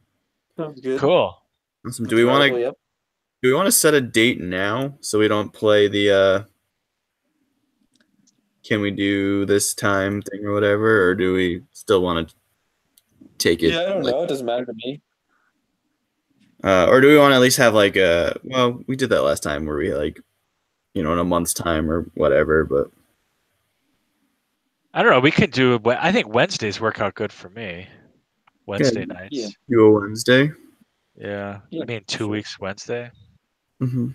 Sounds good. Cool. Awesome. Do we want to set a date now so we don't play the can we do this time thing or whatever, or do we still want to take it? Yeah, I don't know. It doesn't matter to me. Or do we want to at least have like we did that last time where we like, in a month's time or whatever, but I don't know. We can do it. I think Wednesdays work out good for me. Wednesday nights. Yeah. Do a Wednesday. Yeah. I mean, 2 weeks Wednesday. Mm-hmm.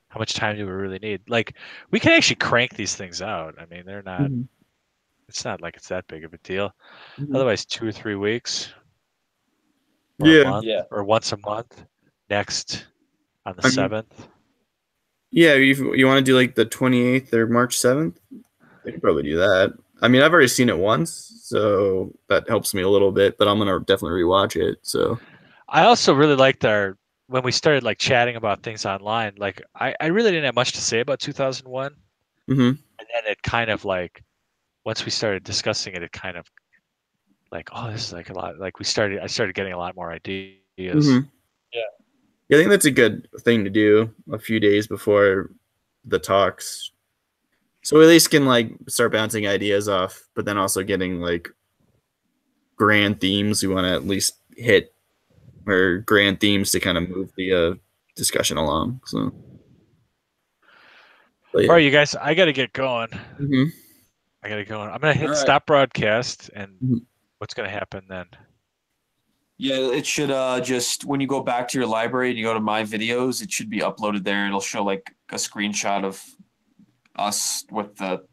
How much time do we really need? Like, we can actually crank these things out. I mean, they're not. It's not like it's that big of a deal. Otherwise, 2 or 3 weeks. Or a month, or once a month. Next on the 7th. Yeah, you want to do like the 28th or March 7th? We could probably do that. I mean, I've already seen it once, so that helps me a little bit, but I'm going to definitely rewatch it. So I also really liked when we started like chatting about things online, like I really didn't have much to say about 2001. And then it kind of like, once we started discussing it, it kind of like, oh, this is like a lot. Like I started getting a lot more ideas. Yeah, I think that's a good thing to do a few days before the talks. So we at least can like start bouncing ideas off, but then also getting like grand themes we want to at least hit, or grand themes to kind of move the discussion along. So, all right, you guys, I got to get going. I got to go. I'm going to hit stop broadcast, and what's going to happen then? Yeah, it should just, when you go back to your library and you go to My Videos, it should be uploaded there. It'll show like a screenshot of us with the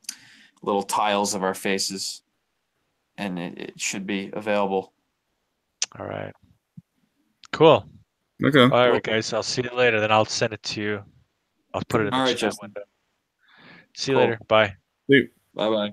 little tiles of our faces, and it should be available. All right. Cool. Okay. All right, guys. I'll see you later. Then I'll send it to you. I'll put it in the chat window. See you later. Bye. Bye-bye.